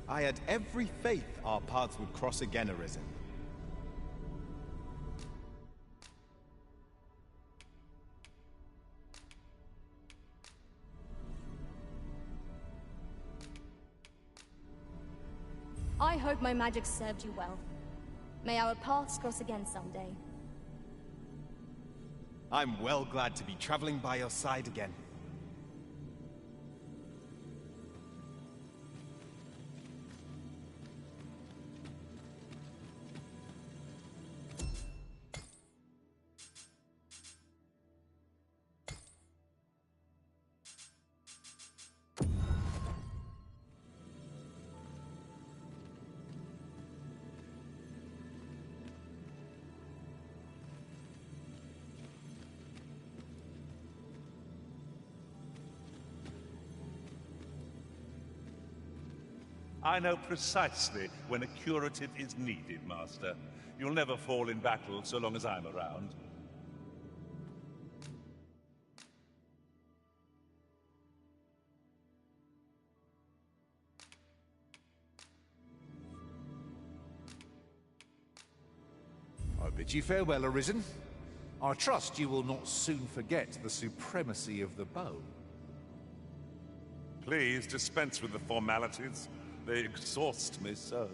I had every faith our paths would cross again, Arisen. I hope my magic served you well. May our paths cross again someday. I'm well glad to be traveling by your side again. I know precisely when a curative is needed, Master. You'll never fall in battle so long as I'm around. I bid you farewell, Arisen. I trust you will not soon forget the supremacy of the bow. Please dispense with the formalities. They exhaust me so.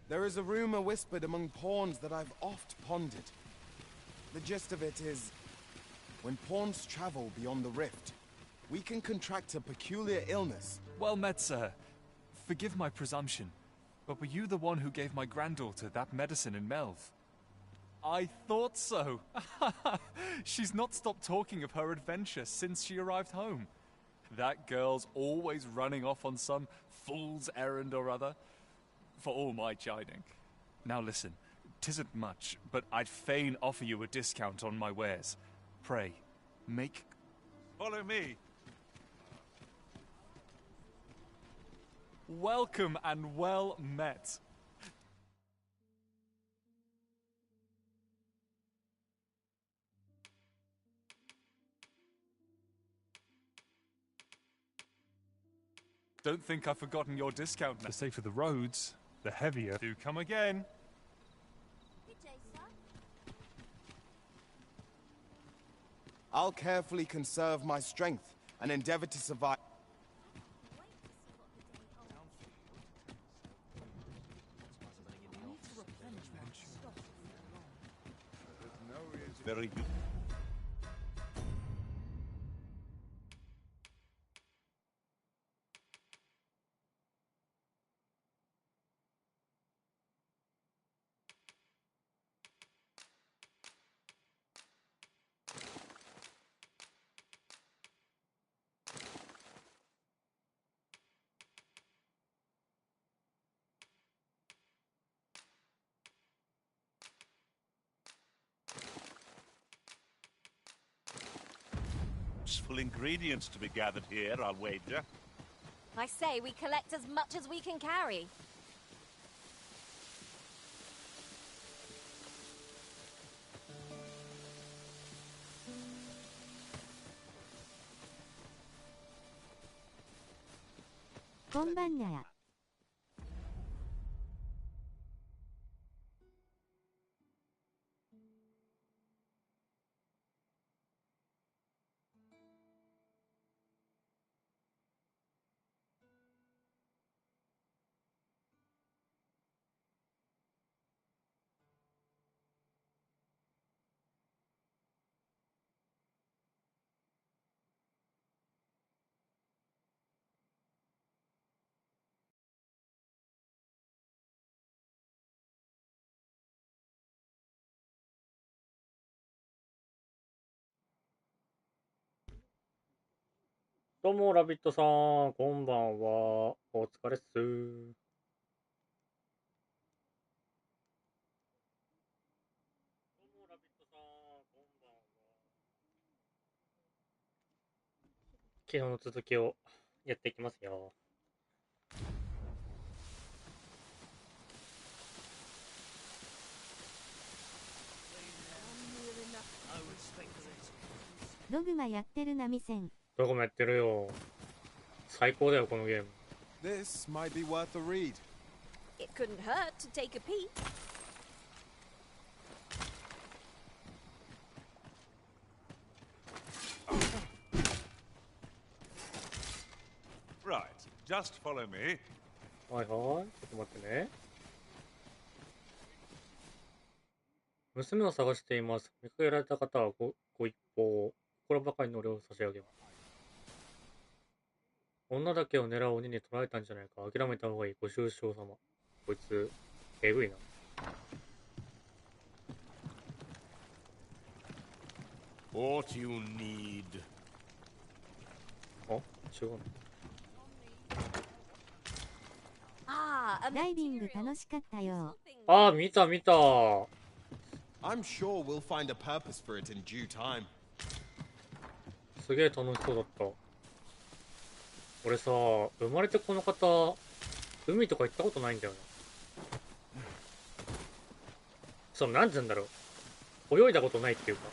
There is a rumor whispered among pawns that I've oft pondered. The gist of it is, when pawns travel beyond the rift, we can contract a peculiar illness. Well met, sir. Forgive my presumption, but were you the one who gave my granddaughter that medicine in Melve? I thought so. She's not stopped talking of her adventure since she arrived home. That girl's always running off on some fool's errand or other. For all my chiding. Now listen, 'tisn't much, but I'd fain offer you a discount on my wares. Pray, make... Follow me. Welcome and well met. Don't think I've forgotten your discount. The safer the roads, the heavier. Do come again. Good day, sir. I'll carefully conserve my strength and endeavor to survive. Very good. Useful ingredients to be gathered here, I'll wager. I say we collect as much as we can carry. Konbannya. どうも、ラビットさん、こんばんは。お疲れっす。昨日の続きをやっていきますよ。ドグマやってるなみせん。どこもやってるよ。最高だよ、このゲーム。This might be worth a read. It couldn't hurt to take a peek. Right, just follow me. はいはい。ちょっと待ってね。娘を探しています。見かけられた方はご一報。心ばかりのお礼を差し上げます。女だけを狙う鬼に捕らえたんじゃないか。諦めた方がいい。ご愁傷様。こいつ、えぐいな。What you need. あ、違うの。ダイビング楽しかったよ。ああ、見た見た。I'm sure we'll find a purpose for it in due time. すげえ楽しそうだった。俺さ、生まれてこの方、海とか行ったことないんだよね。なんて言うんだろう。泳いだことないっていうか。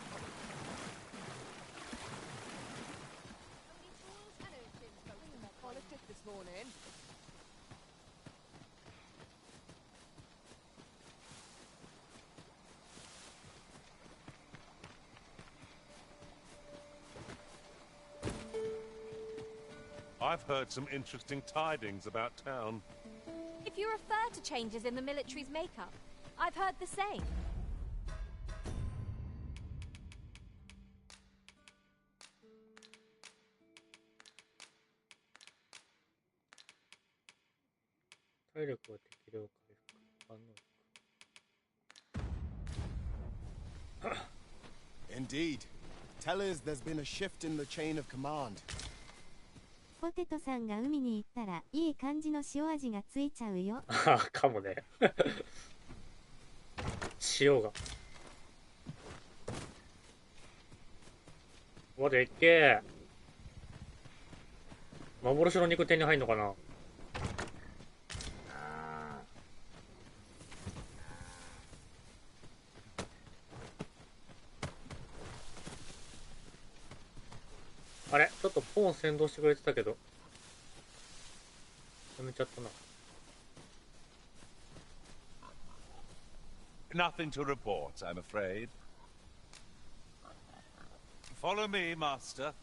I've heard some interesting tidings about town. If you refer to changes in the military's makeup, I've heard the same. Indeed. Tell us there's been a shift in the chain of command. ポテトさんが海に行ったらいい感じの塩味がついちゃうよ。ああ、かもね。塩が。うわ、でっけえ。幻の肉手に入んのかな。あれちょっとポン先導してくれてたけどやめちゃったな。Nothing to report, I'm afraid. Follow me, Master.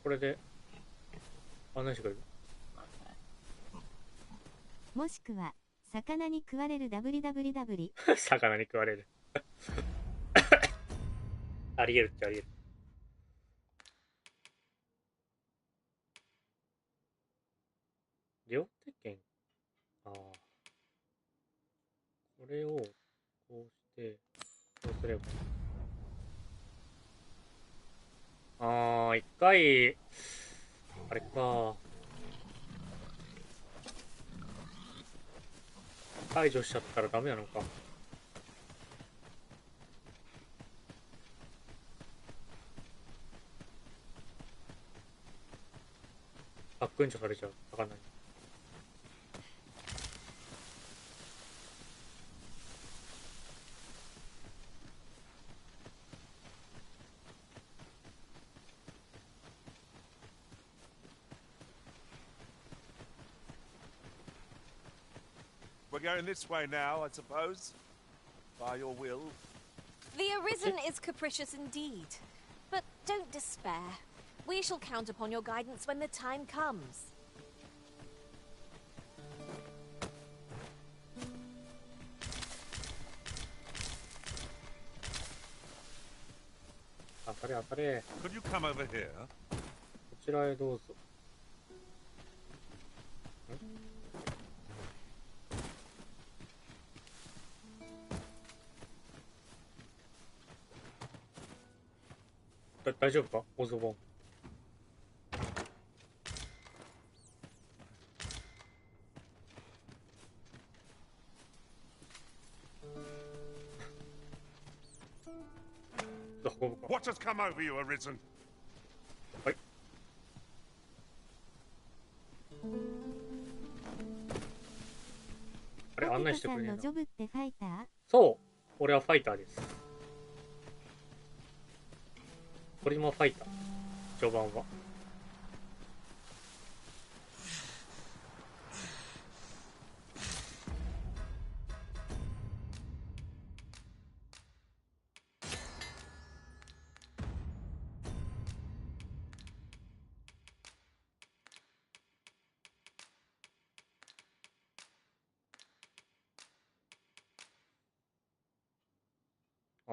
これで案内してくれる。もしくは魚に食われる WWW 魚に食われるありえるってありえる。両手剣。ああ。これをこうしてこうすれば。ああ、一回あれか。解除しちゃったらダメなのか。バックンチョされちゃう。わかんない。We're going this way now, I suppose. By your will. The Arisen is capricious indeed. But don't despair. We shall count upon your guidance when the time comes. 当たれ当たれ。 Could you come over here? こちらへどうぞ。大丈夫かオズボン。What has come over you, Arisen? はい。あれ、案内してくれねえな。ポテトさんのジョブってファイター？そう、俺はファイターです。鳥もファイター。序盤は。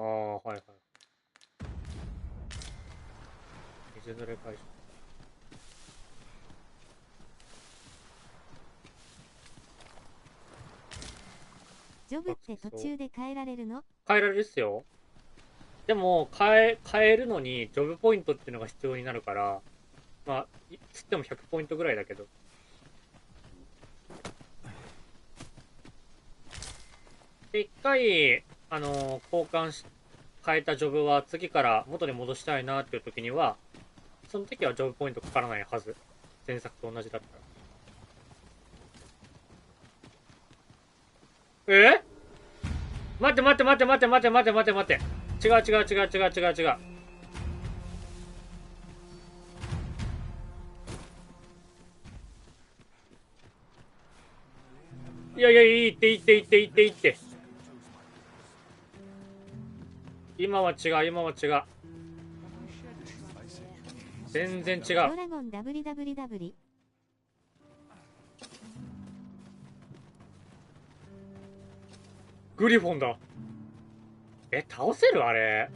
ああ、はいはい。水濡れ解消。ジョブって途中で変えられるの？変えられるっすよ。でも、変えるのに、ジョブポイントっていうのが必要になるから、まあ、つっても100ポイントぐらいだけど。で、一回、変えたジョブは次から元に戻したいなっていう時には、その時はジョブポイントかからないはず。前作と同じだったら。待って待って待って待って待って待って待って待って。違う違う違う違う違う違う。いやいや、いいっていいっていいっていいっていいって。今は違う、今は違う。全然違う。ドラゴン WWW。グリフォンだ。倒せるあれ。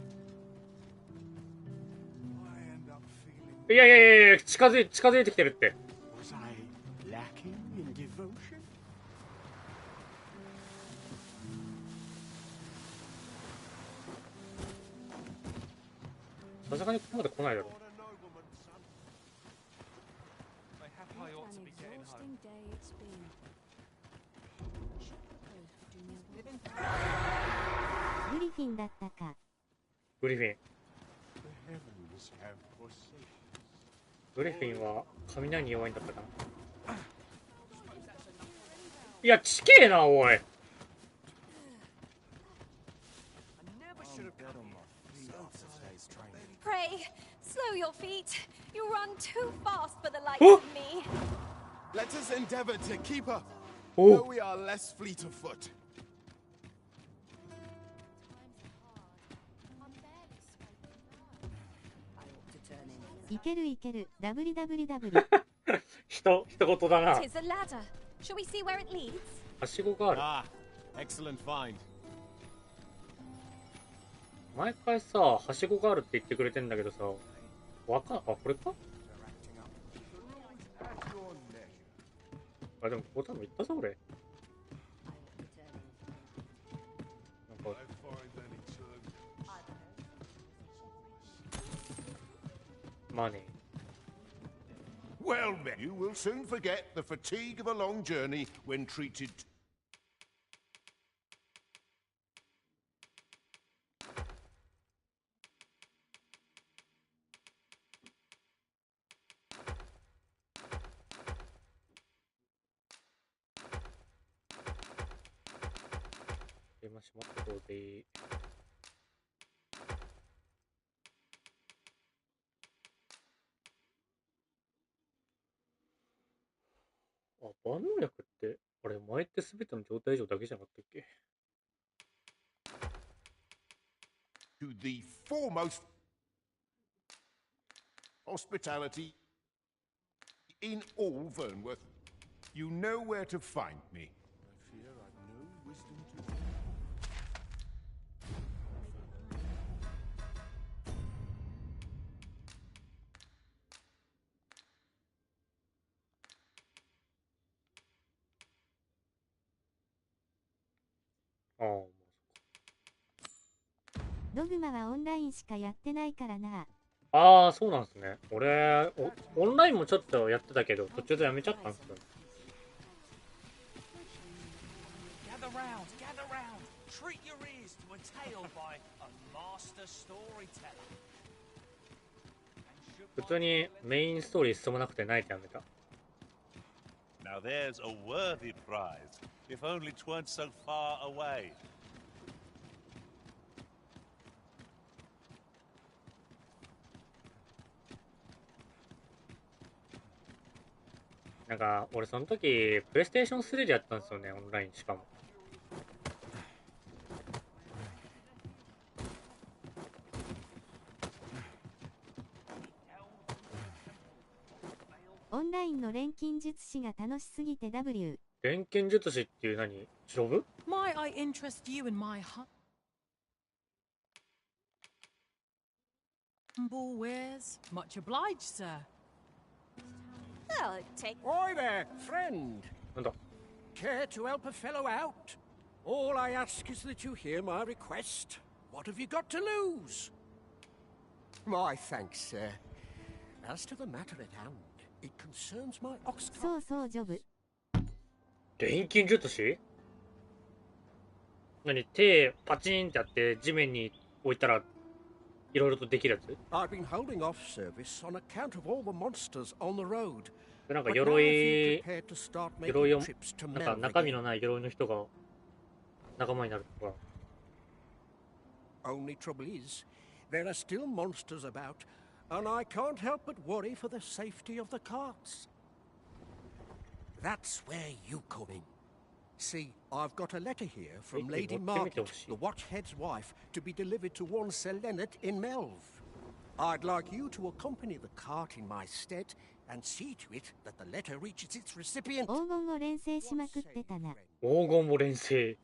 いやいやいやいや、近づいてきてるって。さすがにここまで来ないだろ。グリフィンだったか。グリフィン。グリフィンは雷に弱いんだったかな。いや、ちけえな、おい。Pray, slow your feet. You run too fast for the likes of me. Let us endeavor to keep up, Oh. though we are less fleet of foot. いけるいける WWW。人事だな。 Tis a ladder. Shall we see where it leads? はしごがある。Ah, excellent find. 毎回さ、はしごがあるって言ってくれてんだけどさ、あ、これか？あ、でもここ多分行ったぞ、俺。なんかまあね。 Well, men, you will soon forget the fatigue of a long journey when treated.今しまったこうで。あ、万能薬って、あれ、前って全ての状態異常だけじゃなかったっけ？ To the foremost hospitality in all Vernworth. You know where to find me. I fear I've no wisdom to. ああ、ドグマはオンラインしかやってないからな。ああ、そうなんですね。俺、オンラインもちょっとやってたけど、途中でやめちゃったんですよ。Gather round, gather round. Treat your ears to a tale by a master storyteller. 普通にメインストーリー進まなくて泣いてやめた。Now there's a worthy prize, if only 'tweren't so far away. なんか俺その時プレイステーション3でやったんですよね、オンライン。しかもオンラインの錬金術師が楽しすぎて W。 錬金術師っていう何？ジョブ？ Might I interest you in my humble wares? Much obliged, sir. Oh, take. Oi there, friend. なんだ？ Care to help a fellow out? All I ask is that you hear my request. What have you got to lose? My thanks, sir. As to the matter at hand, it concerns my ox cart. そうそうジョブ。錬金術師？何？手パチンってやって地面に置いたらいろいろとできるやつ？ I've been holding off service on account of all the monsters on the road. なんか But now if 鎧 you're prepared to start を making trips to なんか Melv 中身 again, のない鎧の人が仲間になるとか。 only trouble is, there are still monsters about, and I can't help but worry for the safety of the carts. That's where you come in. See, I've got a letter here from Lady Margaret, the Watchhead's wife, to be delivered to one Sir Leonard in Melv. I'd like you to accompany the cart in my stead and see to it that the letter reaches its recipient. 黄金を連成しまくってたな。黄金も連成。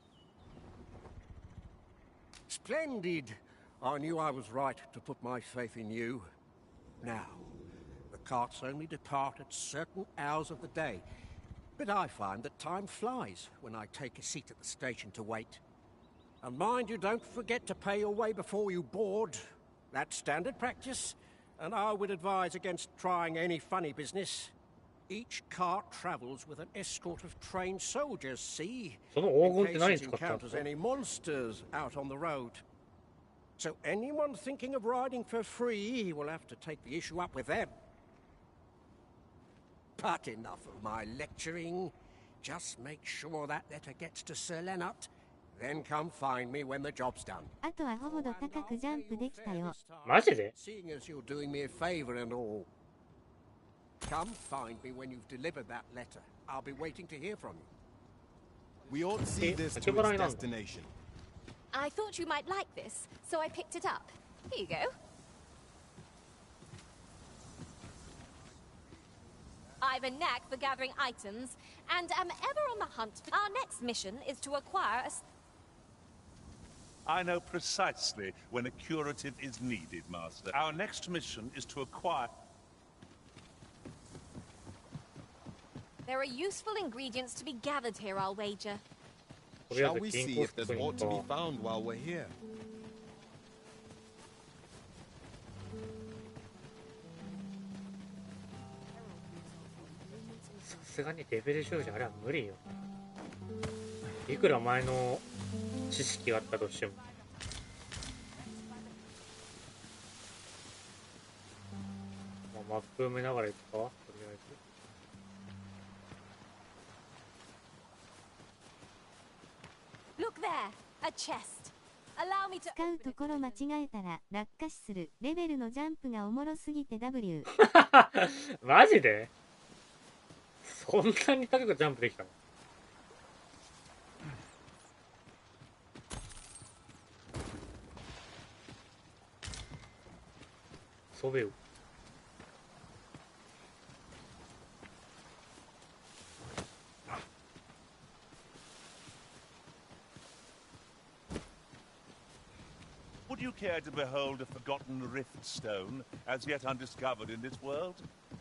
Splendid! I knew I was right to put my faith in you. Now, the carts only depart at certain hours of the day, but I find that time flies when I take a seat at the station to wait. And mind you don't forget to pay your way before you board. That's standard practice, and I would advise against trying any funny business. Each cart travels with an escort of trained soldiers, see? その黄金 In って何 case に it 使ったんです encounters か？ any monsters out on the road. So anyone thinking of riding for free will have to take the issue up with them. But enough of my lecturing. Just make sure that letter gets to Sir Leonard. Then come find me when the job's done. あとはほど高くジャンプできたよ。マジで？ Seeing as you're doing me a favor and all. Come find me when you've delivered that letter. I'll be waiting to hear from you. We ought to see this to its destination. I thought you might like this, so I picked it up. Here you go. I've a knack for gathering items, and am ever on the hunt. Our next mission is to acquire a... I know precisely when a curative is needed, Master. Our next mission is to acquire... There are useful ingredients to be gathered here, I'll wager. Shall we see if there's aught to be found while we're here? さすがにレベル10じゃあれは無理よ。いくら前の知識があったとしても。まあ、マップ埋めながら行くか、とりあえず。Look there, a chest. Allow me to... 使うところ間違えたら落下死する。レベルのジャンプがおもろすぎて W。マジで？そんなに高くジャンプできたの？そべよ。Would you care to behold a forgotten rift stone, as yet undiscovered in this world?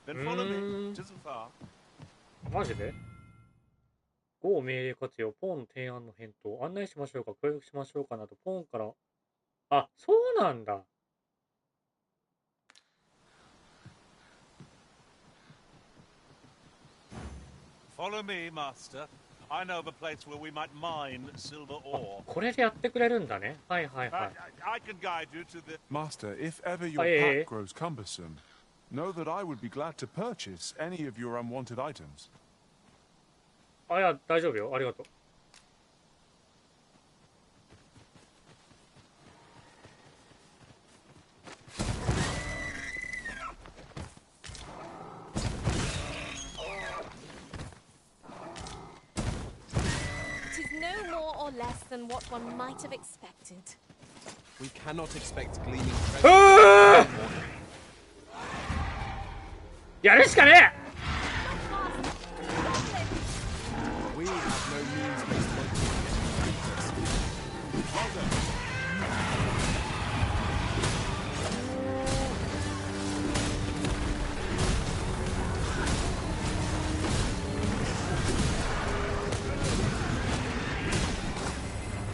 Then follow me. 'Tisn't far. マジで？某命令活用、ポンの提案の返答、案内しましょうか、協力しましょうかなど、ポンから、あ、そうなんだ。Follow me, Master. I know of a place where we might mine silver ore. これでやってくれるんだね。はいはいはい。I can guide you to the... Master, if ever your yeah. pack grows cumbersome, Know that I would be glad to purchase any of your unwanted items. あ、いや、大丈夫よ。ありがとう。It is no more or less than what one might have expected. We cannot expect gleaming treasure. やるしかね We have no means-based motive. Well done.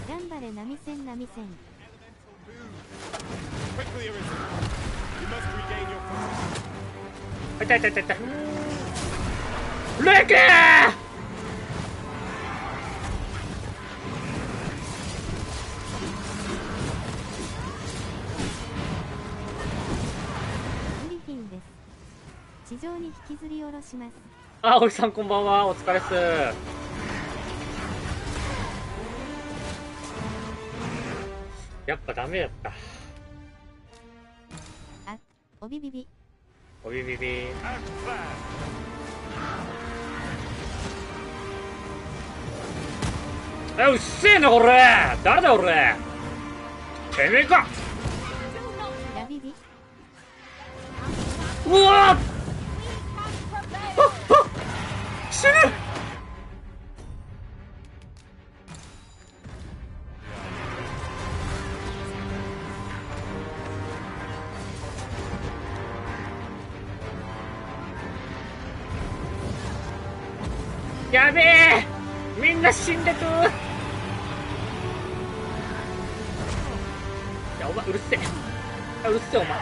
頑張れ波線波線。Quickly, Arisen. You must regain your footing. 痛い痛い痛い痛い。レケーグリフィンです。地上に引きずり下ろします。あ、おじさんこんばんは。お疲れっす。やっぱダメだった。あ、おびびび。おびびび。え、うっせえなこれ。誰だ俺。てめえか。ラビビ。うわっ、死ぬ。やべえ、みんな死んでく。いや、お前うるせえ。うるせえお前。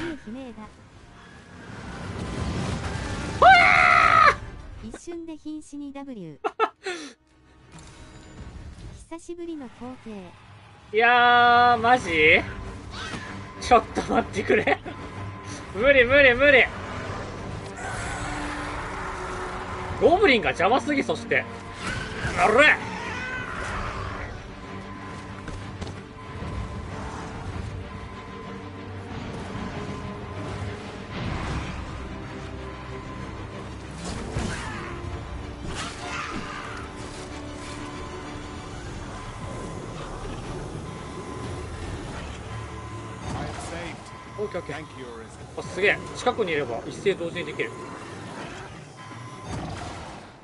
いい悲鳴だ。一瞬で瀕死に W 久しぶりの光景。いやー、マジちょっと待ってくれ。無理無理無理。ゴブリンが邪魔すぎ。そしてあれオッケーオッケー。あ、すげえ。近くにいれば一斉同時にできる。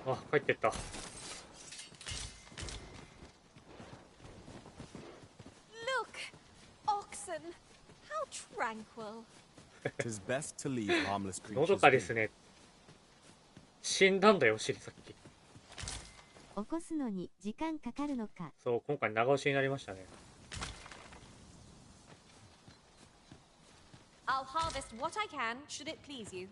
あ、帰ってった。 Look, oxen. How tranquil. Tis best to leave harmless creatures. のどかですね。死んだんだよ、シリさっき。起こすのに時間かかるのか。そう、今回長押しになりましたね。I'll harvest what I can, should it please you.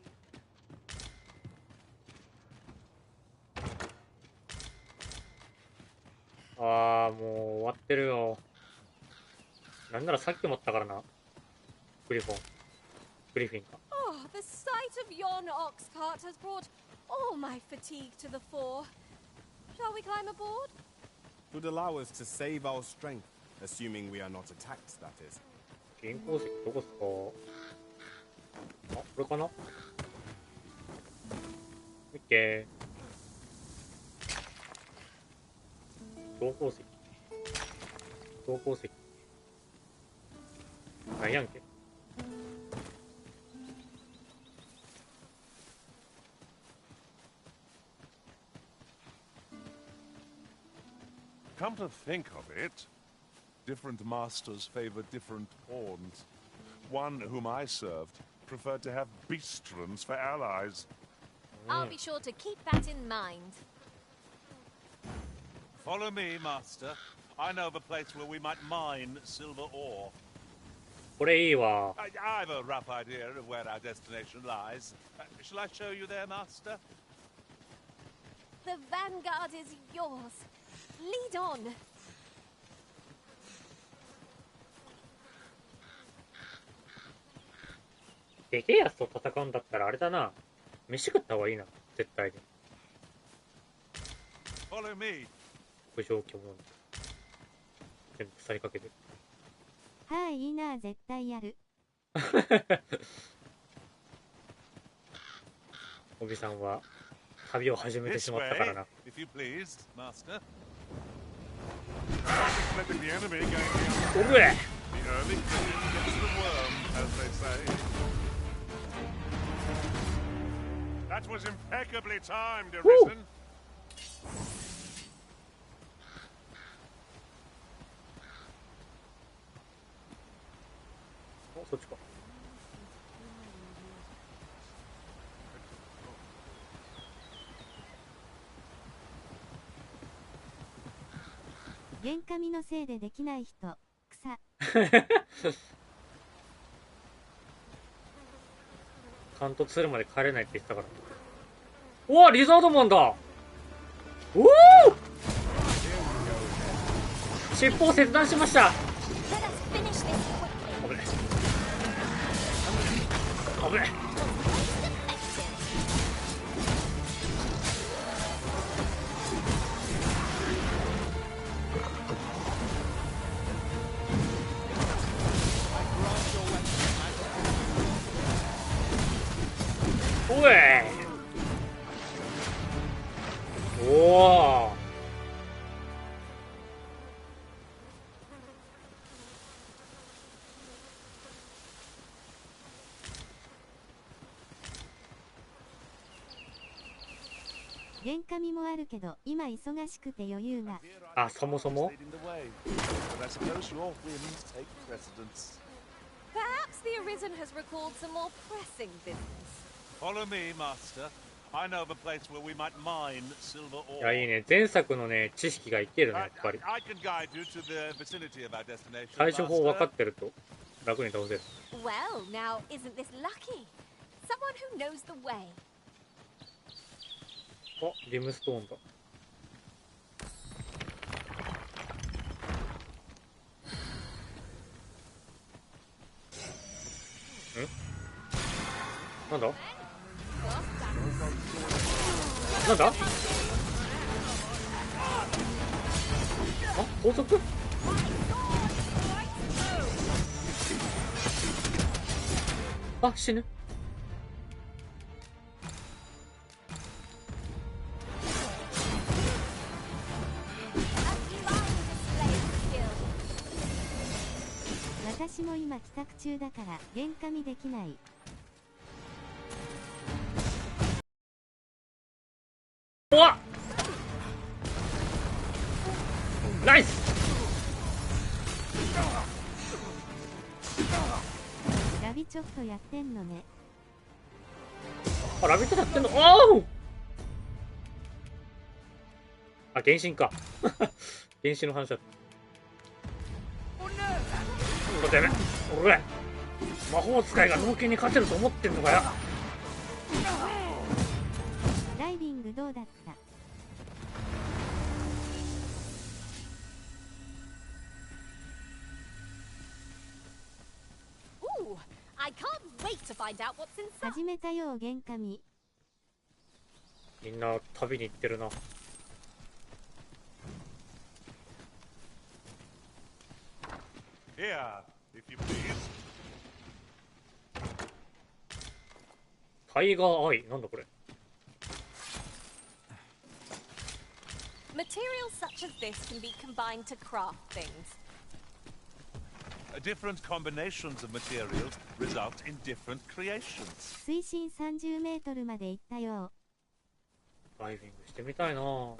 あー、もう終わってるよ。なんならさっきもあったからな。グリフィンか。Oh, the sight of yon ox cart has brought all my fatigue to the fore. Shall we climb aboard? Would allow us to save our strength, assuming we are not attacked, that is. 銀鉱石どこっすか。あ、これかな。オッケー。銅鉱石なんやんけ。Come to think of it, different masters favor different pawns. One whom I served preferred to have beastrons for allies. I'll be sure to keep that in mind. Follow me, master. I know of a place where we might mine silver ore. これいいわ。 I've a rough idea of where our destination lies. Shall I show you there, master? The vanguard is yours. Lead on. でけえやつと戦うんだったらあれだな。飯食った方がいいな。絶対に。Follow me. 不条件も全部腐りかけてる。はあ、いいな、絶対やる。おじさんは旅を始めてし This まったから way, な。 if you please, master. Letting the enemy gain the おれ early cricket gets the worm, as they say. That was impeccably timed, Arisen. お、そっちか。原神のせいでできない人、草。カントツールまで帰れないって言ってたから。うわ、リザードマンだ。おお、尻尾を切断しました。危ない。危ない。おい。おお。原神もあるけど、今忙しくて余裕が。あ、そもそも But I suppose your whims take precedence. Perhaps the Arisen has recalled some more pressing business. Follow me, master. I know of a place where we might mine silver いや、いい ore. ね。前作のね、知識がいけるね、やっぱり。 I can guide you to the vicinity of our destination, 対処法分か master. ってると楽に倒せる。 Well, now, isn't this lucky? Someone who knows the way. あ、リムストーンだ。なんだなんだ。あ、高速。あ、死ぬ。私も今帰宅中だから原神できない。おわっ、ナイス。ラビちょっとやってんのね。あ、ラビットやってんの。おお。あ、原神か。原神の話だった。おら、てめえ。おら、魔法使いが脳筋に勝てると思ってんのかよ。ダイビングどうだった？ Ooh, I can't wait to find out what's inside. 始めたよ原神。みんな旅に行ってるな。Here, if you please. タイガーアイ、なんだこれ。 Materials such as this can be combined to craft things. Different combinations of materials result in different creations. 水深30メートルまで行ったよ。ダイビングしてみたいな。ゴ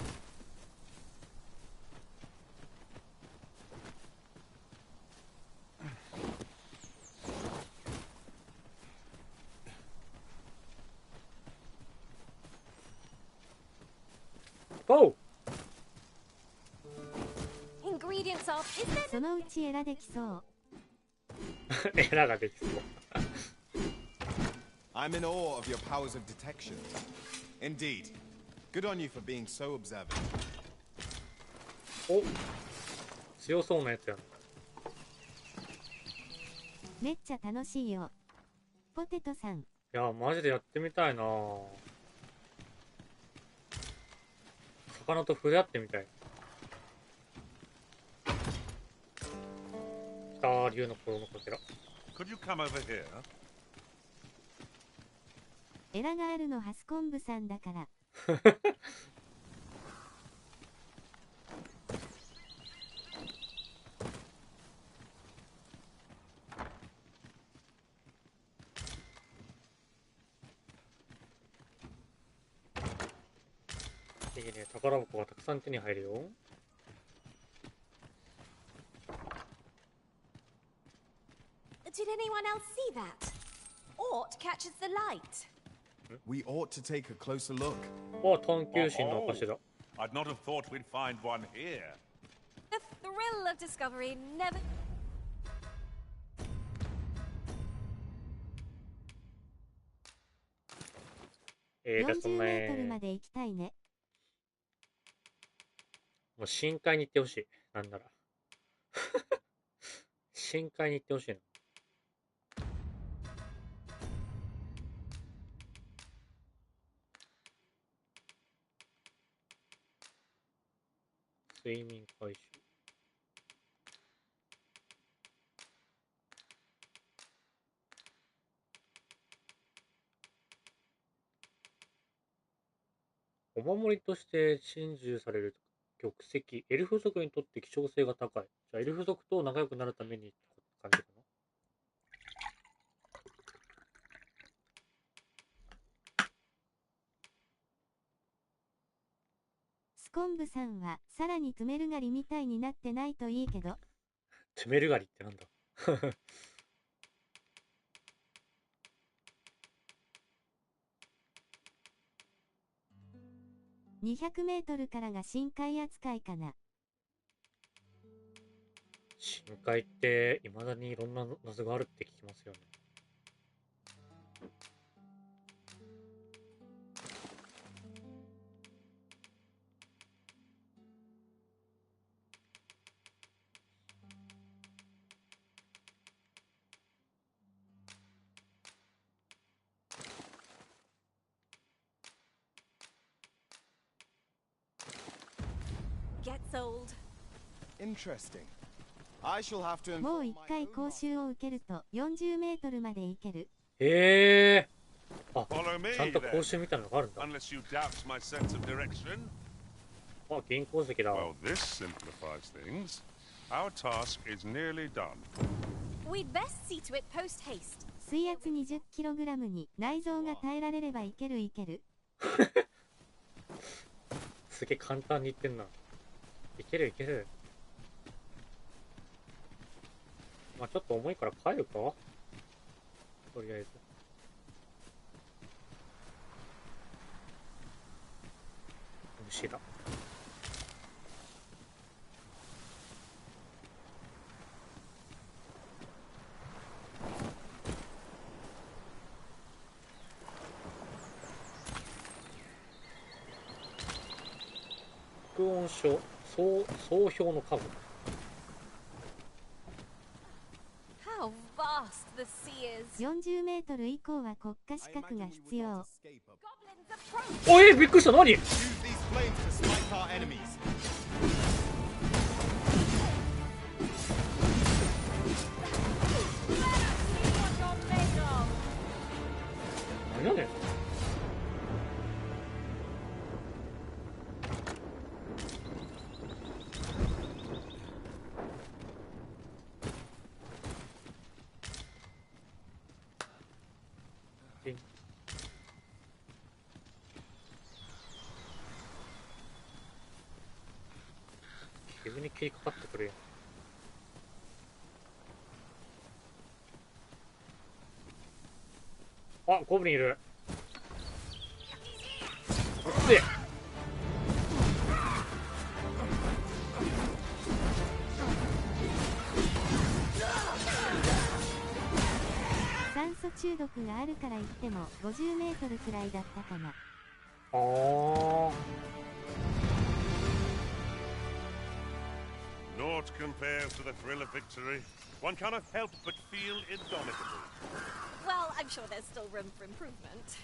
ー。 Ingredients of... Is there... そのうちエラできそう。エラができそう。I'm in awe of your powers of detection. Indeed. Good on you for being so observant. お、強そうなやつやん。めっちゃ楽しいよ。ポテトさん。いや、マジでやってみたいな。魚と触れ合ってみたい。来たー、竜の心のかけら。Could you come over here? エラがあるのハスコンブさんだから。いいね、宝箱がたくさん手に入るよ。Did anyone else see that? Ort catches the light. We ought to take a closer look. あ、探求心の証だ。I'd not have thought we'd find one here. The thrill of discovery never... です40メートルね。まで行きたいね。もう深海に行ってほしい。なんなら。深海に行ってほしいな。睡眠回収。お守りとして珍重される玉石。エルフ族にとって希少性が高い。じゃあ、エルフ族と仲良くなるためにって感じかな。スコンブさんはさらにトゥメルガリみたいになってないといいけど。トゥメルガリってなんだ。200メートルからが深海扱いかな。深海って未だにいろんな謎があるって聞きますよね。Gets old. Interesting. I shall have to もう inform 一 my 回 own 講習を受けると40メートルまで行ける。へえ。あ、 Follow me ちゃんと then. 講習みたいなのがあるんだ。 Unless you doubt my sense of direction. あ、銀鉱石だ。Well, this simplifies things. Our task is nearly done. We'd best see to it post haste. 水圧 20kg に内臓が耐えられればいけるいける。すげえ簡単に言ってんな。いけるいける。まあちょっと重いから帰るか、とりあえず。虫だ。副音書、総評の家具。How vast the sea is. 40メートル以降は国家資格が必要。 Goblins approach. おい、びっくりした。何？ Use these flames to smite our enemies. 何やねん。急に切りかかってくれよ。あ、ゴブリンいる。こっちで。酸素中毒があるから言っても50メートルくらいだったかな。あー。Naught compares to the thrill of victory. One cannot help but feel indomitable. Well, I'm sure there's still room for improvement.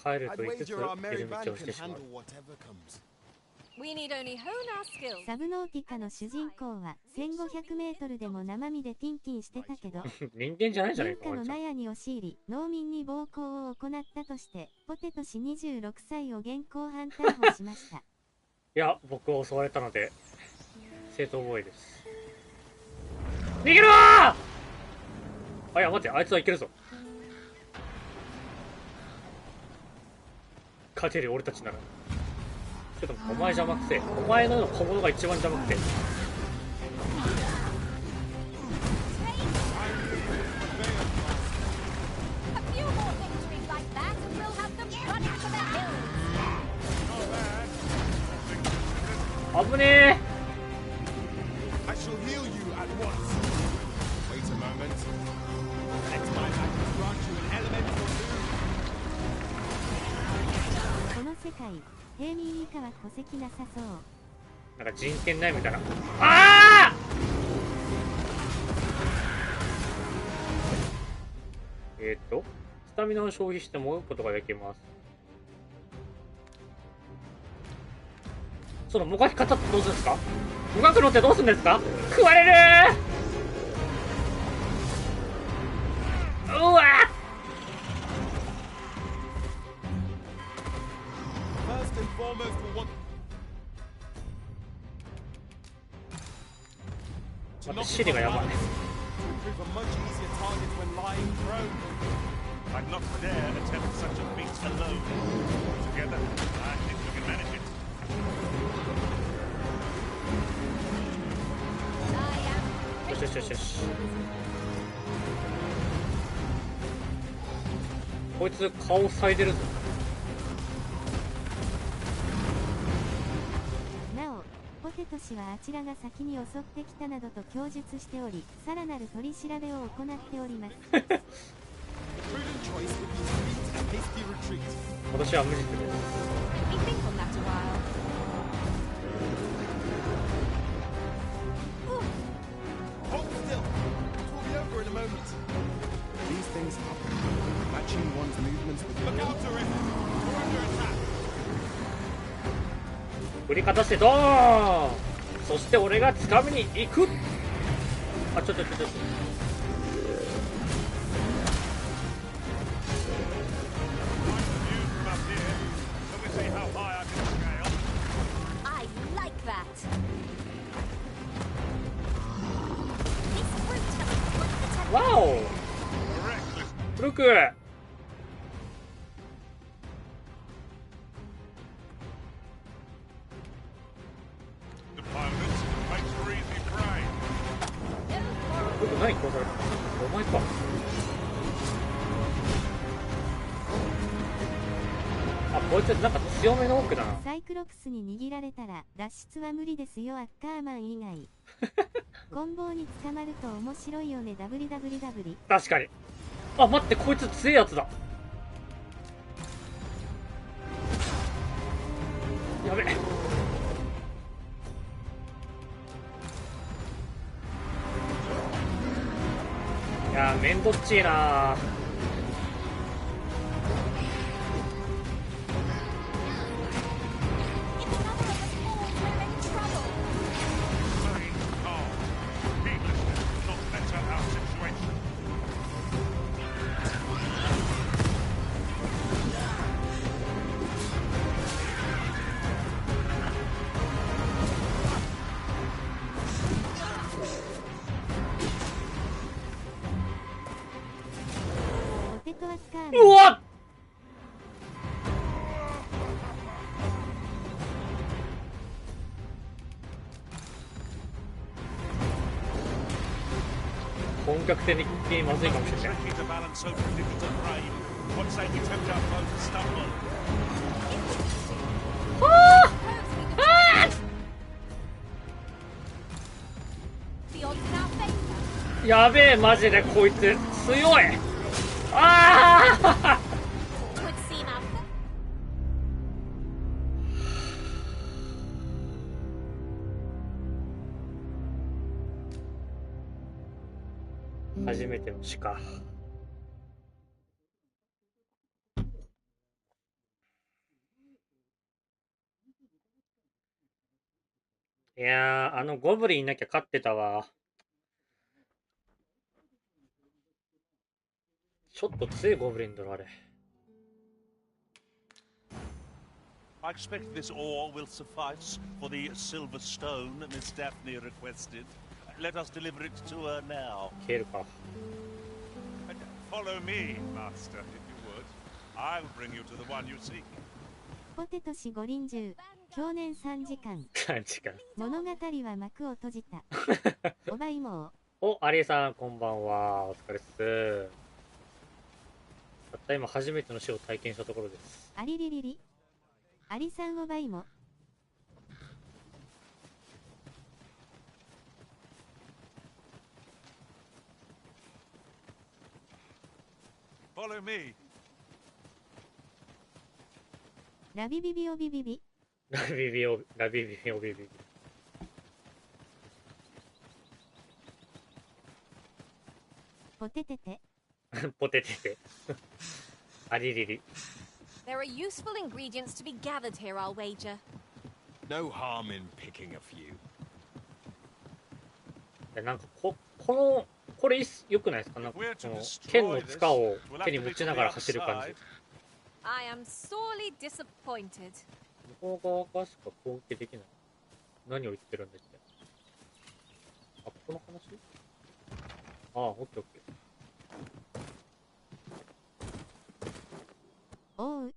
I'd wager our merry band can handle whatever comes. We need only hone our skills. サブノーティカの主人公は1500メートルでも生身でティンキンしてたけど、人間じゃないじゃないか。民家の納屋に押し入り、農民に暴行を行ったとして、ポテト氏26歳を現行犯逮捕しました。いや、僕は襲われたので、正当防衛です。逃げろー！あ、いや、待って、あいつはいけるぞ。勝てる俺たちなら。ちょっとお前邪魔くせえ。お前のような小物が一番邪魔くせえ。危ねえ。この世界、平民以下は戸籍なさそう。なんか人権ないみたいな。ああ！スタミナを消費して戻ることができます。そのもがき方ってどうするんですか？もがくのってどうするんですか？食われるー！うわ待って、シリがやばい。I'd not dare attempt such a feat alone. Together, I think we can manage it. よしよしよしよし。こいつ顔塞いでるぞ。なお、ポテト氏はあちらが先に襲ってきたなどと供述しており、さらなる取り調べを行っております。私は無実です。振りかたしてドーン。そして俺が掴みに行く。あ、ちょっとわお！フルク！何殺されたの？お前か。あ、こいつなんか強めの奥だな。サイクロプスに握られたら脱出は無理ですよ、アッカーマン以外。棍棒に捕まると面白いよね、WWW。確かに。あ、待って、こいつ強いやつだ。やべ。いやー、めんどっちいなー。トアッカーマン。うわっ、本格的にまずいかもしれない。やべえ、マジでこいつ強い。ああ初めての死か。いやー、あのゴブリンいなきゃ勝ってたわ。ちょっと強いゴブリンだろ、あれ。I expect this ore will suffice for the silver stone Miss Daphne requested. Let us deliver it to her now. 消えるか。Follow me, master, if you would. I'll bring you to the one you seek. ポテト氏五輪中、去年3時間。3時間。物語は幕を閉じた。おばいもお、アリさん、こんばんは。お疲れっす。たった今、初めての死を体験したところです。ありりりり。アリさんおばいも。Follow me. ラビビビオビビビ。ラビビオビビ。ポテテテ。ポテテテ。ありりり。There are useful ingredients to be gathered here, I'll wager. No harm in picking a few. なんかこれ良くないですか？なんかこの剣の塚を手に持ちながら走る感じ。I am sorely disappointed. 向こう側しか攻撃できない。何を言ってるんだっけ？あ、この話？ああ、オッケーオッケー。おう。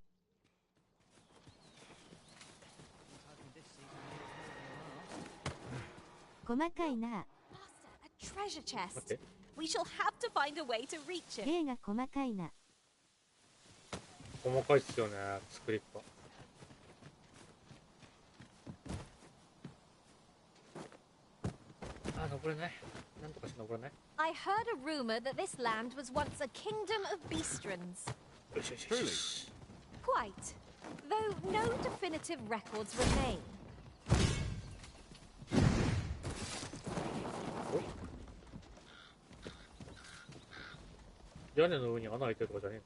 細かいな。Treasure chest. We shall have to find a way to reach it. 霊が細かいな。細かいっすよね、作りっぱ。あ、登れない。なんとかして登れない。I heard a rumor that this land was once a kingdom of beastrons. Truly. Quite. Though no definitive records remain. 屋根の上に穴開いてるとかじゃねえの？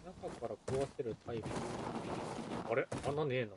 中から壊せるタイプ。あれ？穴ねえな。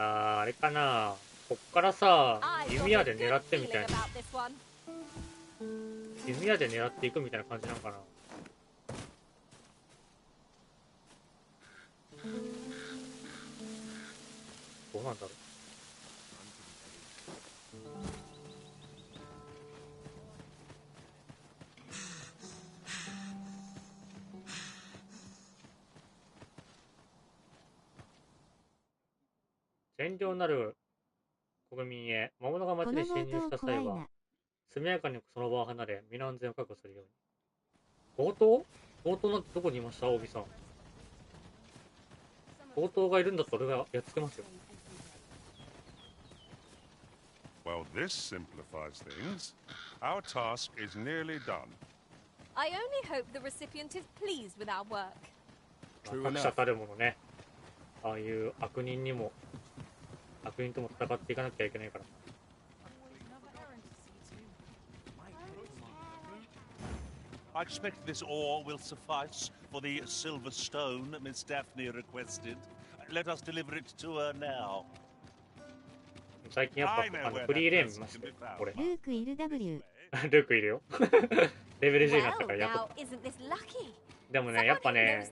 あれかな、こっからさ、弓矢で狙ってみたいな。弓矢で狙っていくみたいな感じなのかな。どうなんだろう。善良なる国民へ、魔物が町に侵入した際は、速やかにその場を離れ、身の安全を確保するように。強盗なんてどこにいました？オビさん。強盗がいるんだったら俺がやっつけますよ。Well, this simplifies things. Our task is nearly done. I only hope the recipient is pleased with our work. 各社たるものね。ああいう悪人とも戦っていかなきゃいけないから。I expect this ore will suffice for the silver stone Miss Daphne requested. Let us deliver it to her now. 最近やっぱフリーレーン見ましたよ、これ。ルークいる W。ルークいるよ。レベル10になったからやっと。でもね、やっぱね、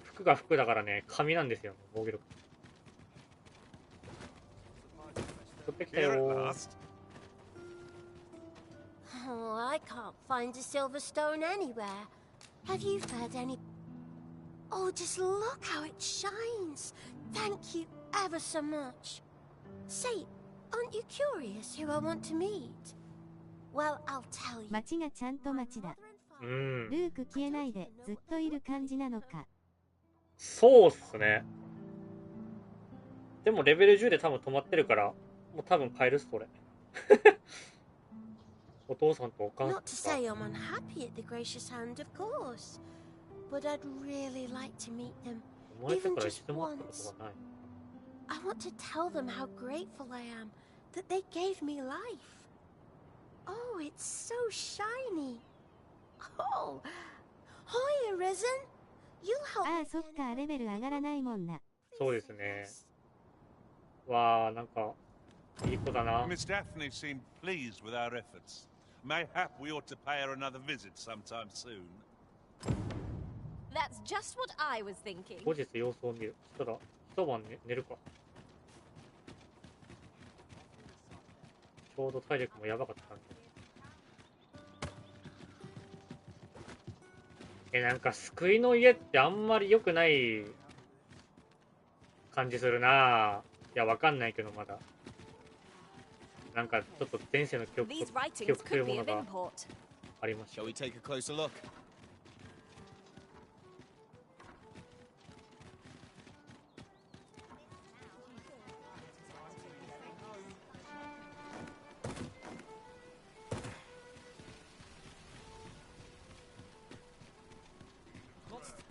服が服だからね、紙なんですよ、防御力。取ってきたよ。Oh, I can't find a silver stone anywhere. Have you heard any? Oh, just look how it shines. Thank you ever so much. Say, aren't you curious who I want to meet? Well, I'll tell you. 街がちゃんと街だ。ルーク消えないでずっといる感じなのか。そうっすね。でもレベル10で多分止まってるから、もう多分変えるっす、それ。お父さんとお母さん。Not to say I'm unhappy at the gracious hand, of course, but I'd really like to meet them, even just once. I want to tell them how grateful I am that they gave me life. Oh, it's so shiny. Oh, hi, Arisen. You'll help. ああ、そっか、レベル上がらないもんな。そうですね。わあ、なんかいい子だな。Miss Daphne seemed pleased with our efforts. Mayhap we ought to pay her another visit sometime soon. That's just what I was thinking. 後日様子を見る。そしたら一晩寝るか。ちょうど体力もやばかったんで。なんか救いの家ってあんまり良くない感じするな。いや、わかんないけどまだ。なんかちょっと前世の記憶というものがありました。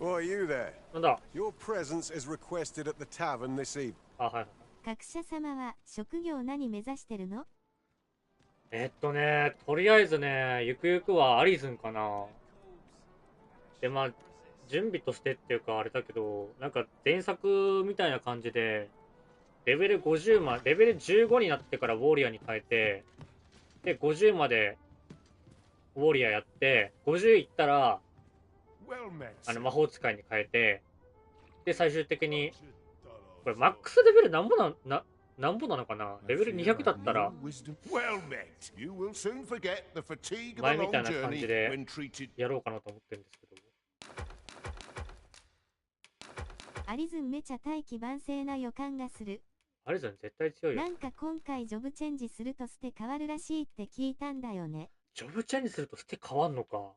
Oi, you there? なんだ。 Your presence is requested at the tavern this evening. あ、はい。学者様は職業何目指してるの？とりあえずね、ゆくゆくはアリズンかな。で、まあ、準備としてっていうかあれだけど、なんか前作みたいな感じで、レベル50レベル15になってからウォーリアーに変えて、で、50までウォーリアーやって、50いったら、魔法使いに変えて、で、最終的に、これマックスレベルなんぼなのかな。レベル200だったら前みたいな感じでやろうかなと思ってるんですけど。アリズンめちゃ大器晩成な予感がする。アリズン絶対強いよ。なんか今回ジョブチェンジするとステ変わるらしいって聞いたんだよね。ジョブチェンジするとステ変わんのか。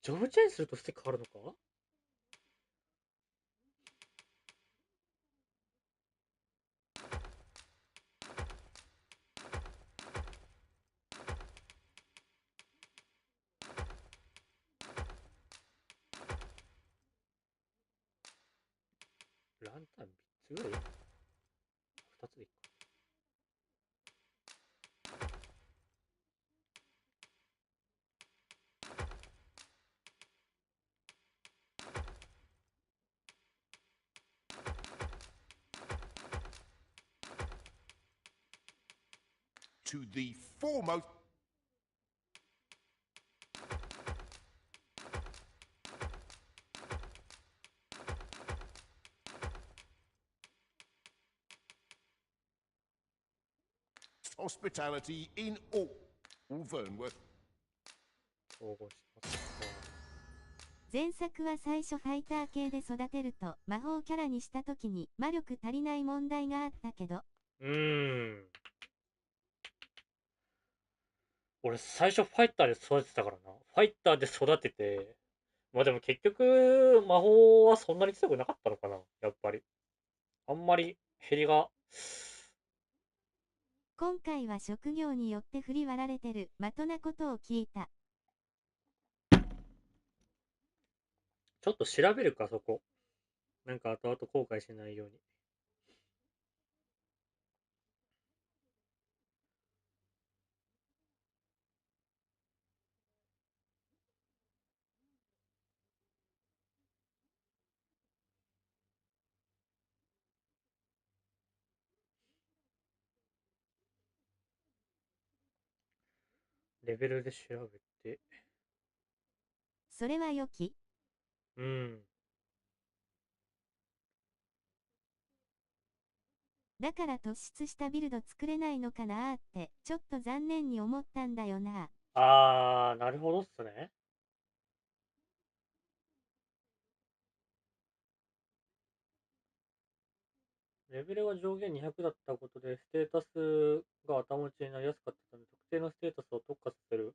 ジョブチェンジするとステ変わるのか。ランタン3つぐらい ?2 つでいいか。To the foremost. Hospitality in all Vernworth. 前作は最初ファイター系で育てると魔法キャラにした時に魔力足りない問題があったけど。俺最初ファイターで育ててたからな。ファイターで育てて、まあでも結局魔法はそんなに強くなかったのかな、やっぱり。あんまり減りが。今回は職業によって振り割られてるまとなことを聞いた。ちょっと調べるか、そこ。なんか後々後悔しないように。レベルで調べて。それは良き。うん。だから突出したビルド作れないのかなーって、ちょっと残念に思ったんだよな。なるほどっすね。レベルが上限200だったことで、ステータスが頭打ちになりやすかったので、特定のステータスを特化させる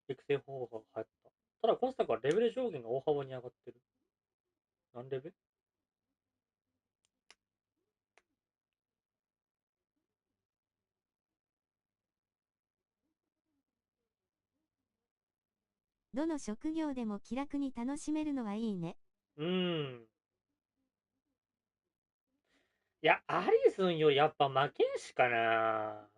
育成方法が入った。ただ、今作はレベル上限が大幅に上がってる。何レベル？どの職業でも気楽に楽しめるのはいいね。いや、アリスンよりやっぱ負けんしかな。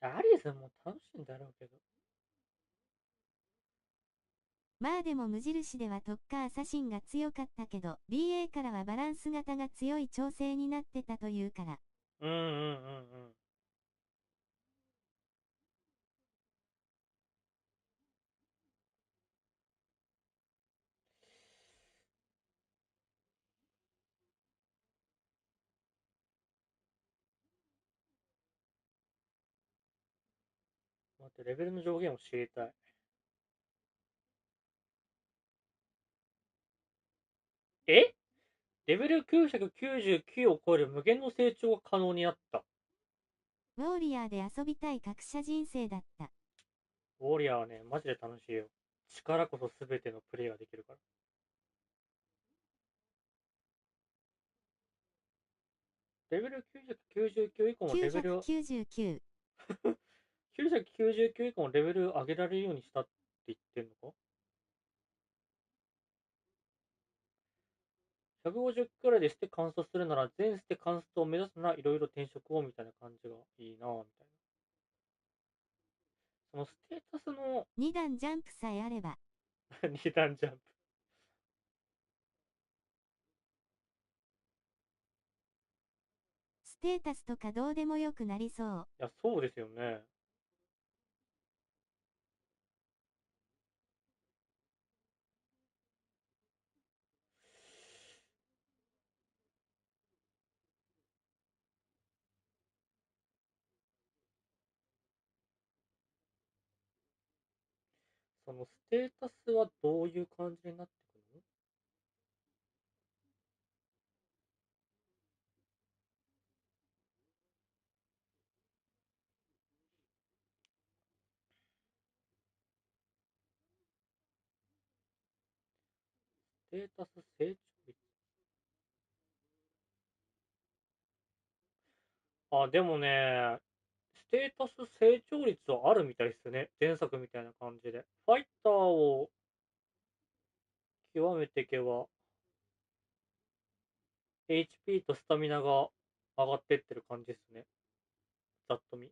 アリスンも楽しいんだろうけど。まあでも無印では特化アサシンが強かったけど、BA からはバランス型が強い調整になってたというから。待って、レベルの上限を知りたい。え？レベル999を超える無限の成長が可能になった。ウォーリアーで遊びたい学者人生だった。ウォーリアーはね、マジで楽しいよ。力こそ全てのプレイができるから。レベル999以降もレベルを999 999以降もレベル上げられるようにしたって言ってんのか？ 150 くらいでして完走するなら、全捨て完走を目指すならいろいろ転職をみたいな感じがいいなぁみたいな。そのステータスの2段ジャンプさえあれば。2段ジャンプ。ステータスとかどうでもよくなりそう。いや、そうですよね。そのステータスはどういう感じになってくるの？ステータス成長率。でもね、ステータス成長率はあるみたいですね。前作みたいな感じで。ファイターを極めていけば、HP とスタミナが上がってってる感じですね。ざっと見。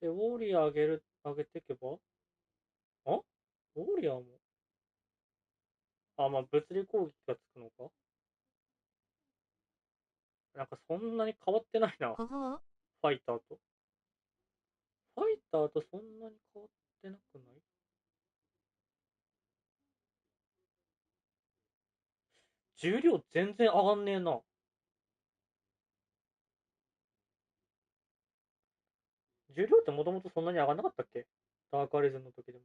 で、ウォーリアー上げていけばウォーリアーもまあ、物理攻撃がつくのか？なんかそんなに変わってないな。ファイターと。ファイターとそんなに変わってなくない？重量全然上がんねえな。重量ってもともとそんなに上がんなかったっけ？ダークアリズムの時でも。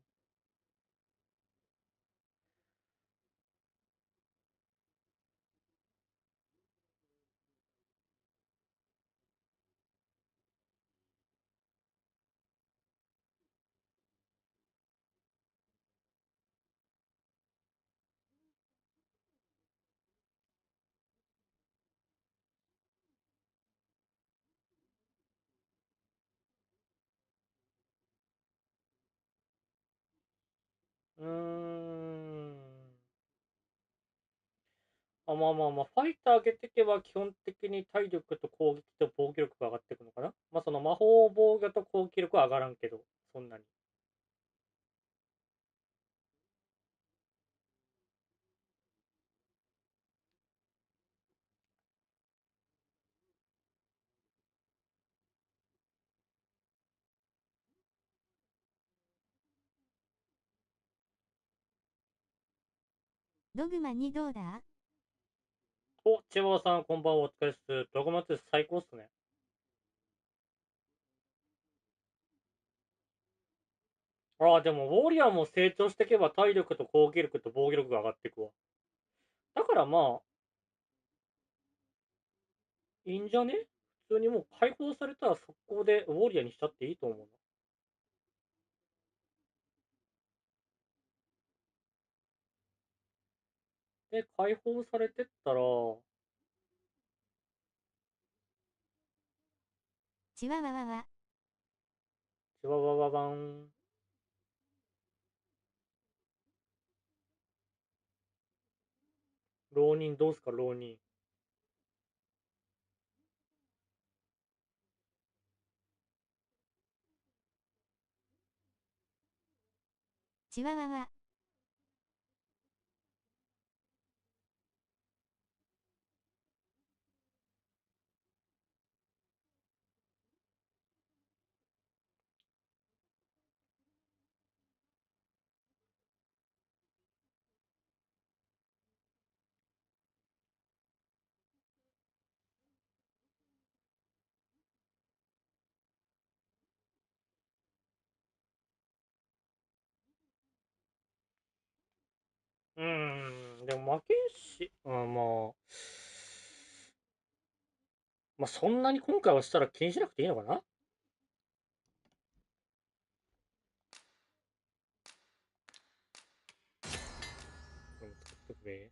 うーん。まあまあまあ、ファイター上げていけば基本的に体力と攻撃と防御力が上がっていくのかな。まあその魔法防御と攻撃力は上がらんけど、そんなに。ドグマ2どうだ？お、千葉さん、こんばんは。お疲れっす。ドグマ2最高っすね。ああ、でも、ウォーリアーも成長していけば、体力と攻撃力と防御力が上がっていくわ。だからまあ、いいんじゃね？普通にもう解放されたら速攻でウォーリアーにしちゃっていいと思うな。で、解放されてったら、チワワワワ。チワワワワン。浪人どうすか、浪人。チワワワ。でも負けんし、まあそんなに今回はしたら気にしなくていいのかな。作っとくべ。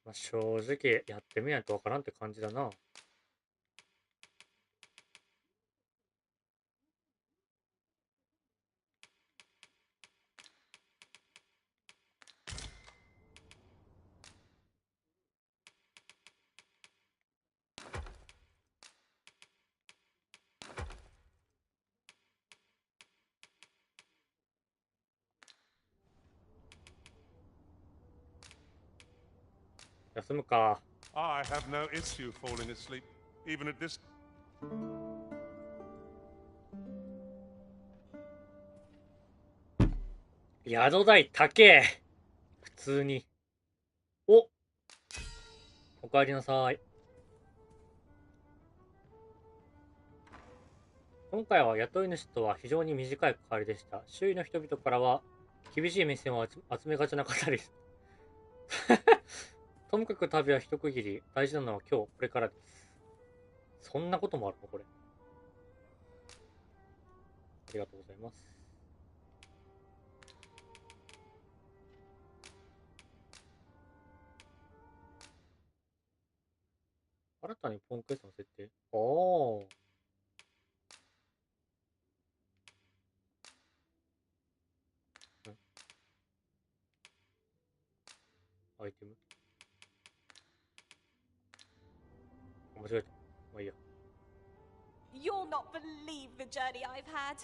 まあ正直やってみないとわからんって感じだな。休むか。I have no issue falling asleep, even at this. 宿代高え。普通に。おかえりなさい。今回は雇い主とは非常に短い関わりでした。周囲の人々からは厳しい目線を集めがちな方です。ともかく旅は一区切り、大事なのは今日、これからです。そんなこともあるのこれ。ありがとうございます。新たにポンクエストの設定。ああ。アイテム間違えた。まあいいや。You'll not believe the journey I've had.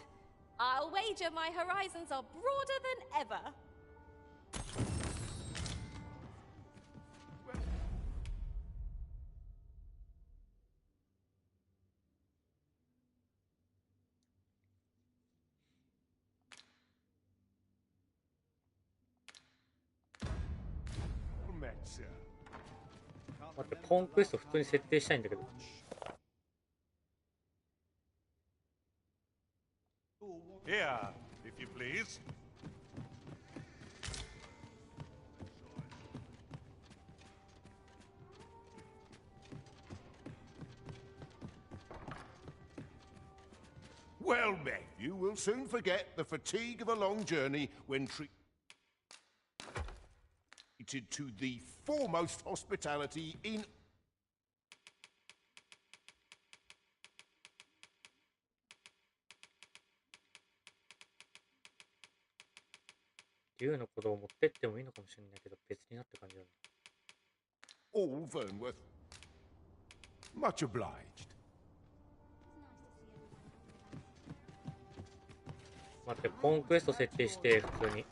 I'll wager my horizons are broader than ever. Metzer. 待って、ポンクエスト普通に設定したいんだけど。Here, if you please. Well met, you will soon forget the fatigue of a long journey when treated to the foremost hospitality in... 竜の鼓動を持ってってもいいのかもしれないけど、別になって感じだな。all Vernworth. Much obliged. 待って、ポーンクエスト設定して普通に。こ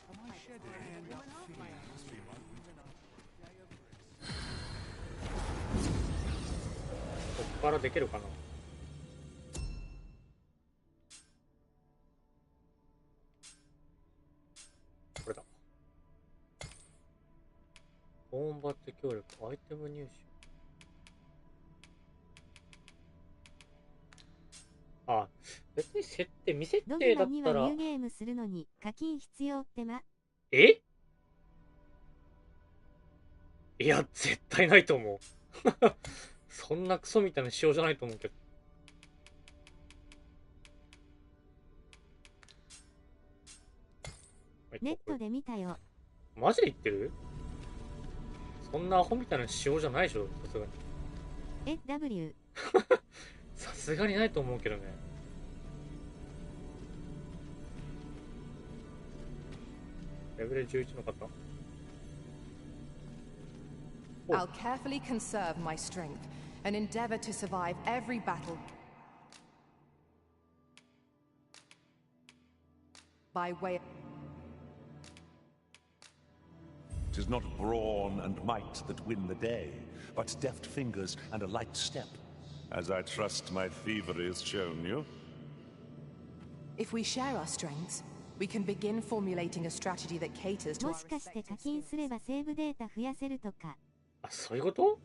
っからできるかな。これだ。ポーンバッジ協力、アイテム入手。あ、別に設定、未設定だったら。ドグマにはニューゲームするのに課金必要ってえ？いや、絶対ないと思う。そんなクソみたいな仕様じゃないと思うけど。ネットで見たよ。マジで言ってる？そんなアホみたいな仕様じゃないでしょ、さすがに。W さすがにないと思うけどね。レベル11の方。I'll carefully conserve my strength and endeavor to survive every battle by way of... Tis not brawn and might that win the day, but deft fingers and a light step, as I trust my thievery has shown you. If we share our strengths, we can begin formulating a strategy that caters to も our しかして respective 課金すればセーブデータ増やせるとか。あ、そういうこと？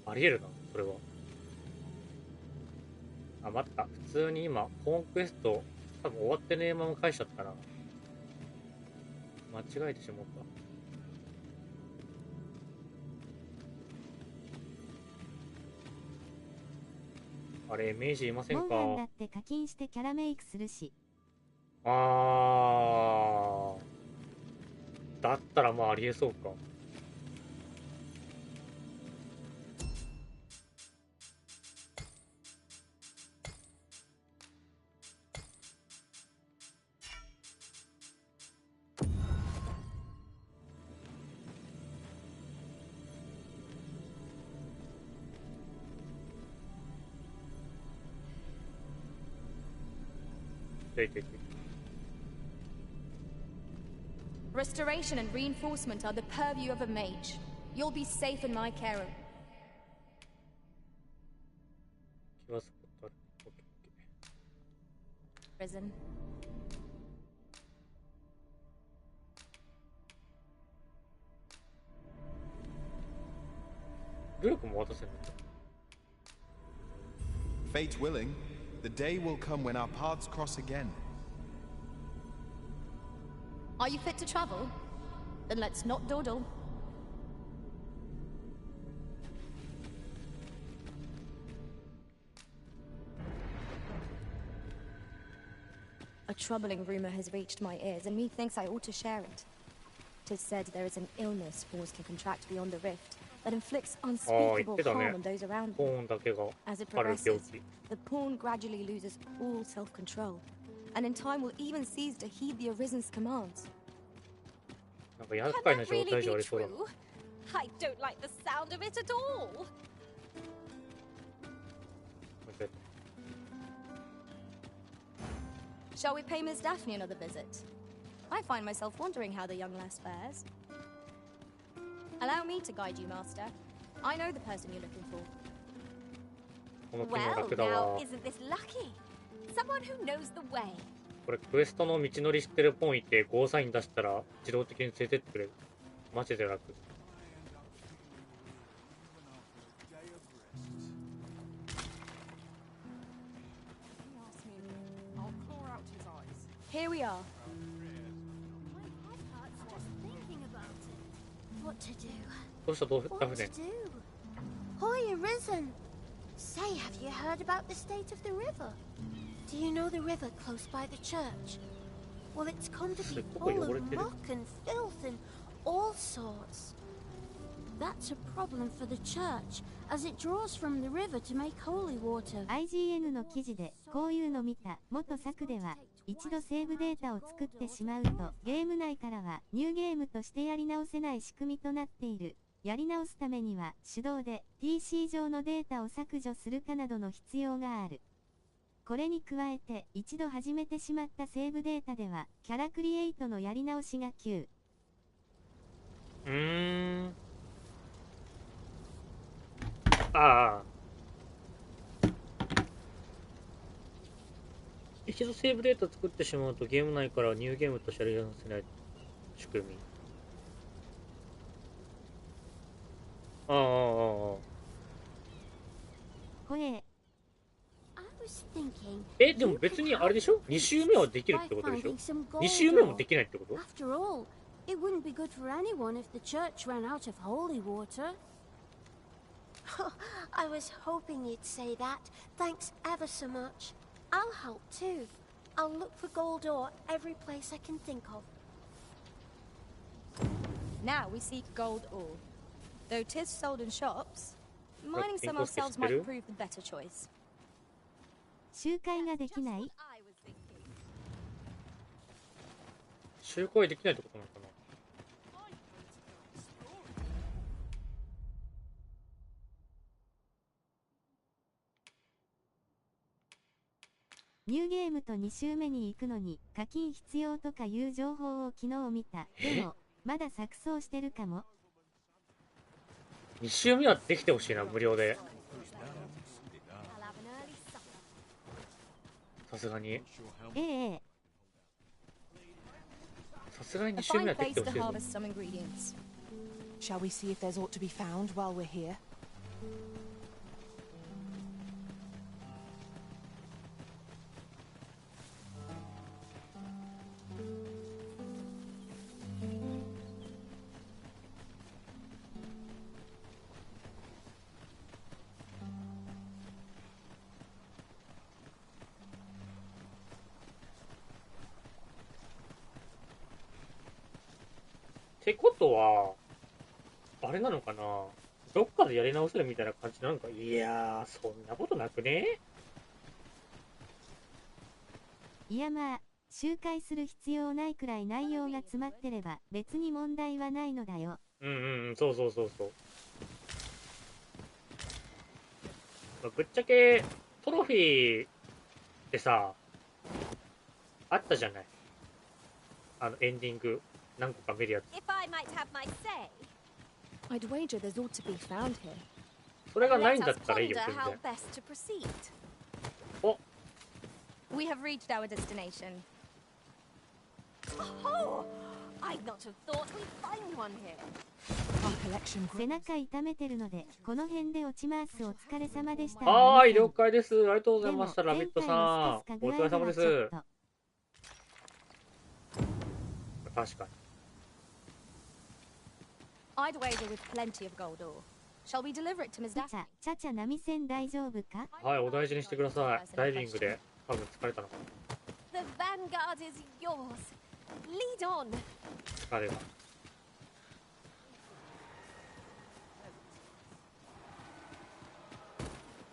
ありえるな、それは。あ、待った。普通に今、ホーンクエスト、多分終わってねえまま返しちゃったな。間違えてしまった。あれ、明治いませんか？モーガンだって課金してキャラメイクするし。あー。だったらまあありえそうか。Restoration and reinforcement are the purview of a mage. You'll be safe in my care. Prison. 武力も渡せるんだ。Fate willing, the day will come when our paths cross again. Are you fit to travel? Then let's not dawdle. A troubling rumor has reached my ears, and methinks I ought to share it. 'Tis said there is an illness fools can contract beyond the rift that inflicts unspeakable harm on those around them. As it progresses, the pawn gradually loses all self-control, and in time will even cease to heed the Arisen's commands. Can that really be true? I don't like the sound of it at all. Okay. Shall we pay Miss Daphne another visit? I find myself wondering how the young lass fares. Allow me to guide you, Master. I know the person you're looking for. Well, now, isn't this lucky? Someone who knows the way. これクエストの道のり知ってるポンいてゴーサイン出したら自動的に連れてってくれる。マジで楽。Here we are. What to do? どうしたどうした船。Hoy, Arisen! Say, have you heard about the state of the river? Do you know the river close by the church? Well, it's come to be full of muck and filth and all sorts. That's a problem for the church, as it draws from the river to make holy water. IGN の記事でこういうの見た。元作では一度セーブデータを作ってしまうとゲーム内からはニューゲームとしてやり直せない仕組みとなっている。やり直すためには手動で PC 上のデータを削除するかなどの必要がある。これに加えて、一度始めてしまったセーブデータでは、キャラクリエイトのやり直しが9。ああ。一度セーブデータ作ってしまうとゲーム内からニューゲームとしてやり直せない仕組み。ああ。ほえ。でも別にあれでしょ ?2 周目はできるってことでしょ ?2 周目もできないってこと？ After all, it wouldn't be good for anyone if the church ran out of holy water. I was hoping you'd say that. Thanks ever so much. I'll help too. I'll look for gold ore every place I can think of. Now we seek gold ore. Though 'tis sold in shops, mining some ourselves might prove the better choice. 集会ができない？集会できないってことなのかな？ニューゲームと2周目に行くのに課金必要とかいう情報を昨日見た。でも、まだ錯綜してるかも。2周目はできてほしいな、無料で。さすがに。さすがに2周目はできてほしいぞ。Shall we see if there's aught to be found while we're here? ってことは、あれなのかな、どっかでやり直せるみたいな感じなのか。いやー、そんなことなくね？いやまあ、周回する必要ないくらい内容が詰まってれば別に問題はないのだよ。そう。まあ、ぶっちゃけ、トロフィーってさ、あったじゃない。エンディング。何個か見るやつ。それがないんだったらいいよ、全然。お。We have reached our destination. Oh, I'd not have thought we'd find one here. 背中痛めてるので、この辺で落ちます。お疲れ様でした。はい、了解です。ありがとうございました、ラビットさん。お疲れ様です。確かに。I'd wager with plenty of gold ore. Shall we deliver it to Ms. Daphne? ちゃ波線大丈夫か？はい、お大事にしてください。ダイビングで多分疲れたのかな。The vanguard is yours. Lead on. 疲れが。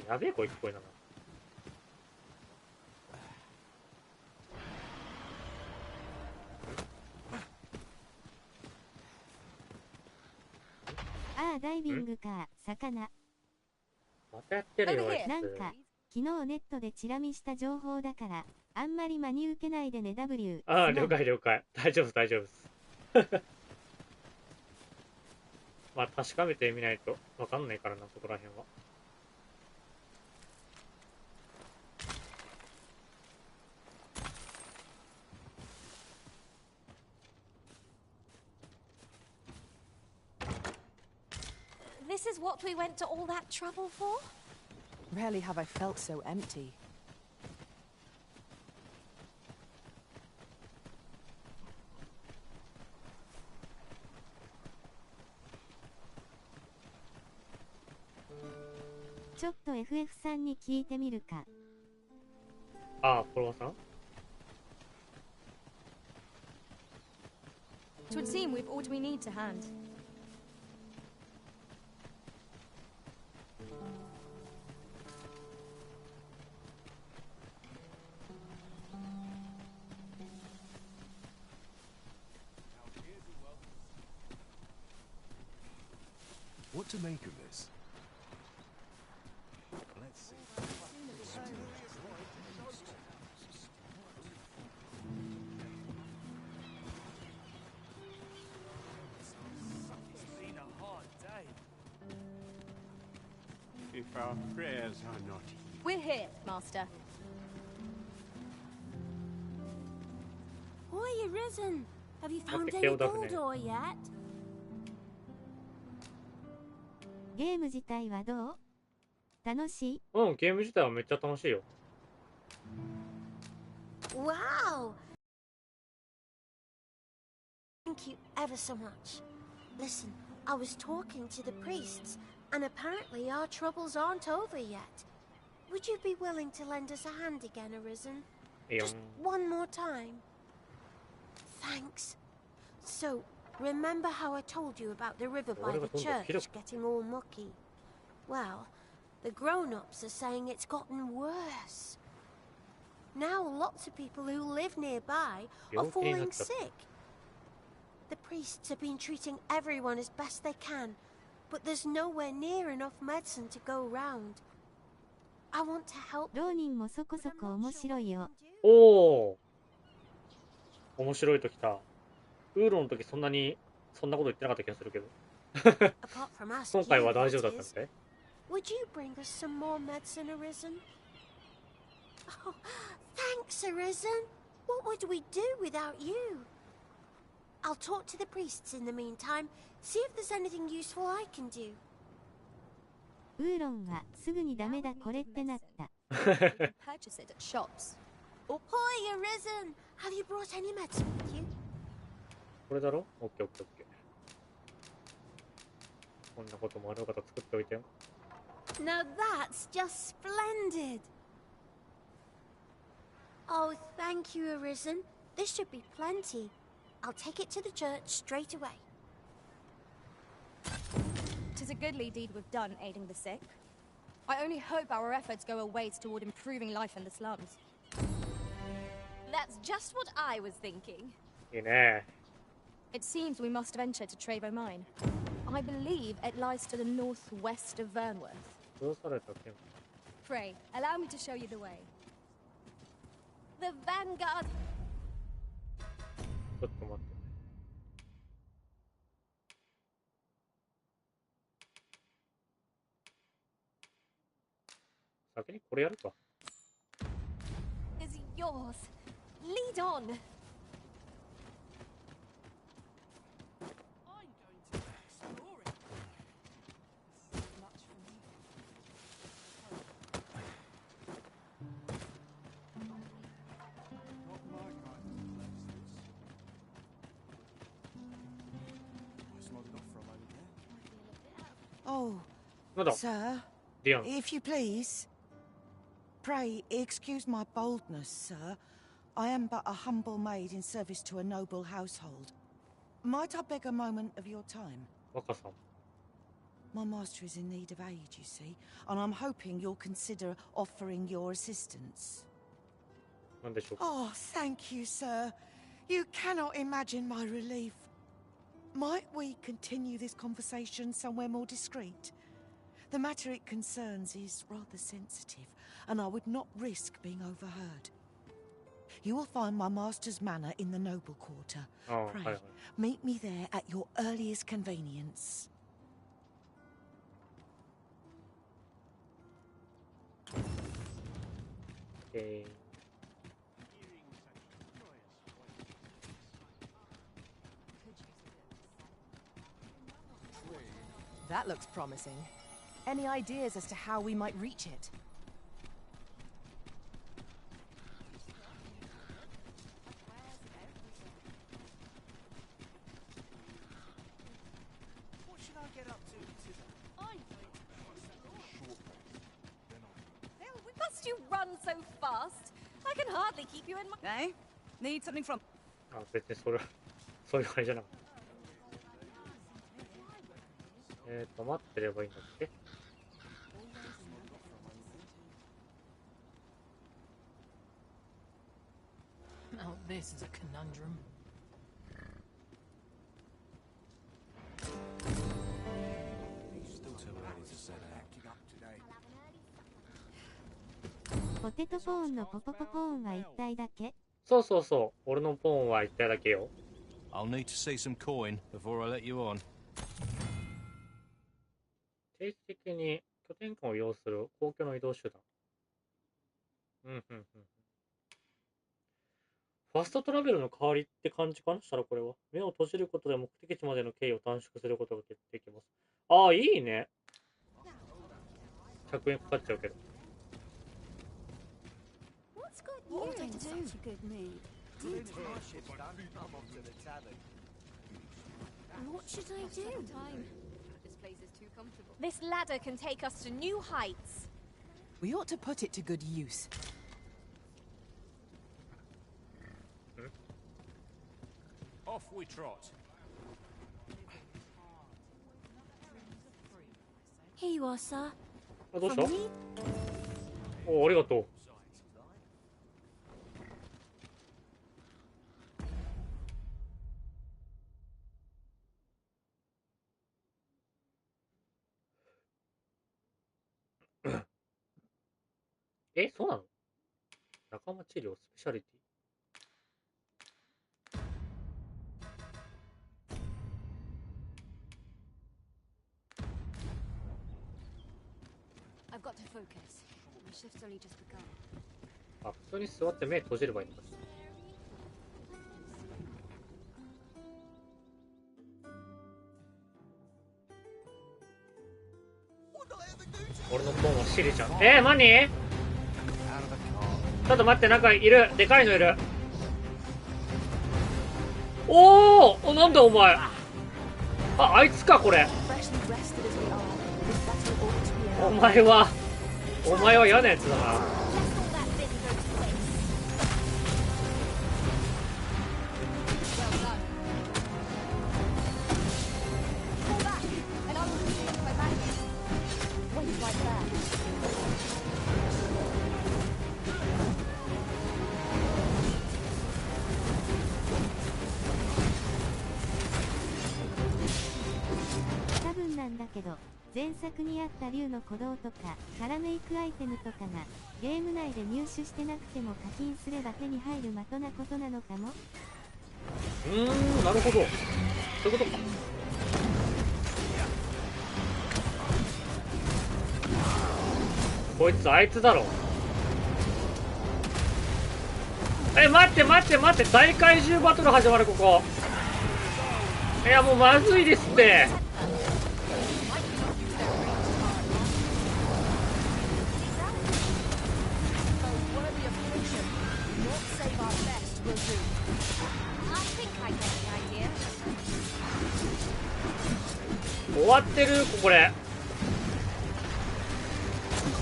やべえ声聞こえなな。ああ、ダイビングか、魚。またやってるよ、なんか、昨日ネットでチラ見した情報だから、あんまり真に受けないでね、W。ああ、了解。大丈夫です。まあ、確かめてみないとわかんないからな、そこら辺は。This is what we went to all that trouble for? Rarely have I felt so empty.ちょっと FF さんに聞いてみるか。ああ、フォロワーさん？ It would seem we've all we need to hand. What to make of this? Let's see. Our prayers are not. We're here, Master. Oi, Arisen! Have you found any Goldor yet? ゲーム自体はどう？楽しい？うん、ゲーム自体はめっちゃ楽しいよ。Wow! Thank you ever so much. Listen, I was talking to the priests, and apparently our troubles aren't over yet. Would you be willing to lend us a hand again, Arisen? Just one more time. Thanks. So, remember how I told you about the river by the church getting all mucky? Well, the grown-ups are saying it's gotten worse. Now lots of people who live nearby are falling sick. The priests have been treating everyone as best they can, but there's nowhere near enough medicine to go round. I want to help. 浪人もそこそこ面白いよ。おお。面白いときた。ウーロンの時そんなこと言ってなかった気がするけど。今回は大丈夫だったんですね。Would you bring us some more medicine, Arisen? Oh, thanks, Arisen. What would we do without you? I'll talk to the priests in the meantime, see if there's anything useful I can do. ウーロンはすぐにダメだこれってなった。Purchase it at shops. Oi, Arisen! Have you brought any medicine with you? これだろ？オッケーオッケーオッケー。こんなこともある方作っておいてよ。Now that's just splendid! Oh, thank you, Arisen. This should be plenty. I'll take it to the church straight away. 'Tis a goodly deed we've done aiding the sick. I only hope our efforts go a ways toward improving life in the slums. That's just what I was thinking. いいね。It seems we must venture to Trevo Mine. I believe it lies to the northwest of Vernworth. どうされたっけ？ Pray, allow me to show you the way. The Vanguard. ちょっと待って。先にこれやるか。Is yours. Lead on. Oh, sir, if you please. Pray excuse my boldness, sir. I am but a humble maid in service to a noble household. Might I beg a moment of your time? My master is in need of aid, you see, and I'm hoping you'll consider offering your assistance. Oh, thank you, sir. You cannot imagine my relief. Might we continue this conversation somewhere more discreet? The matter it concerns is rather sensitive, and I would not risk being overheard. You will find my master's manor in the noble quarter. Pray, meet me there at your earliest convenience. Okay. That looks promising. Any ideas as to how we might reach it? What should I get up to? Must you run so fast? I can hardly keep you in my... Hey, need something from... あ、別にそういう感じじゃなかった。待ってればいいんだっけ？ Oh, this is a conundrum. Still too early to set out. Up today. ポテトポーンのポポポポーンは一体だけ？そうそうそう。俺のポーンは一体だけよ。I'll need to see some coin before I let you on. 定期的に拠点間を移動する公共の移動手段。ファストトラベルの代わりって感じかなしたらこれは。目を閉じることで目的地までの経緯を短縮することができます。ああ、いいね。100円かかっちゃうけど。What in such a good mood? What should I do? This place is too comfortable. This ladder can take us to new heights. We ought to put it to good use. Off we trot. Here you are, sir. あ、どうした？お、ありがとう。え、そうなの？仲間治療スペシャリティ。I've got to focus. My shift's only just begun. あ、普通に座って目閉じればいいのかしら。俺のポンはシリちゃん。何？ちょっと待って、なんかいる。でかいのいる。おー！なんだお前。あ、あいつか、これ。お前は嫌なやつだな。多分なんだけど、前作にあった竜の鼓動とかカラメイクアイテムとかがゲーム内で入手してなくても課金すれば手に入る的なことなのかも。なるほど。そういうことか。こいつあいつだろ。待って大怪獣バトル始まる。ここいやもうまずいですって。終わってるこれ。い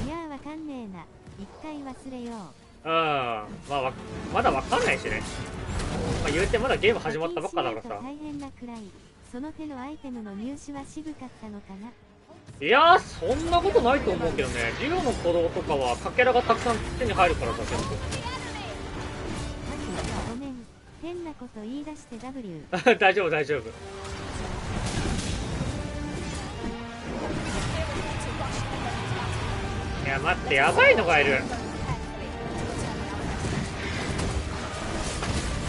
やーわかんねえな。一回忘れよう。まだわかんないしね。言うてまだゲーム始まったばっかだからさ。大変なくらいその手のアイテムの入手は渋かったのかな。いやーそんなことないと思うけどね。授業の鼓動とかはかけらがたくさん手に入るからさ。ごめん、変なこと言い出して W 大丈夫大丈夫。いや待って、やばいのがいる。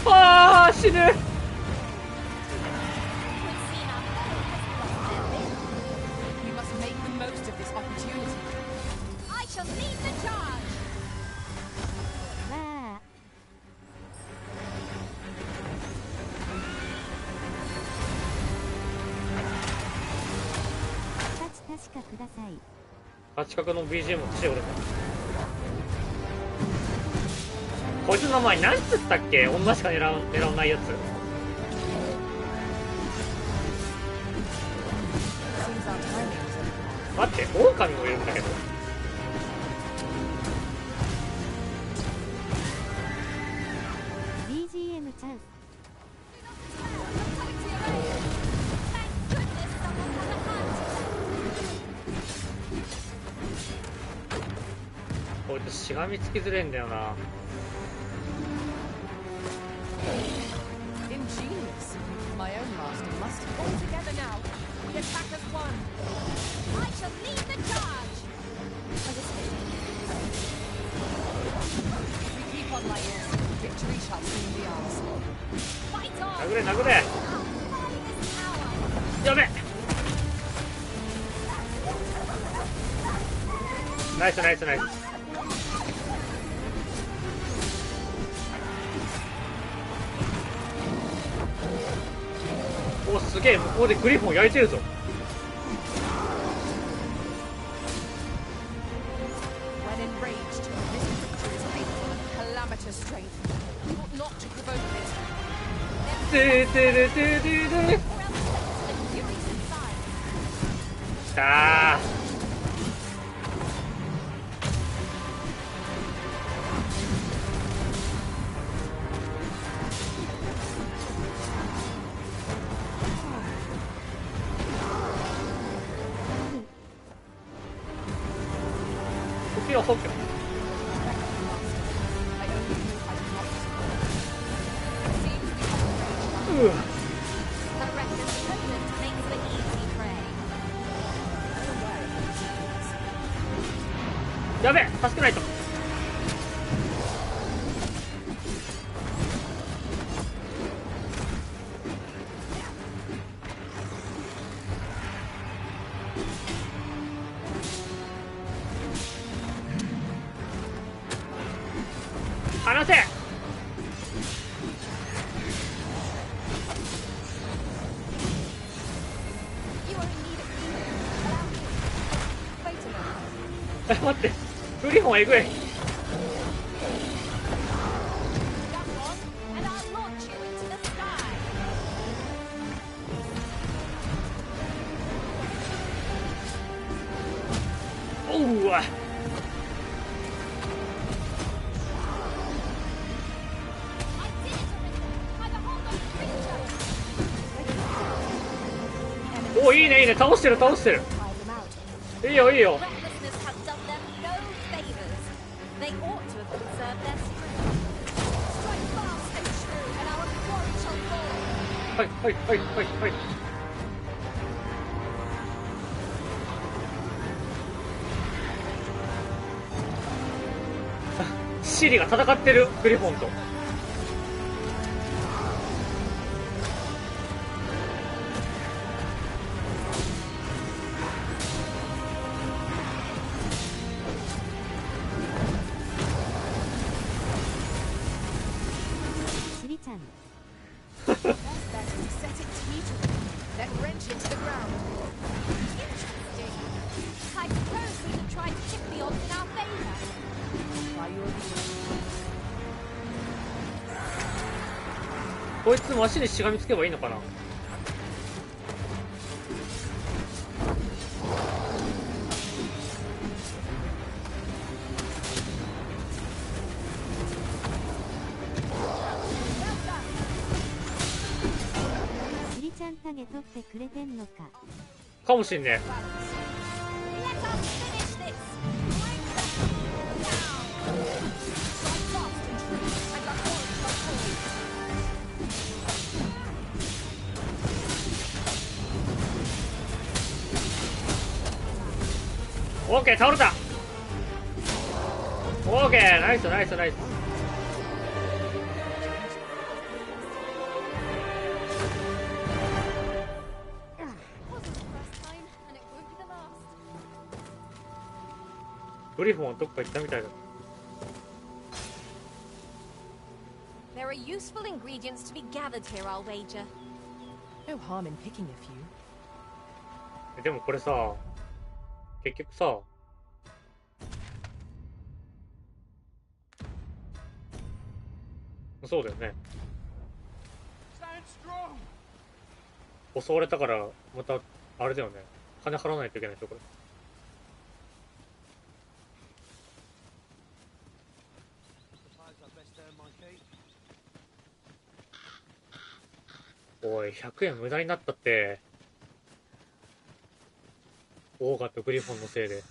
あー死ぬ。確かください。八角の BGM をしておる。こいつの名前なんつったっけ？女しか狙わないやつ。待って、狼もいるんだけど。BGM ちゃう。こいつしがみつきづれんだよな。Ingenious. My own master must have all together now. The attack has won. I shall lead the charge. We keep on like this. Victory shall soon be ours. Fight on. 殴れ殴れ。やべ。ナイスナイスナイス。お、すげえ、向こうでグリフォン焼いてるぞ。でーでーでーでーでーでー。きたー。時を補強。やべえ、助けないと。離せ。待って、グリフォンえぐい。おうわ。お、いいねいいね、倒してる倒してる。いいよいいよ。はいはいはいはいはい。シリが戦ってるグリフォンと。シリちゃん。こいつも足にしがみつけばいいのかな。シリちゃんタゲ取ってくれてんのか。かもしんね。オーケー、倒れた。オーケー、ナイスナイスナイス。グリフォンはどっか行ったみたいだ。There are useful ingredients to be gathered here, I'll wager. No harm in picking a few. でもこれさ、結局さ、そうだよね。襲われたからまたあれだよね。金払わないといけないでしょこれ。おい、100円無駄になったって。オーガとグリフォンのせいで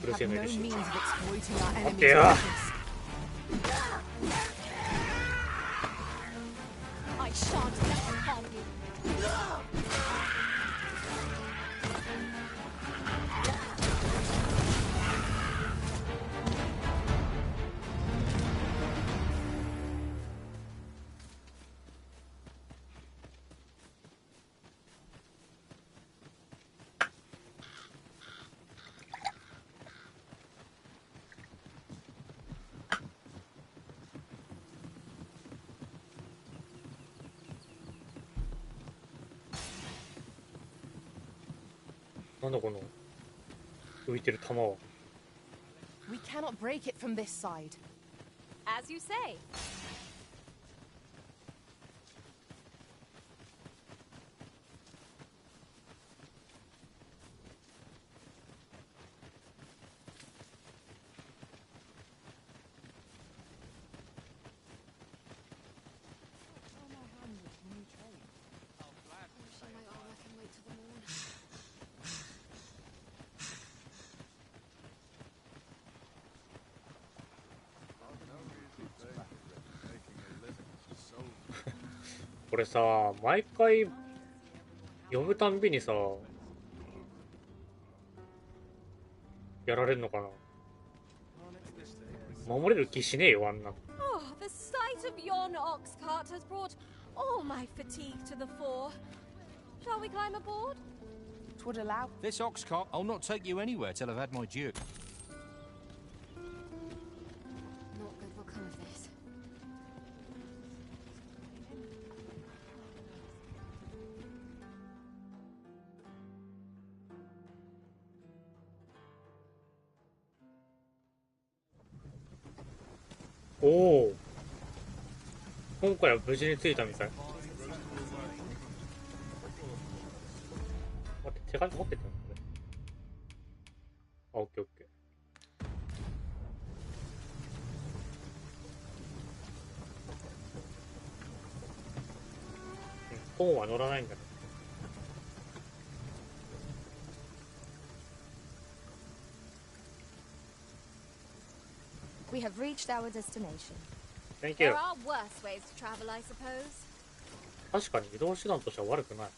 苦しいのいるし。待ってよ。なんだこの浮いてる玉は。We cannot break it from this side. As you say.これさ、毎回読むたんびにさ、やられるのかな。守れる気しねえよ、あんな。Oh, the sight of yon ox cart has brought all my fatigue to the fore. Shall we climb aboard? 'Twould allow. This ox cart, I'll not take you anywhere till I've had my due. Not good will come of this.おお。今回は無事に着いたみたい。待って、手紙持ってたのこれ。あ、オッケーオッケー。本は乗らないんだね。We have reached our destination. Thank you. There are worse ways to travel, I suppose. 確かに移動手段としては悪くない。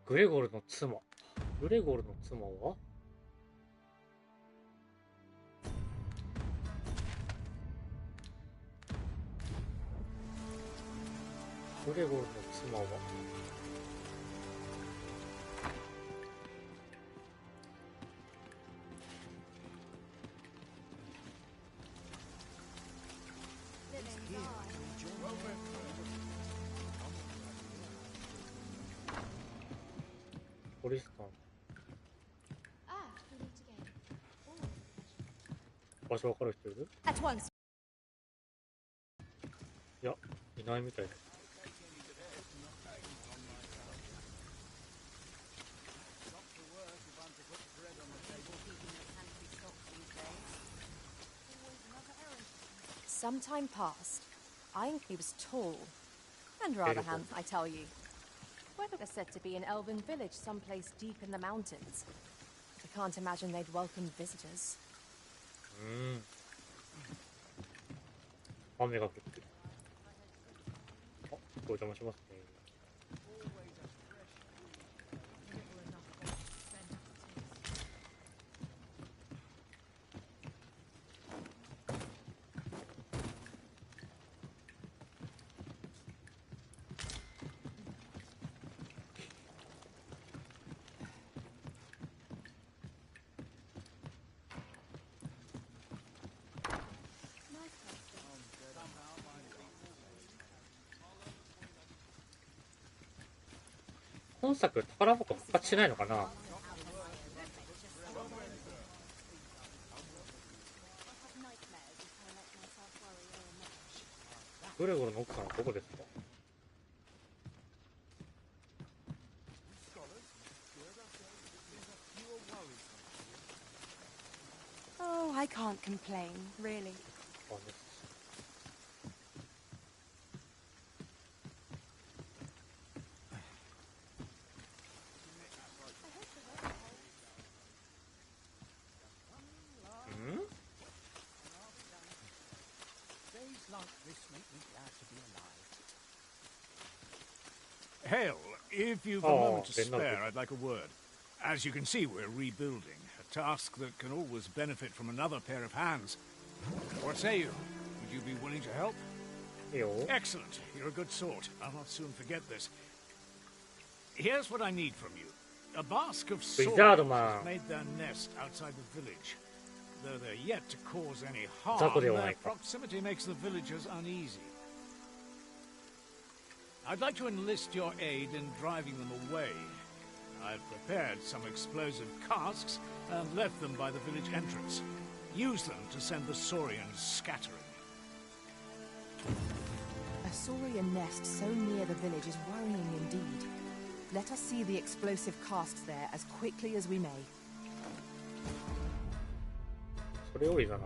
グレゴルの妻。グレゴルの妻はグレゴルの妻はポリスタン。場所わかる人いる？ At once. いや、いないみたいだ。Some time passed. I think he was tall. And rather handsome, I tell you. Whether they're said to be an elven village someplace deep in the mountains. I can't imagine they'd welcome visitors. 雨が降ってる。あ、お邪魔しますね。本作宝箱復活しないのかな。グレゴルの奥さんはどこですか。Oh, I can't complain, really. Hale, if you've a moment to spare, I'd like a word. As you can see, we're rebuilding. A task that can always benefit from another pair of hands. What say you? Would you be willing to help? Excellent. You're a good sort. I'll not soon forget this. Here's what I need from you. A basque of saurians has made their nest outside the village. Though they're yet to cause any harm, their proximity makes the villagers uneasy. I'd like to enlist your aid in driving them away. I've prepared some explosive casks and left them by the village entrance. Use them to send the saurians scattering. A saurian nest so near the village is worrying indeed. Let us see the explosive casks there as quickly as we may. それよりだな。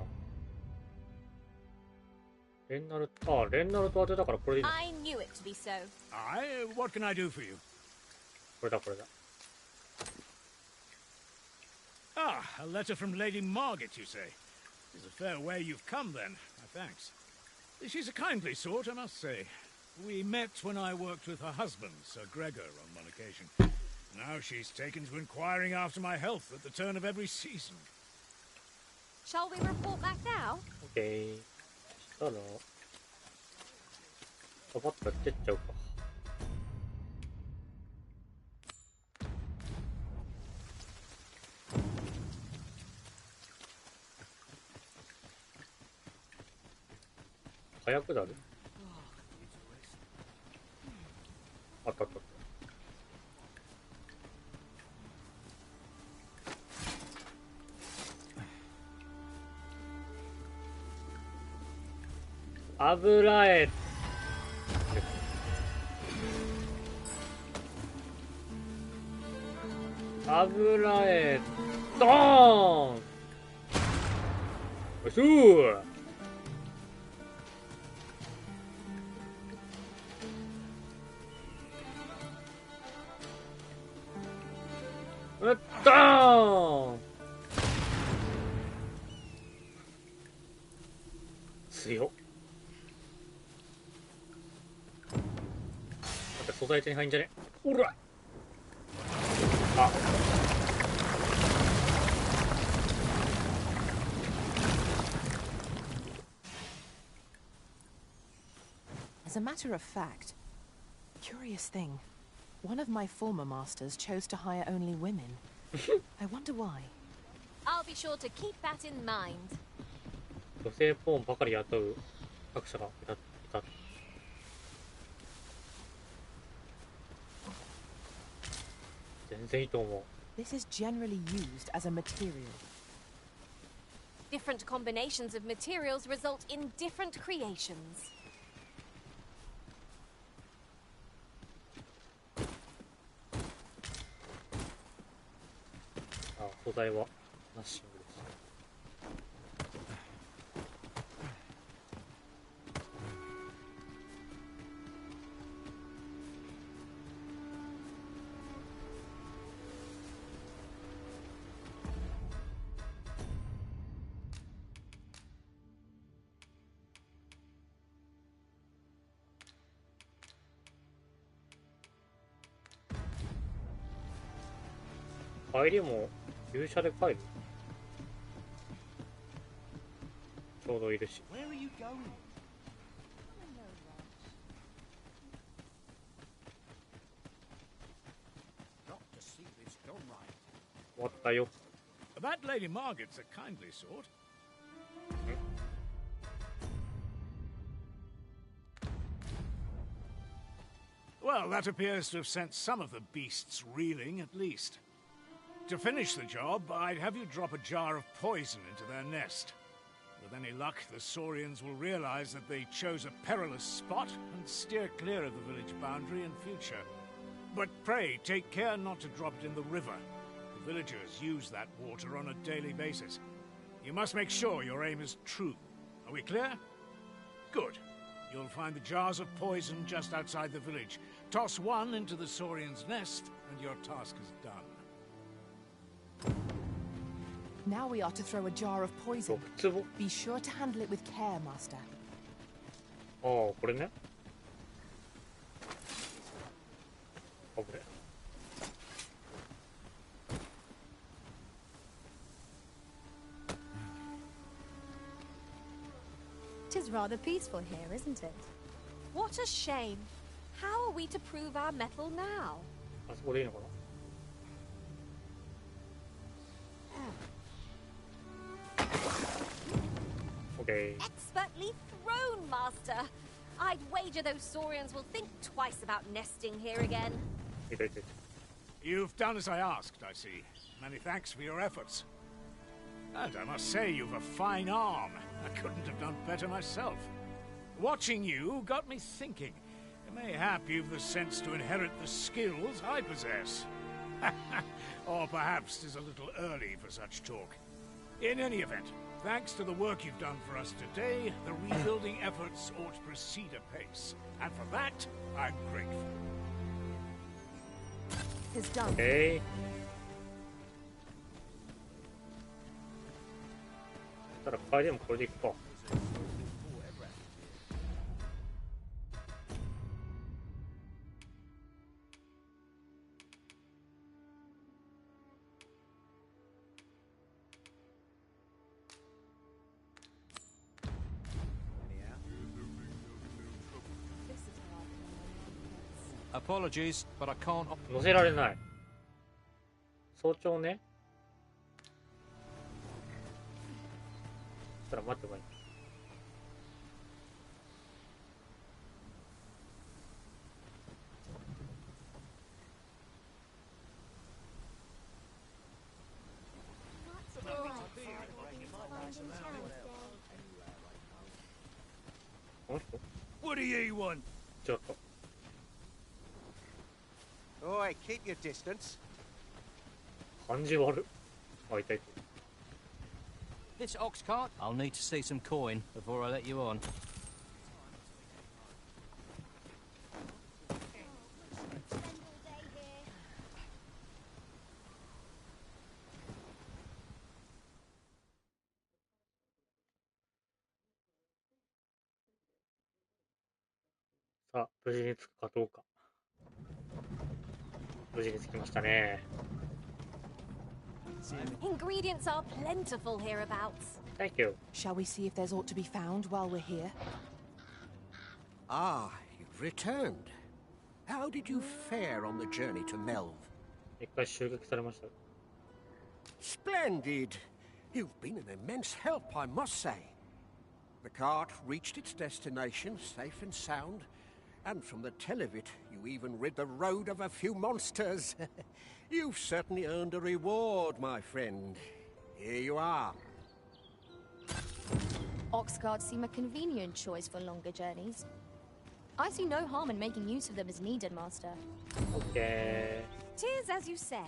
レンナルト当てたからこれでいいの。I knew it to be so. What can I do for you? これだ。Ah, a letter from Lady Margaret, you say? It's a fair way you've come, then. Thanks. She's a kindly sort, I must say. We met when I worked with her husband, Sir Gregor, on one occasion. Now she's taken to inquiring after my health at the turn of every season. Shall we report back now? Okay. したらパパッとやってっちゃうか。早くなる？あった。油絵。油絵。ドーン。よいしょ。ドーン。強っ。素材手に入んじゃね？ほら。あ。As a matter of fact, curious thing. One of my former masters chose to hire only women. I wonder why. I'll be sure to keep that in mind. 女性ポーンばかり雇う作者がいた。全然いいと思う。This is generally used as a material. Different combinations of materials result in different creations. 素材はナッシングです。帰りも旧車で帰る？ちょうどいるし。終わったよ。That Lady Margaret's a kindly sort. Well, that appears to have sent some of the beasts reeling, at least. To finish the job, I'd have you drop a jar of poison into their nest. With any luck, the Saurians will realize that they chose a perilous spot and steer clear of the village boundary in future. But pray, take care not to drop it in the river. The villagers use that water on a daily basis. You must make sure your aim is true. Are we clear? Good. You'll find the jars of poison just outside the village. Toss one into the Saurian's nest, and your task is done. Now we are to throw a jar of poison. Be sure to handle it with care, Master. ああ、これね。rather peaceful here, isn't it? What a shame. How are we to prove our mettle now? あそこでいいのかな。Okay. Expertly thrown, Master. I'd wager those Saurians will think twice about nesting here again. You've done as I asked, I see. Many thanks for your efforts. And I must say, you've a fine arm. I couldn't have done better myself. Watching you got me thinking. Mayhap you've the sense to inherit the skills I possess. Or perhaps 'tis a little early for such talk. In any event, thanks to the work you've done for us today, the rebuilding efforts ought to proceed apace. And for that, I'm grateful. It's done. Okay. ただ帰りでもこれでいくか。Apologies, but I can't. 乗せられない。早朝ね。そしたら待ってばいい。この人 What do you want? ちょっと。Oi, keep your distance. 感じ悪。あ、いたいた。This ox cart? I'll need to see some coin before I let you on.さあ、無事に着くかどうか。無事に着きましたね。Ingredients are plentiful hereabouts. Thank you. Shall we see if there's aught to be found while we're here? Ah, you've returned. How did you fare on the journey to Melv? 一回襲撃されました。Splendid! You've been an immense help, I must say. The cart reached its destination safe and sound, and from the tell of it, you even rid the road of a few monsters. You've certainly earned a reward, my friend. Here you are. Ox carts seem a convenient choice for longer journeys. I see no harm in making use of them as needed, Master. Okay. 'Tis as you say.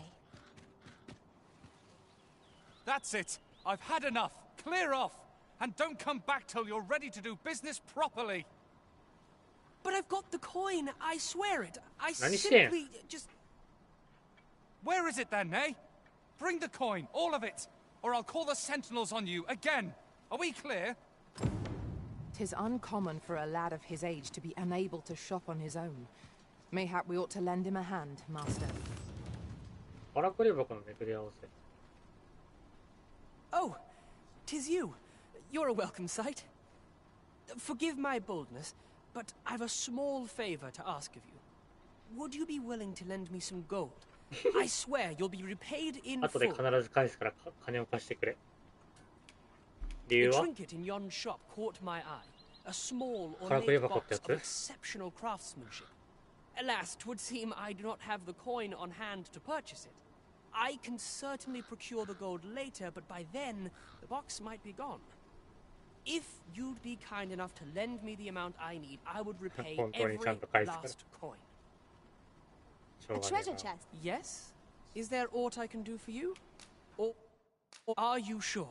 That's it. I've had enough. Clear off. And don't come back till you're ready to do business properly. But I've got the coin. I swear it. I Nani simply just... Where is it then, eh? Bring the coin, all of it, or I'll call the sentinels on you again. Are we clear? 'Tis uncommon for a lad of his age to be unable to shop on his own. Mayhap we ought to lend him a hand, Master. からくり箱のめくり合わせ。Oh, 'tis you. You're a welcome sight. Forgive my boldness, but I've a small favor to ask of you. Would you be willing to lend me some gold? I swear you'll be repaid in 後で full. 必ず返すから金を貸してくれ。理 The 由は trinket in yon shop caught my eye. A small からくり ornate 箱って box や of つ exceptional craftsmanship. Alas, 'twould seem I do not have the coin on hand to purchase it. I can certainly procure the gold later, but by then, the box might be gone. If you'd be kind enough to lend me the amount I need, I would repay 本当に every ちゃんと返すから。 last coin. しょう A がねえ treasure な。 chest. Yes? Is there aught I can do for you? Or are you sure?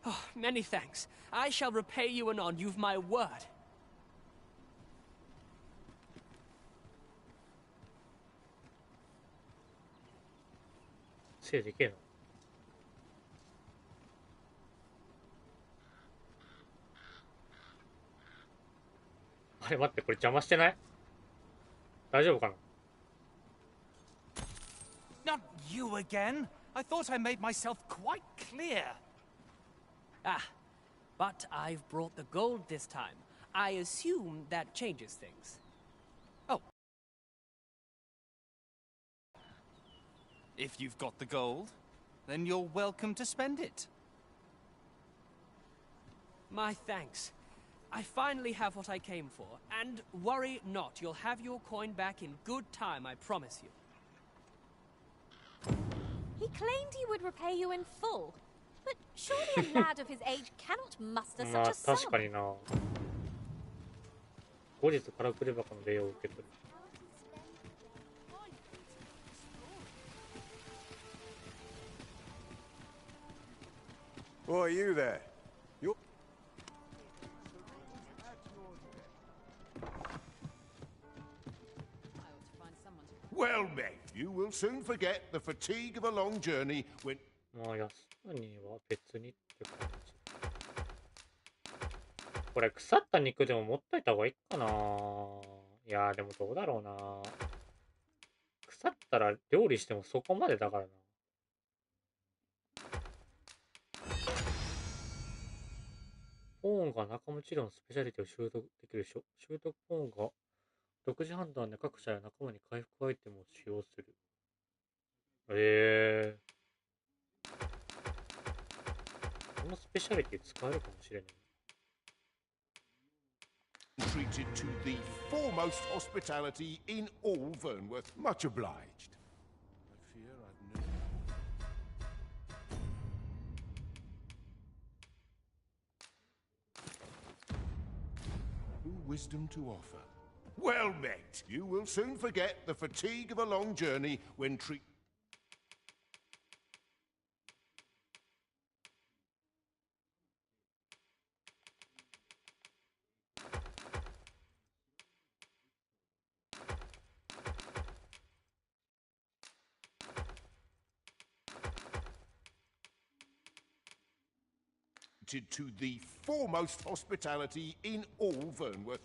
Oh, many thanks. I shall repay you anon. You've my word. せいでけえな。あれ待って、これ邪魔してない？大丈夫かな？ Not you again. I thought I made myself quite clear. Ah, But I've brought the gold this time. I assume that changes things. Oh. If you've got the gold, then you're welcome to spend it. My thanks. I finally have what I came for. And worry not, you'll have your coin back in good time, I promise you. He claimed he would repay you in full. But surely a lad of his age cannot muster such a sum. 確かにな。後日からくり箱の礼を受け取る。Who are you there? You. Well met. You will soon forget the fatigue of a long journey when. まあ安田には別にって感じ。これ腐った肉でも持っといた方がいいかな。いやーでもどうだろうな。腐ったら料理してもそこまでだからな。ポーンが中持ち量のスペシャリティを習得できる習得ポーンが独自判断で各社や仲間に回復アイテムを使用する。このスペシャリティ使えるかもしれない。Treated to the foremost hospitality in all Vernworth. Much obliged. I fear I've no wisdom to offer. Well met. You will soon forget the fatigue of a long journey when treat. To the foremost hospitality in all Vernworth.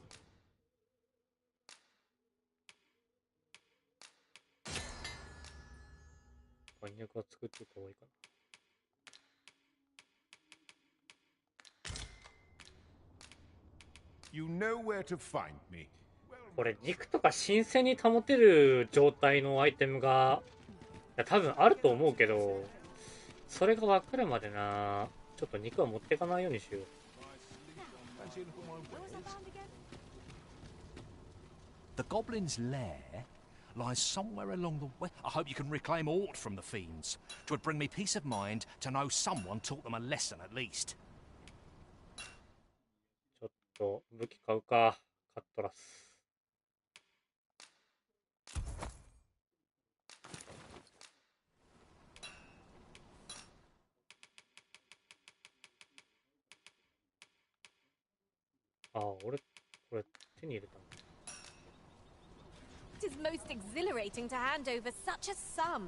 こんにゃくは作っておいた方がいいかな。You know where to find me. これ肉とか新鮮に保てる状態のアイテムがいや多分あると思うけど、それが分かるまでな。ちょっと肉は持っていかないようにしよう。The goblin's lair lies somewhere along the way. I hope you can reclaim aught from the fiends. 'Twould bring me peace of mind to know someone taught them a lesson at least. ちょっと武器買うか。カットラス。ああ、俺これ手に入れたの。It is most exhilarating to hand over such a sum.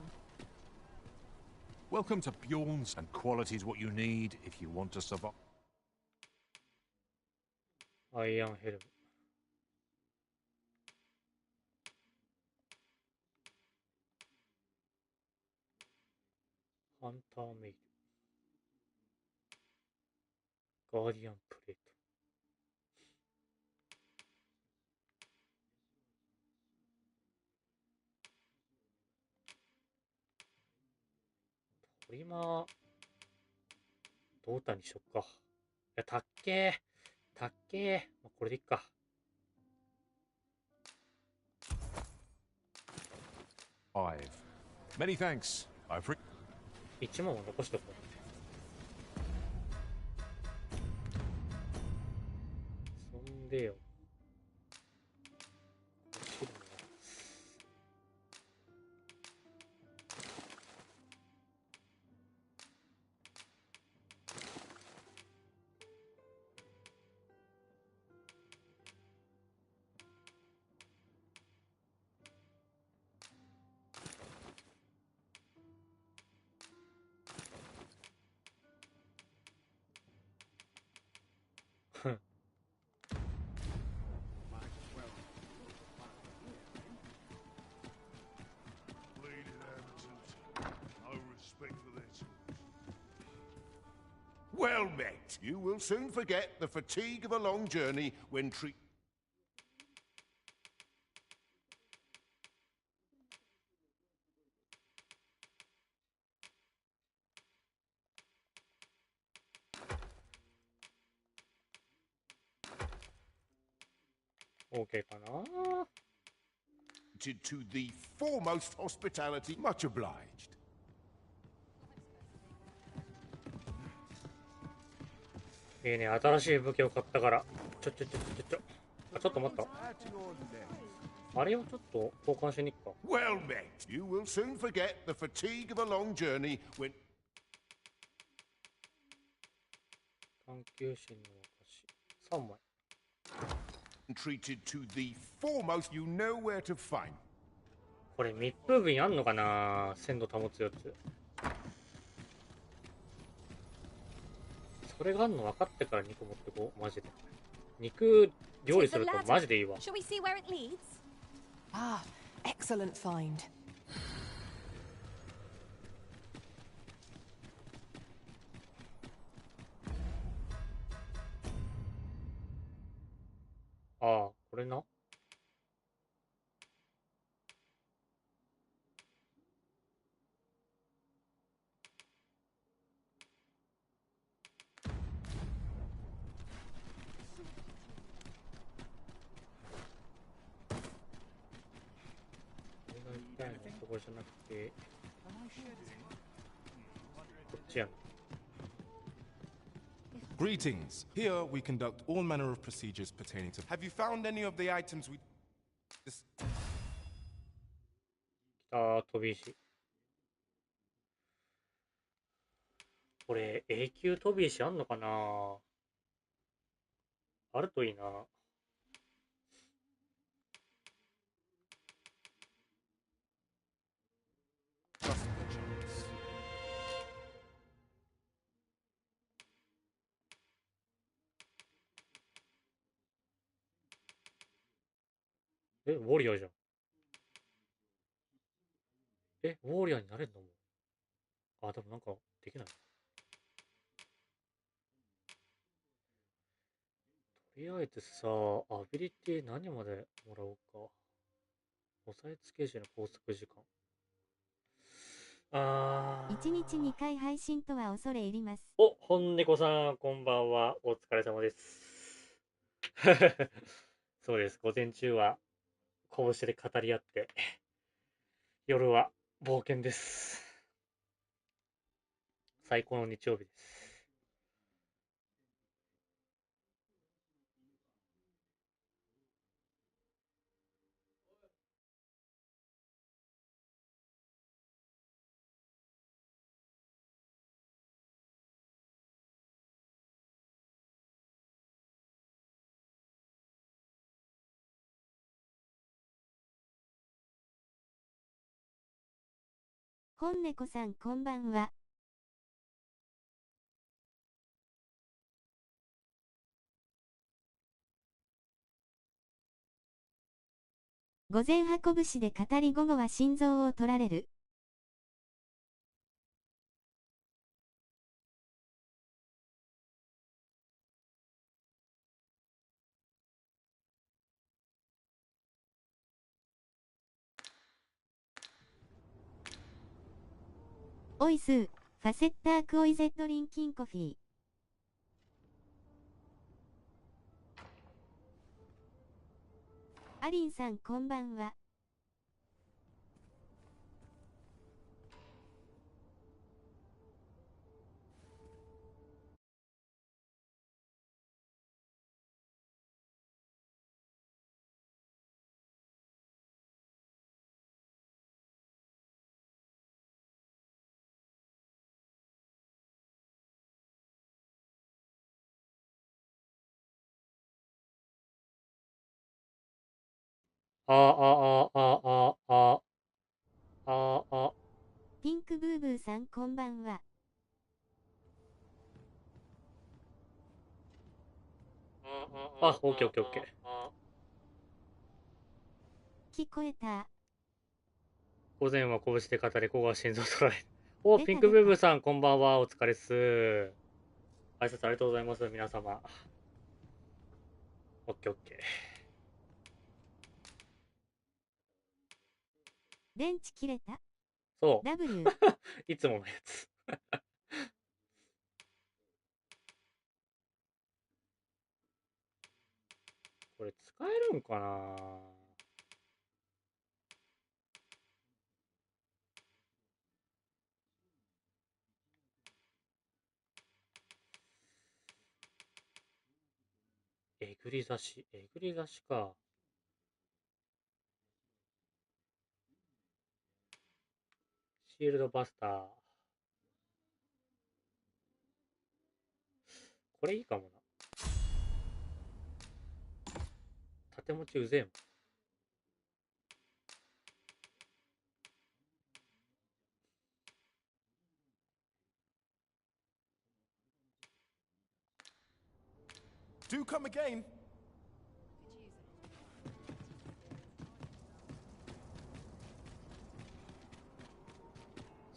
Welcome to Bjorn's, and quality is what you need if you want to survive. アイアンヘルム。ハンターメイル。ガーディアンプレート。トリマー、胴体にしよっか。いや、たっけー。たっけー。まあ、これでいっか。Many thanks. I've 1問は残しとこう。そんでよ。Well met. You will soon forget the fatigue of a long journey when OK かな。to the foremost hospitality. Much obliged. いいね、新しい武器を買ったから。ちょっと待った。あれをちょっと交換しに行くか。Well met. You will soon forget the fatigue of a long journey when 探求心の証3枚。treated to the foremost. You know where to find. これ密封瓶あんのかな、鮮度保つやつ。それがあんの分かってから肉持ってこう、マジで。肉料理するとマジでいいわ。Ah, excellent find. ああ、これな。ここじゃなくて、こっちやな。Greetings. Here we conduct all manner of procedures pertaining to. Have you found any of the items we? 飛び石。これ永久飛び石あんのかな。あるといいな。ウォリアーじゃん。ウォリアーになれんのもう。あ、でもなんか、できない。とりあえずさ、アビリティ何までもらおうか。押さえつけ時の拘束時間。1日2回配信とは恐れ入ります。お、本猫さん、こんばんは。お疲れ様です。そうです。午前中は拳で語り合って、夜は冒険です。最高の日曜日です。本猫さんこんばんは。午前運ぶしで語り午後は心臓を取られる。オイスー、ファセッタークオイゼットリンキンコフィー。アリンさんこんばんは。ピンクブーブーさんこんばんは。オッケーオッケーオッケー。聞こえた。午前は拳で語り、午後は心臓取られる。お、ピンクブーブーさん、こんばんは。お疲れっす。挨拶ありがとうございます、皆様。オッケーオッケー。電池切れた？そう。W いつものやつ。これ使えるんかな。えぐり刺し。えぐり刺しか。シールドバスター。これいいかもな。縦持ちうぜえもん。Do come again.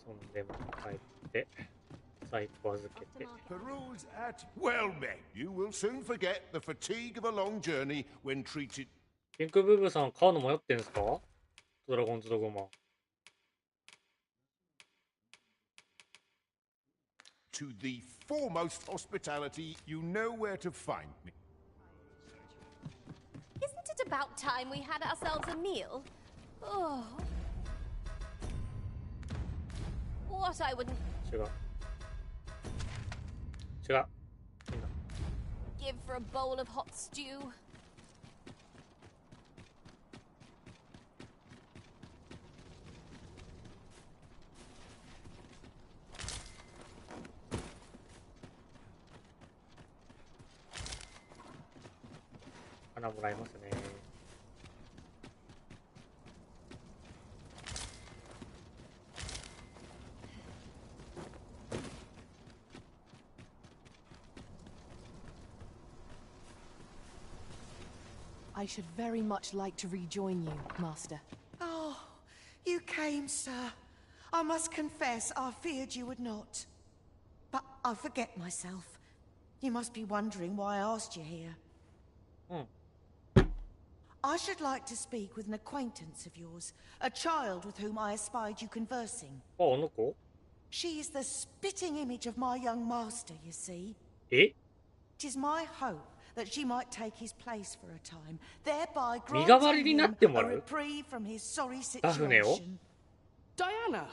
そんでも帰って、財布預けて。Peruse at well met. You will soon forget the fatigue of a long journey when treated. ピンクブーブーさん買うの迷ってんすか？ドラゴンズドグマ。To the foremost hospitality, you know where to find me. Isn't it about time we had ourselves a meal? Oh. What I wouldn't... 違う。違う。 give for a bowl of hot stew. I should very much like to rejoin you, Master. Oh, you came, sir. I must confess, I feared you would not. But I forget myself. You must be wondering why I asked you here. I should like to speak with an acquaintance of yours, a child with whom I espied you conversing. Oh, no. She is the spitting image of my young master, you see. Eh? 'Tis my hope that she might take his place for a time, thereby granting him a reprieve from his sorry situation. Diana,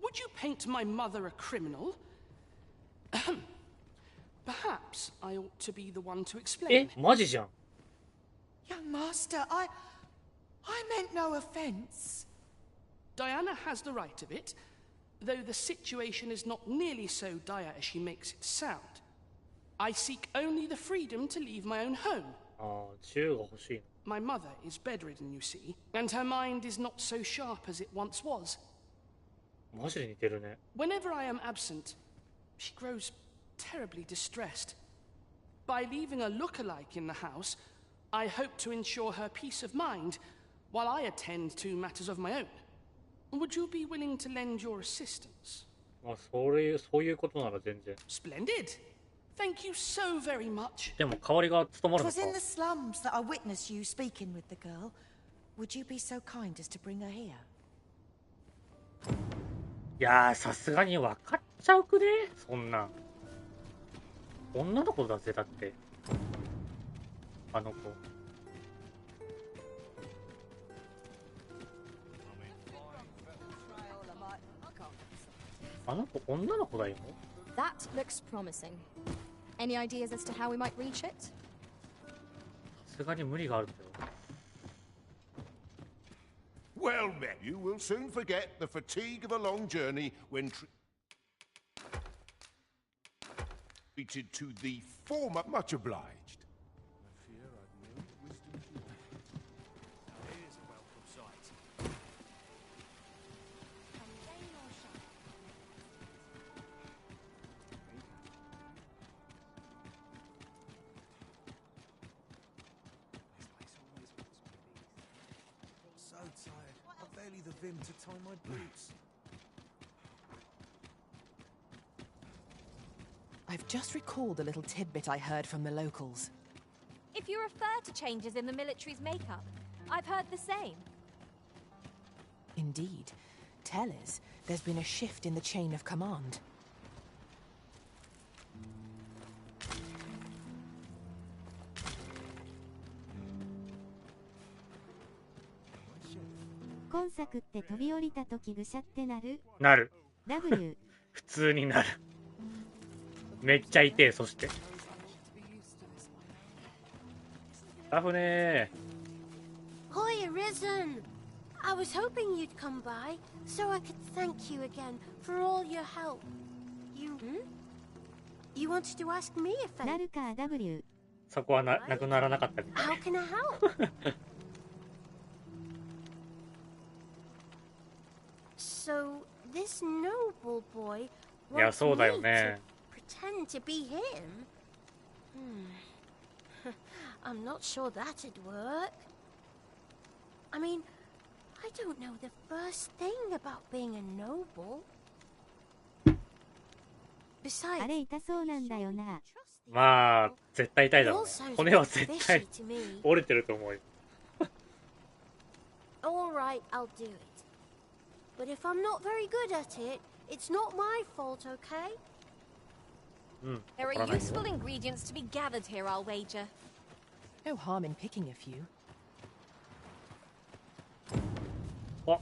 would you paint my mother a criminal? Perhaps I ought to be the one to explain. え、マジじゃん。Young master, I meant no offense. Diana has the right of it, though the situation is not nearly so dire as she makes it sound. I seek only the freedom to leave my own home. My mother is bedridden, you see, and her mind is not so sharp as it once was. Whenever I am absent, she grows terribly distressed. By leaving a look-alike in the house, I hope to ensure her peace of mind while I attend to matters of my own. Would you be willing to lend your assistance? Splendid! Thank you so very much. でも代わりが務まるの 'Twas in the slums that I witnessed you speaking with the girl. Would you be so kind as to bring her here? いやー、さすがに分かっちゃうくね？そんな。女の子だぜ、だって。あの子。あの子、女の子だよ。 That looks promising. Any ideas as to how we might reach it? さすがに無理があるけど。 Well met. You will soon forget the fatigue of a long journey when treated to the former. Much obliged. I fear I've no wisdom to offer. Here's a welcome sight. So tired. I've barely the vim to tie my boots. I've just recalled a little tidbit I heard from the locals. If you refer to changes in the military's makeup, I've heard the same. Indeed. Tell us, there's been a shift in the chain of command. 今作って飛び降りた時ぐしゃってなる？なる。W 普通になる。めっちゃ痛え、そして。ダフネー。Hoy, Arisen! I was hoping you'd come by, so I could thank you again for all your help. You wanted to ask me a favor? なるか W そこはなくならなかったみたい。 How can I help? So, this noble boy いや、 wants そうだ me よね。 to pretend to be him? I'm not sure that'd work. I mean, I don't know the first thing about being a noble. あ Besides, れ痛そうなんだよな。まあ、絶対痛いだろうね。骨は絶対折れてると思うよ。all right, I'll do it. But if I'm not very good at it, it's not my fault, okay? There are useful ingredients to be gathered here, I'll wager. No harm in picking a few. あ、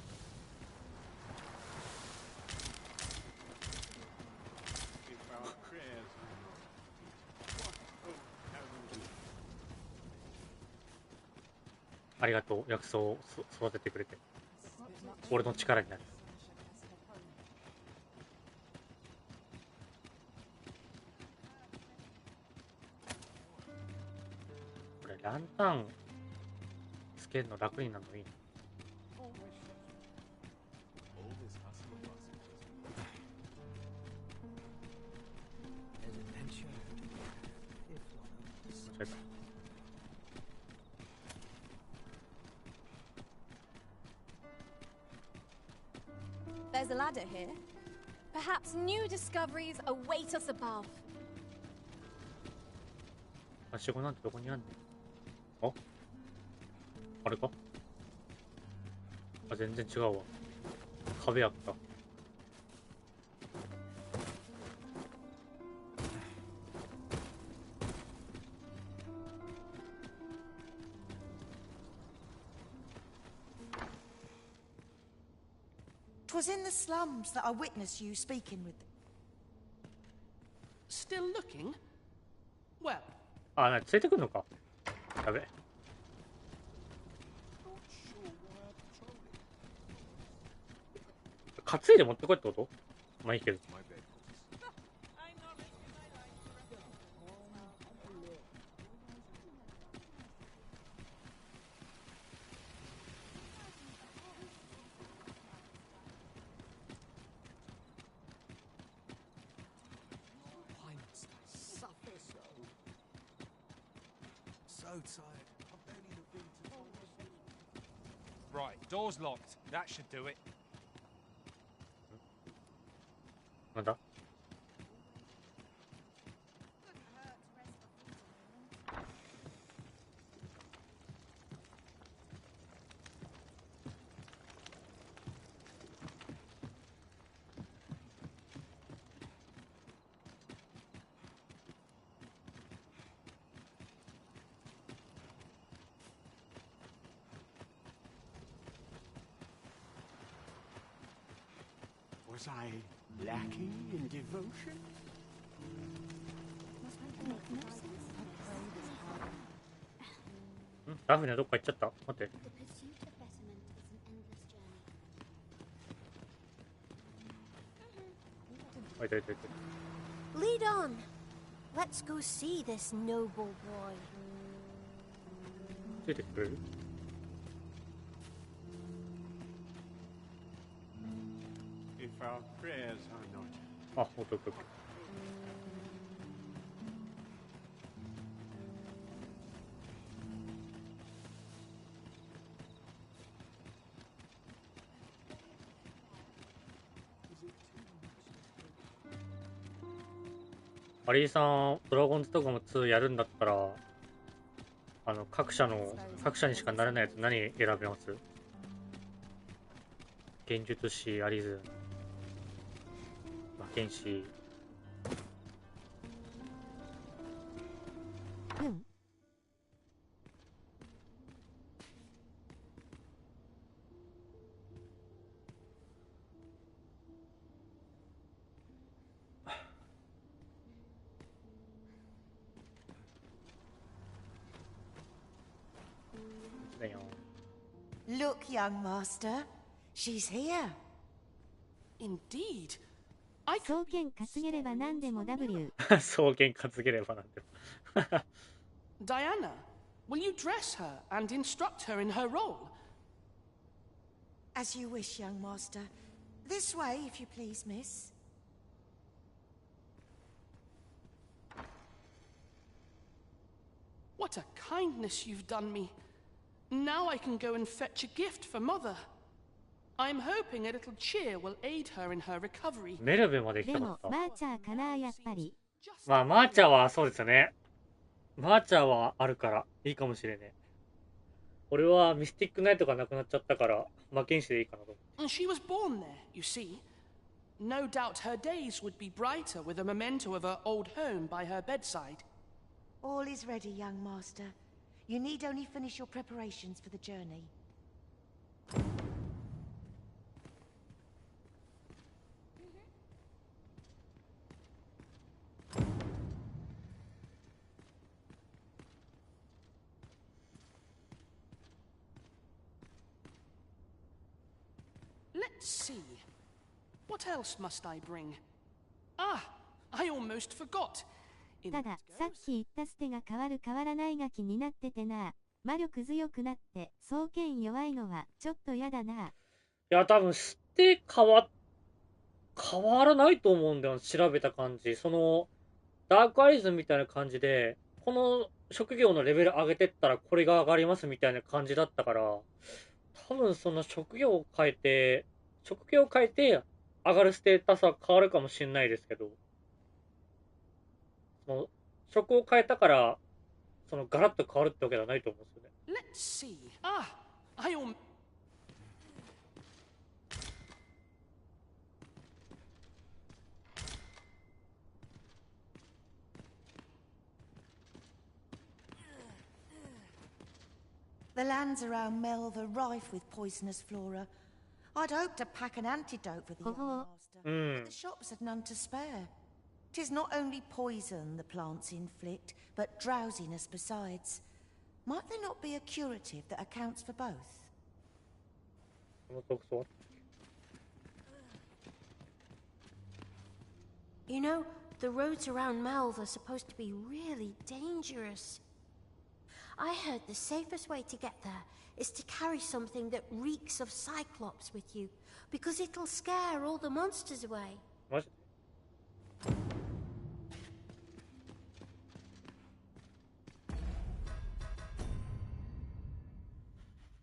ありがとう、薬草を育ててくれて。俺の力になる。これランタンつけるの楽になるのいいの？間違えた。There's a ladder here. Perhaps new discoveries await us above. はしごなんてどこにあんの？あ、あれか？あ、全然違うわ。壁あった。'Twas in the slums that I witnessed you speaking with them. Still looking? Well, あ、なについてくんのか。やべ。担いで持ってこいってこと？まあいいけど。Right, door's locked. That should do it. なんだ？Was I lacking in devotion? ダフネはどっか行っちゃった？待って。あ、いたいたいた。Lead on. Let's go see this noble boy. ついてきてくれる？If our prayers are not. あ、オッケーオッケーオッケー。アリーさん、ドラゴンズとかも2やるんだったら、各社にしかなれないやつ何選べます？幻術師、アリズン、魔剣士。Look, young master, she's here. Indeed. 双剣担げれば何でも W 双剣担げれば何でもDiana, will you dress her and instruct her in her role? As you wish, young master. This way, if you please, miss. What a kindness you've done me. Now I can go and fetch a gift for Mother. I'm hoping a little cheer will aid her in her recovery. メルベまで行きたでかった。もマーチャーかなやっぱり。まあ、マーチャーはそうですよね。マーチャーはあるからいいかもしれねえ。俺はミスティックナイトがなくなっちゃったから魔剣士でいいかなと。And she was born there, you see. No doubt her days would be brighter with a memento of her old home by her bedside. All is ready, young master. You need only finish your preparations for the journey. Let's see. What else must I bring? Ah, I almost forgot. ただ、さっき言ったステが変わる変わらないが気になっててな。魔力強くなって双剣弱いのはちょっとやだな。いや、多分ステ変わらないと思うんだよ。調べた感じ。ダークアイズみたいな感じで、この職業のレベル上げてったらこれが上がりますみたいな感じだったから、多分その職業を変えて上がるステータスは変わるかもしれないですけど、職を変えたからガラッと変わるってわけではないと思うんですよね。Let's see. Ah, I almost. The lands around Melve are rife with poisonous flora. I'd hoped to pack an antidote for the young master, but the shops had none to spare. 'Tis not only poison the plants inflict, but drowsiness besides. Might there not be a curative that accounts for both? You know, the roads around Melve are supposed to be really dangerous. I heard the safest way to get there is to carry something that reeks of Cyclops with you, because it'll scare all the monsters away. What?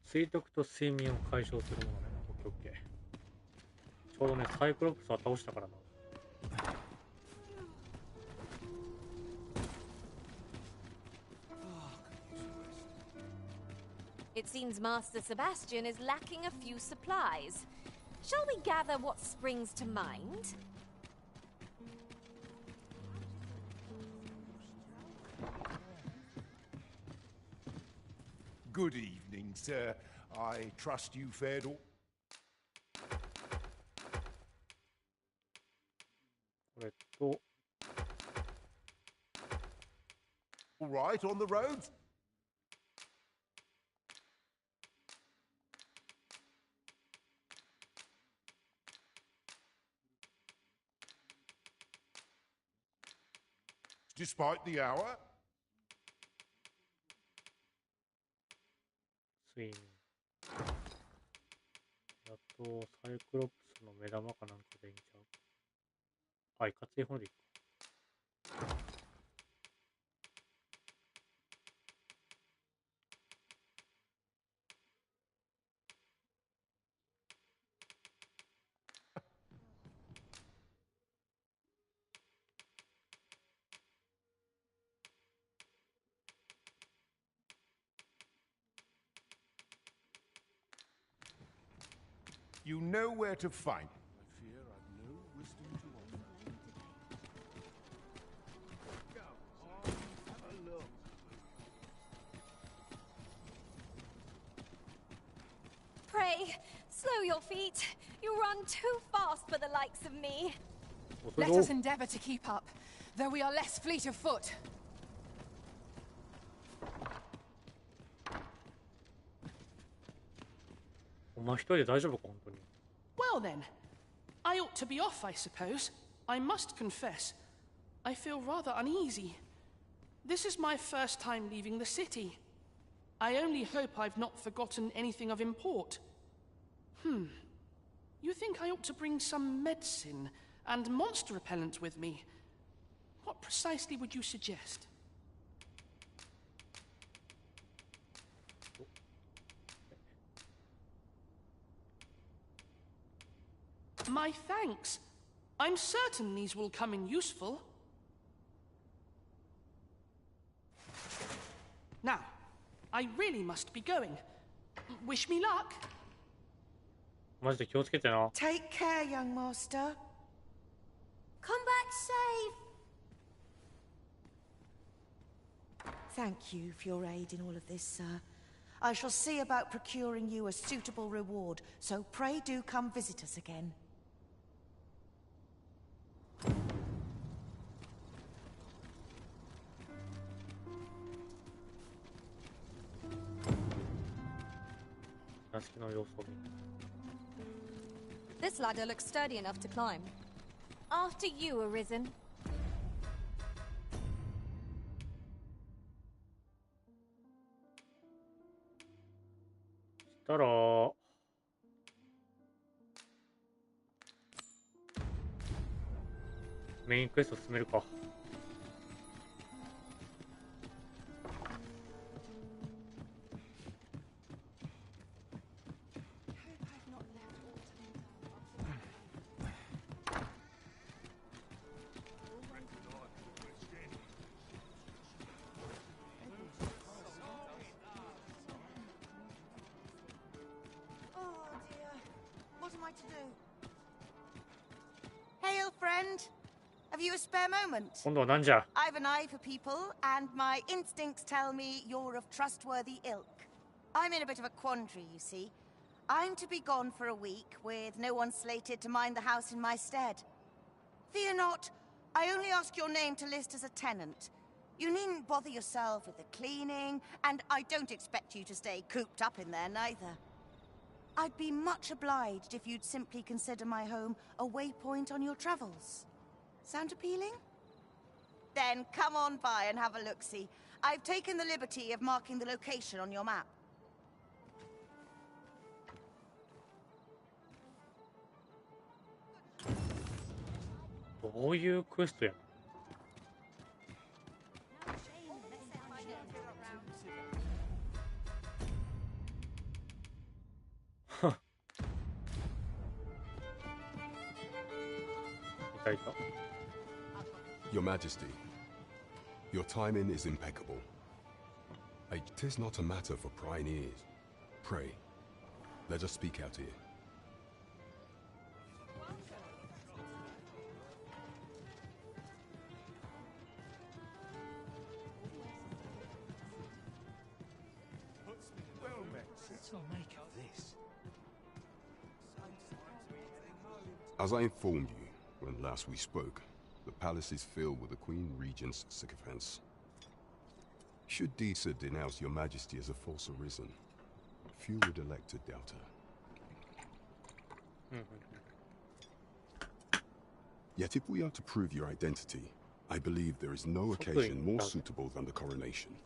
追得と睡眠を解消するものね。オッケーオッケー。ちょうどね、サイクロプスは倒したからな。It seems Master Sebastian is lacking a few supplies. Shall we gather what springs to mind? Good evening, sir. I trust you fared all... All right on the roads? Despite the hour? 睡眠。やっとサイクロプスの目玉かなんかでいいんちゃう？あ、いかつい方でいいか。You know where to find. I fear I've no wisdom to offer. Go on, have a look. Pray, slow your feet. You run too fast for the likes of me. Let us endeavor to keep up, though we are less fleet of foot. Well then, I ought to be off, I suppose. I must confess, I feel rather uneasy. This is my first time leaving the city. I only hope I've not forgotten anything of import. You think I ought to bring some medicine and monster repellent with me? What precisely would you suggest? My thanks. I'm certain these will come in useful. Now, I really must be going. Wish me luck. Take care, young master. Come back safe. Thank you for your aid in all of this, sir. I shall see about procuring you a suitable reward, so pray do come visit us again. This ladder looks sturdy enough to climb. After you, Arisen. Main quest を進めるか。Hail, friend. Have you a spare moment? 今度は何じゃ。I've an eye for people, and my instincts tell me you're of trustworthy ilk. I'm in a bit of a quandary, you see. I'm to be gone for a week, with no one slated to mind the house in my stead. Fear not, I only ask your name to list as a tenant. You needn't bother yourself with the cleaning, and I don't expect you to stay cooped up in there, neither. I'd be much obliged if you'd simply consider my home a waypoint on your travels. Sound appealing? Then come on by and have a look-see. I've taken the liberty of marking the location on your map. どういうクエストやん。Your Majesty, your timing is impeccable. 'Tis not a matter for prying ears. Pray, let us speak out here. What's the make of this? As I informed you when last we spoke, the palace is filled with the Queen Regent's sycophants. Should Disa denounce your Majesty as a false arisen, few would elect to doubt her. Yet if we are to prove your identity, I believe there is no occasion more suitable than the coronation.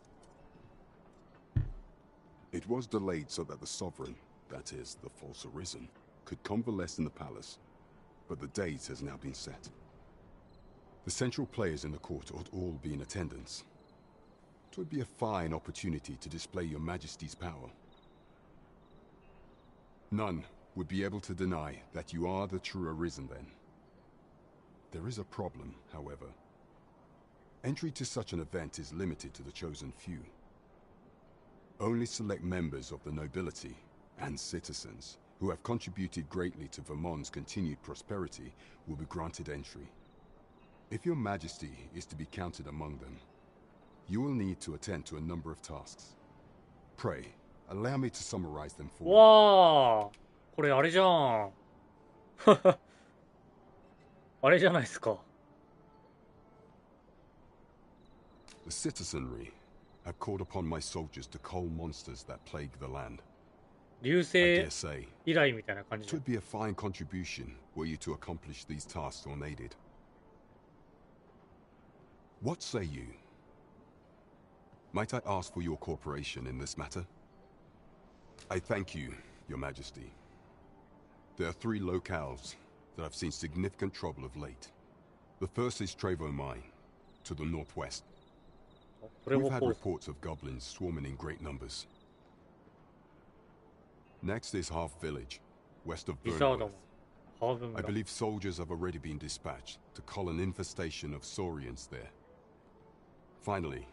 It was delayed so that the sovereign, that is, the false arisen, could convalesce in the palace, but the date has now been set. The central players in the court ought all be in attendance. It would be a fine opportunity to display your Majesty's power. None would be able to deny that you are the true Arisen then. There is a problem, however. Entry to such an event is limited to the chosen few. Only select members of the nobility and citizens who have contributed greatly to Vermont's continued prosperity will be granted entry. If your majesty is to be counted among them, you will need to attend to a number of tasks. Pray, allow me to summarize them for you. わあ、これあれじゃん。あれじゃないですか。The citizenry have called upon my soldiers to cull monsters that plague the land. 流星依頼みたいな感じ。It would be a fine contribution were you to accomplish these tasks unaided. What say you? Might I ask for your cooperation in this matter? I thank you, Your Majesty. There are 3 locales that have seen significant trouble of late. The first is Trevo Mine, to the northwest. We've had reports of goblins swarming in great numbers. Next is Half Village, west of Burnworth. I believe soldiers have already been dispatched to cull an infestation of saurians there. Finally,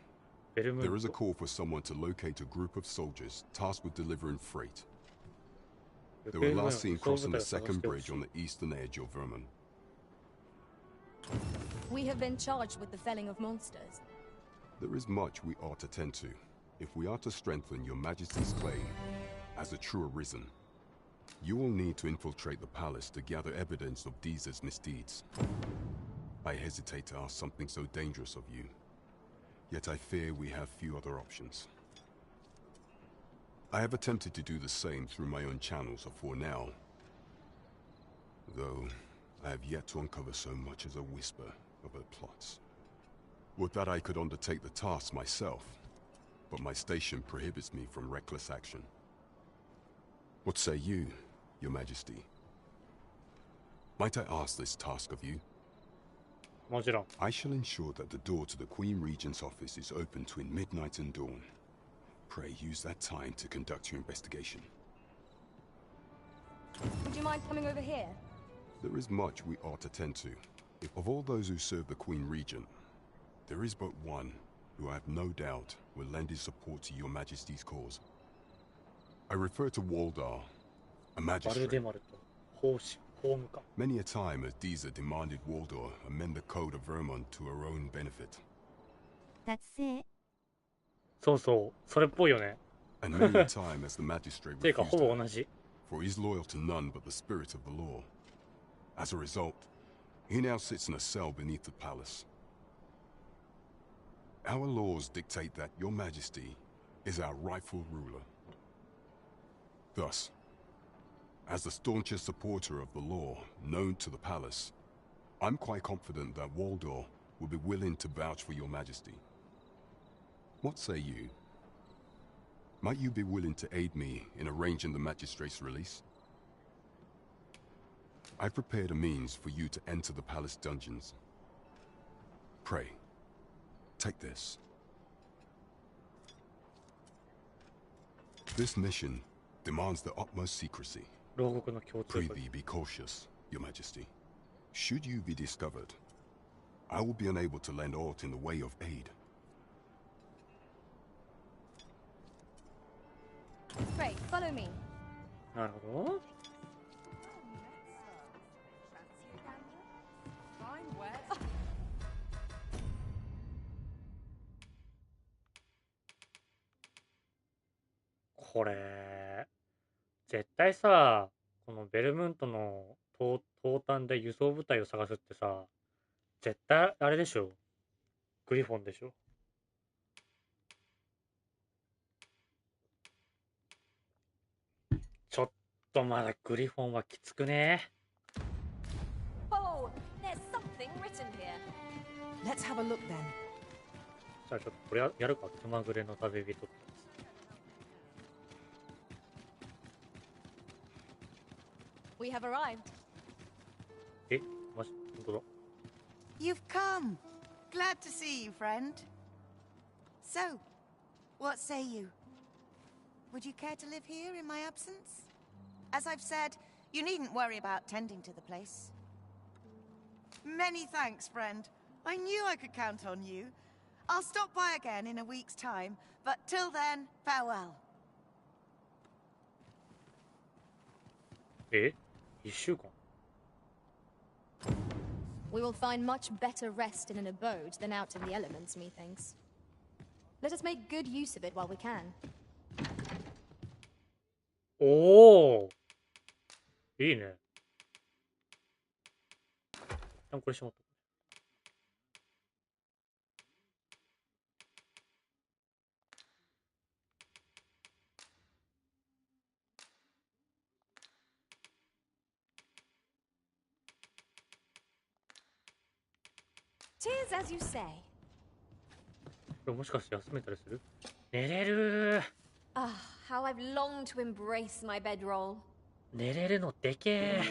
there is a call for someone to locate a group of soldiers tasked with delivering freight. They were last seen crossing the second bridge on the eastern edge of Vermont. We have been charged with the felling of monsters. There is much we ought to tend to if we are to strengthen Your Majesty's claim as a true Arisen. You will need to infiltrate the palace to gather evidence of Deez's misdeeds. I hesitate to ask something so dangerous of you, yet I fear we have few other options. I have attempted to do the same through my own channels afore now, though I have yet to uncover so much as a whisper of her plots. Would that I could undertake the task myself, but my station prohibits me from reckless action. What say you, Your Majesty? Might I ask this task of you? I shall ensure that the door to the Queen Regent's office is open between midnight and dawn. Pray use that time to conduct your investigation. Would you mind coming over here? There is much we ought to tend to. If of all those who serve the Queen Regent, there is but one who I have no doubt will lend his support to Your Majesty's cause. I refer to Waldar, a magistrate. Many a time has Deezer demanded Waldar amend the code of Vermont to her own benefit. And many a time has the magistrate refused her, for he is loyal to none but the spirit of the law. As a result, he now sits in a cell beneath the palace. Our laws dictate that Your Majesty is our rightful ruler. Thus, as the staunchest supporter of the law known to the palace, I'm quite confident that Waldor will be willing to vouch for Your Majesty. What say you? Might you be willing to aid me in arranging the magistrate's release? I've prepared a means for you to enter the palace dungeons. Pray, take this. This mission demands the utmost secrecy. Prithee, be cautious, Your Majesty. Should you be discovered, I will be unable to lend aught in the way of aid. Great, follow me. なるほど。これ絶対さ、このベルムントの東端で輸送部隊を探すってさ、絶対あれでしょ。グリフォンでしょ。ちょっとまだグリフォンはきつくね。Oh, there's something written here. Let's have a look then. じゃあちょっとこれやるか。気まぐれの旅人って。We have arrived. え、マジ、本当だ。You've come. Glad to see you, friend. So, what say you? Would you care to live here in my absence? As I've said, you needn't worry about tending to the place. Many thanks, friend. I knew I could count on you. I'll stop by again in a week's time, but till then, farewell. え ?1 週間 We will find much better rest in an abode than out in the elements, methinks. Let us make good use of it while we can. おおいいね。これしまった。'Tis as you say. これもしかして休めたりする？寝れる。Ah, how I've longed to embrace my bedroll. 寝れるのでけえ。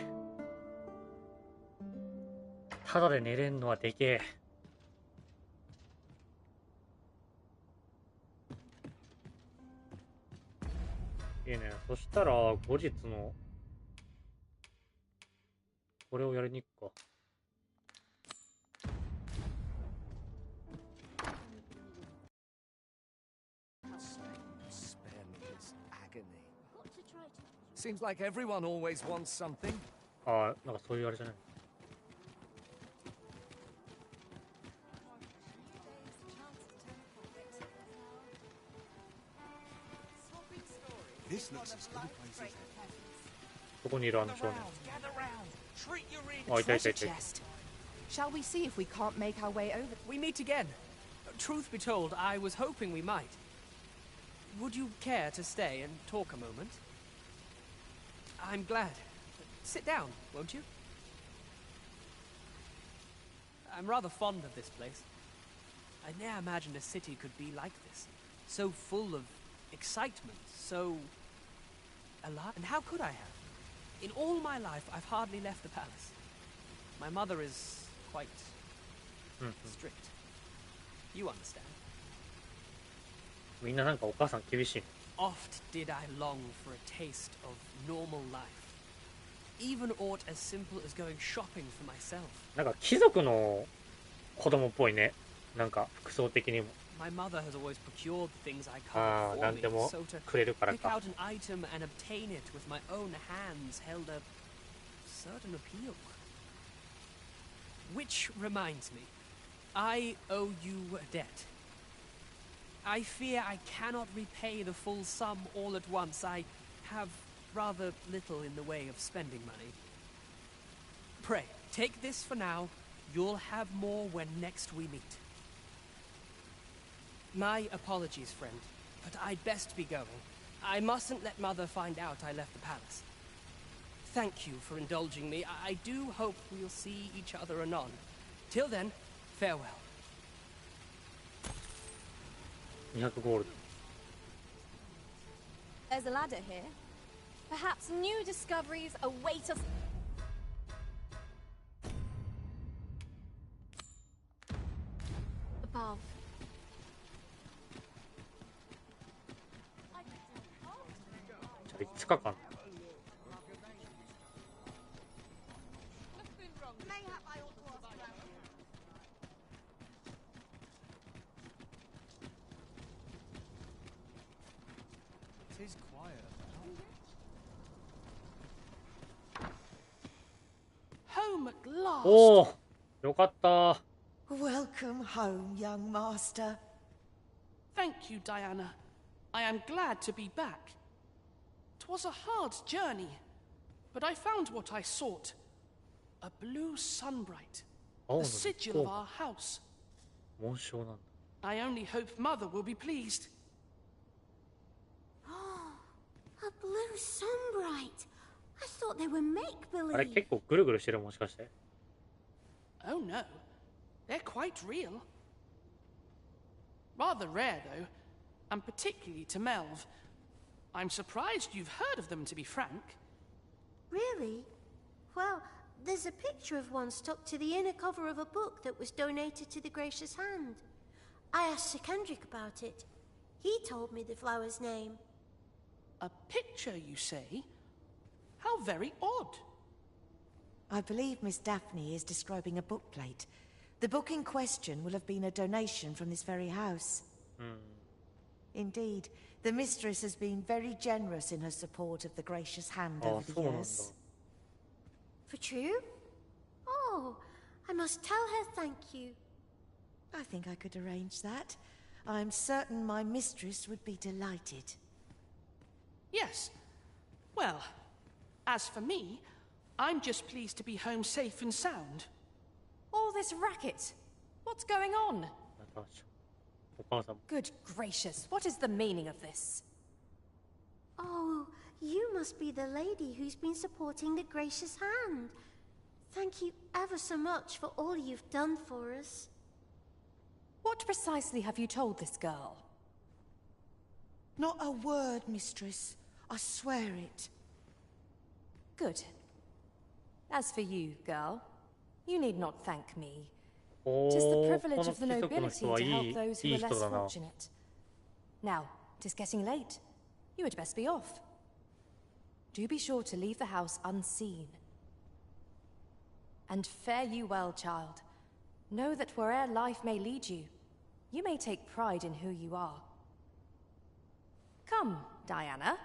ただで寝れんのはでけえ。いいね。そしたら後日のこれをやりに行くか。Seems like everyone always wants something. ああ、なんかそういうあれじゃない。そこにいるあの少年。あ、いたいたいた。Shall we see if we can't make our way over? We meet again. Truth be told, I was hoping we might. Would you care to stay and talk a moment? I'm glad. Sit down, won't you? I'm rather fond of this place. I ne'er imagined a city could be like this. So full of excitement, so alive. And how could I have? In all my life, I've hardly left the palace. My mother is quite strict. You understand. みんななんかお母さん厳しい。Oft did I long for a taste of normal life. Even aught as simple as going shopping for myself. なんか貴族の子供っぽいね。なんか服装的にも。My mother has always procured the things I ああ、 covered な for ん me. でも So to くれるから pick か。 out an item and obtain it with my own hands held a certain appeal. Which reminds me, I owe you a debt. I fear I cannot repay the full sum all at once. I have rather little in the way of spending money. Pray, take this for now. You'll have more when next we meet. My apologies, friend, but I'd best be going. I mustn't let Mother find out I left the palace. Thank you for indulging me. I do hope we'll see each other anon. Till then, farewell. 200ゴールド。 There's a ladder here. Perhaps new discoveries await us. Above. じゃあ5日間。Tis quiet. Home at last. おお、よかった。 Welcome home, young master. Thank you, Diana. I am glad to be back. 'Twas a hard journey, but I found what I sought. A blue sunbright. Oh, the sigil of our house. 紋章なんだ。 I only hope Mother will be pleased. A blue sunbright. I thought they were あれ make-believe. 結構ぐるぐるしてるもしかして。 Oh no, they're quite real. Rather rare, though, and particularly to Melv. I'm surprised you've heard of them, to be frank. Really? Well, there's a picture of one stuck to the inner cover of a book that was donated to the Gracious Hand. I asked Sir Kendrick about it. He told me the flower's name. A picture, you say? How very odd. I believe Miss Daphne is describing a bookplate. The book in question will have been a donation from this very house. Indeed, the mistress has been very generous in her support of the Gracious Hand over the years. For true? Oh, I must tell her thank you. I think I could arrange that. I'm certain my mistress would be delighted. Yes. Well, as for me, I'm just pleased to be home safe and sound. All this racket. What's going on? Good gracious, what is the meaning of this? Oh, you must be the lady who's been supporting the Gracious Hand. Thank you ever so much for all you've done for us. What precisely have you told this girl? Not a word, mistress. I swear it. Good. As for you, girl, you need not thank me. 'Tis the privilege of the nobility to help those who are less fortunate. Now, 'tis getting late. You had best be off. Do be sure to leave the house unseen. And fare you well, child. Know that where'er life may lead you, you may take pride in who you are. Come, Diana.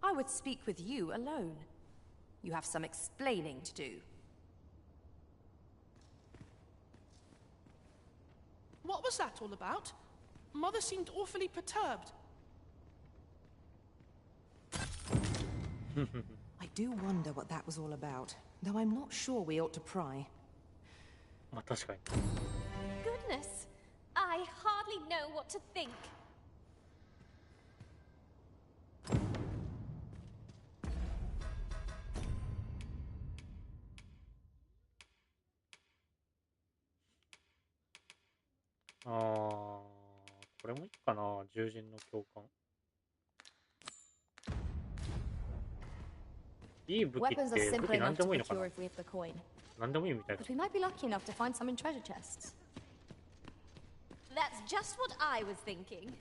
I would speak with you alone. You have some explaining to do. What was that all about? Mother seemed awfully perturbed. I do wonder what that was all about, though I'm not sure we ought to pry. Goodness, I hardly know what to think. Ah, これもいいかな、獣人の教官。いい武器って武器何でもいいのかな。何でもいいみたいな。But we might be lucky enough to find some in treasure chests. That's just what I was thinking. "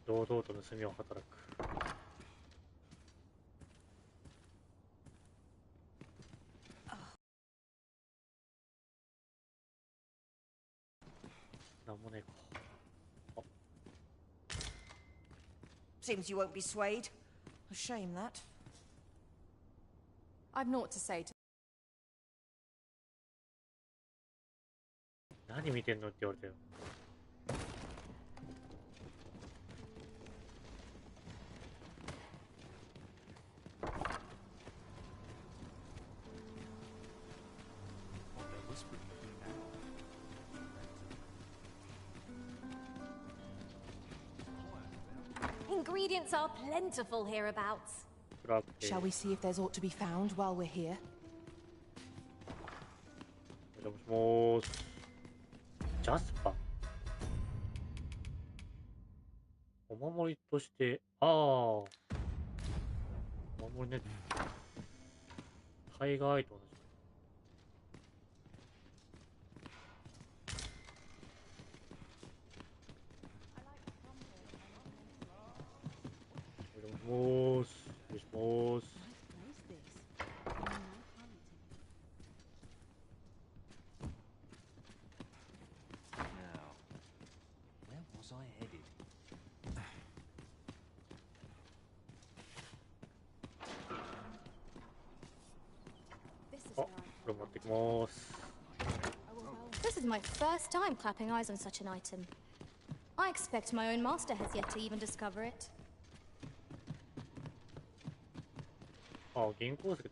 堂々と盗みを働く。なんもねえか。Seems you won't be swayed. A shame that. I've naught to say to... 何見てんのって言われたよ。Ingredients are plentiful hereabouts. Shall we see if there's aught to be found while we're here? もしもーし。ジャスパー。お守りとして、お守りね。タイガーアイと同じ。もしもし。あ、これ持ってきます。This is my first time clapping eyes on such an item. I expect my own master has yet to even discover it. あ、銀鉱石。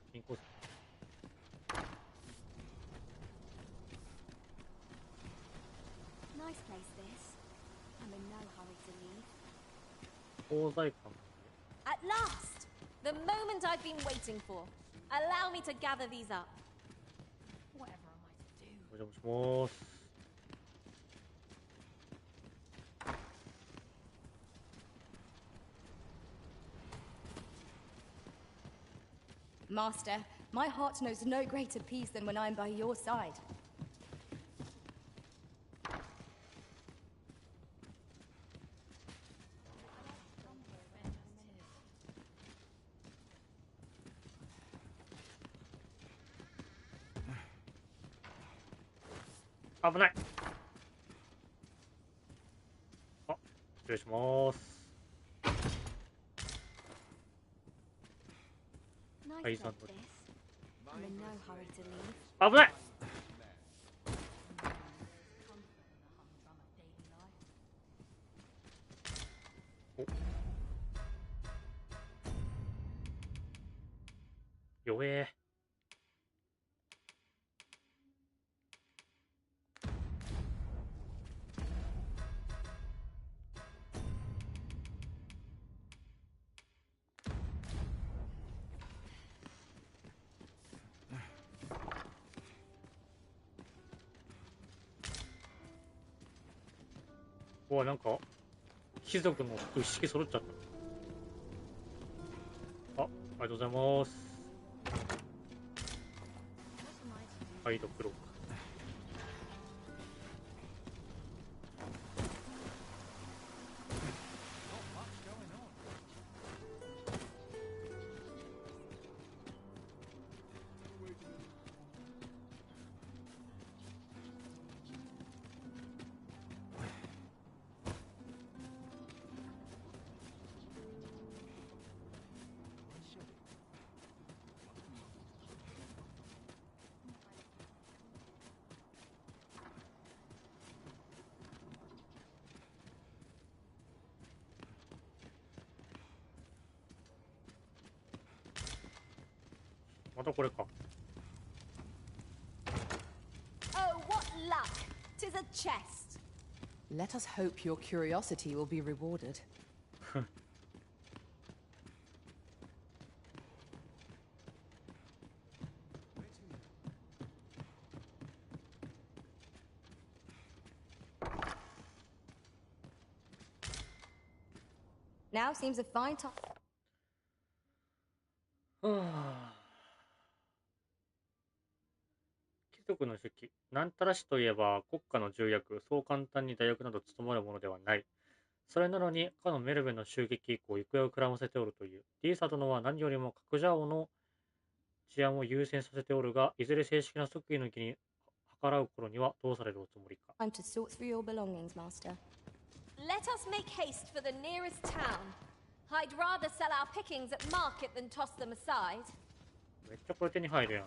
Nice place, this. I'm in no hurry to leave. 鋼材館。 At last! The moment I've been waiting for. Allow me to gather these up. Whatever am I to do? お邪魔します。Master, my heart knows no greater peace than when I'm by your side. 失礼します。はいさんの危ない。お弱え。うわ、なんか貴族の服一式揃っちゃった。ありがとうございます。ハイドクローか。またこれか。Oh, what luck! 'Tis a chest. Let us hope your curiosity will be rewarded. Now seems a fine time. 貴族の手記。なんたら氏といえば国家の重役、そう簡単に大役など務まるものではない。それなのに、かのメルベの襲撃以降、行方をくらませておるという。ディーサ殿は何よりも角ジャオの治安を優先させておるが、いずれ正式な即位の儀に計らう頃にはどうされるおつもりか。Time to sort through your belongings, master. Let us make haste for the nearest town. I'd rather sell our pickings at market than toss them aside. めっちゃこれ手に入るやん。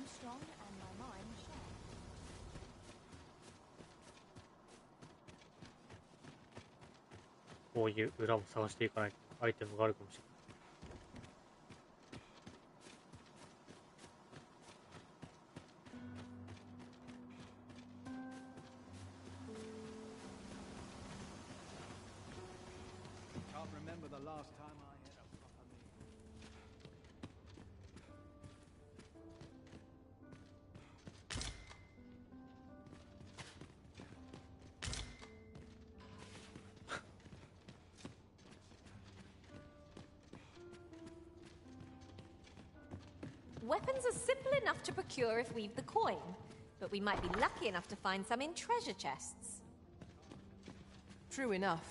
Strong and my mind sharp. こういう裏を探していかないとアイテムがあるかもしれない。Weapons are simple enough to procure if we've the coin, but we might be lucky enough to find some in treasure chests. True enough.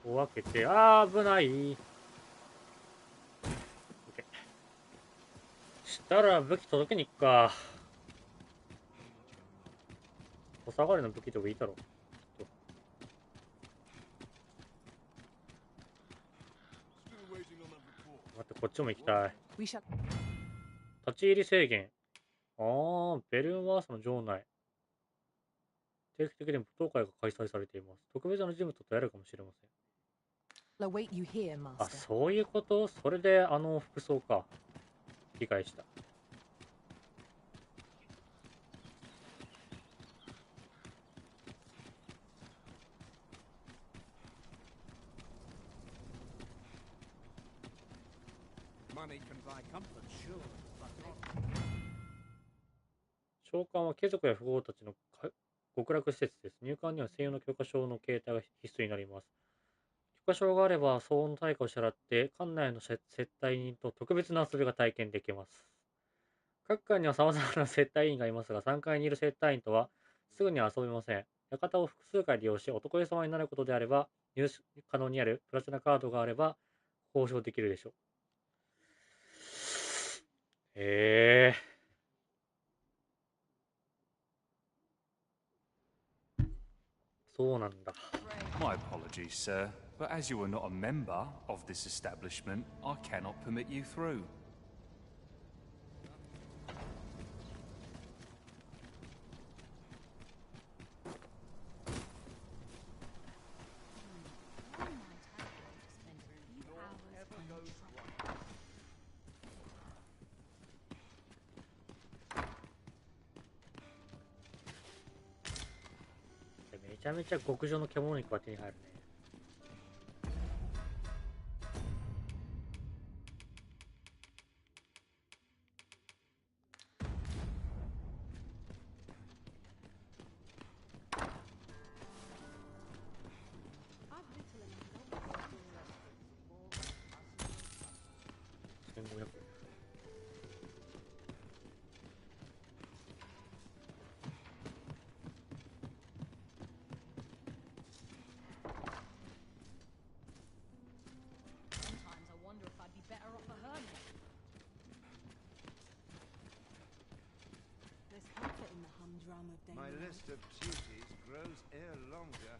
ここ開けて、あー危ない。したら武器届けに行くか。お下がりの武器でもいいだろう。待って、こっちも行きたい。立ち入り制限。ベルンワースの城内。定期的に舞踏会が開催されています。特別な人物と会えるかもしれません。あ、そういうこと？それであの服装か。理解した。召喚は貴族や富豪たちの極楽施設です。入館には専用の許可証の携帯が必須になります。許可証があれば、相応の対価を支払って、館内の接待人と特別な遊びが体験できます。各館には様々な接待員がいますが、3階にいる接待員とはすぐには遊べません。館を複数回利用し、男湯様になることであれば、入手可能にあるプラチナカードがあれば、交渉できるでしょう。そうなんだ。My apologies, sir, but as you are not a member of this establishment, I cannot permit you through.めちゃめちゃ極上の獣肉が手に入るね。1500。My list of duties grows e'er longer.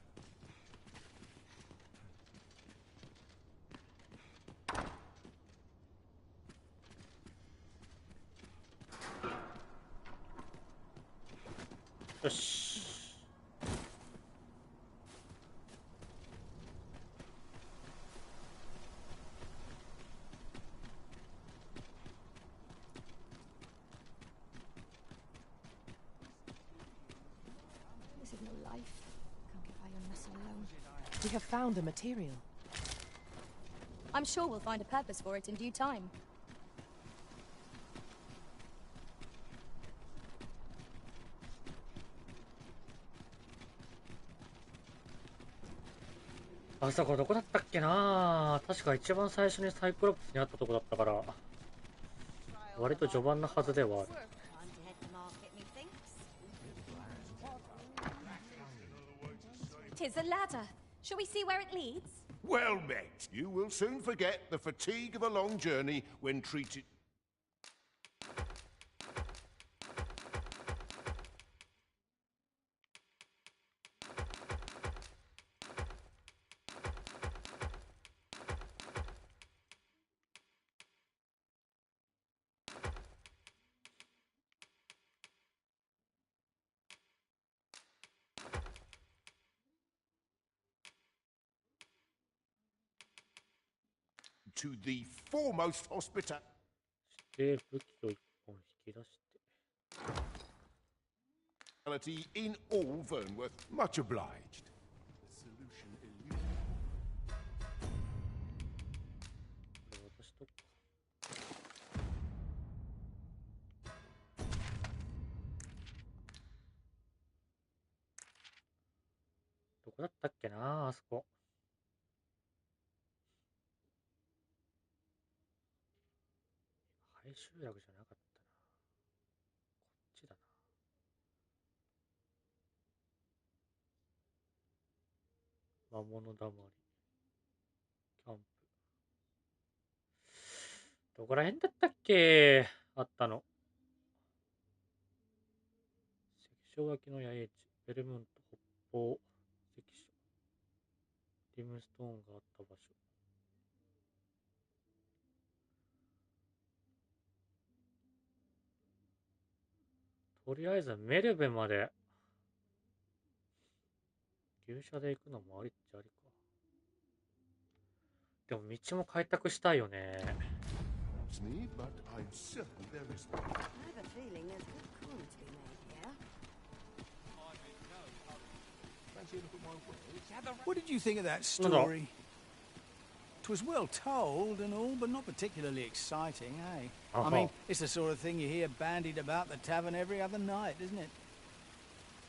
This is no life. Can't get by on this alone. We have found a material. I'm sure we'll find a purpose for it in due time. Ah, あそこどこだったっけな。確か一番最初にサイクロプスにあったとこだったから、割と序盤のはずではある。'Tis a ladder. Shall we see where it leads? Well met. You will soon forget the fatigue of a long journey when treated. To the foremost hospitality で、武器を一本引き出して。in all Vernworth. Much obliged. The solution elusive. これ渡しとくか。どこだったっけな、あそこ。集落じゃなかったな。こっちだな。魔物だまり。キャンプ。どこら辺だったっけ、あったの。関所脇の野営地。ベルムント、北方、関所。リムストーンがあった場所。とりあえずメルベまで牛車で行くのもありっちゃありか。でも道も開拓したいよね。What did you think of that story? 'Twas well told and all, but not particularly exciting, eh? I mean, it's the sort of thing you hear bandied about the tavern every other night, isn't it?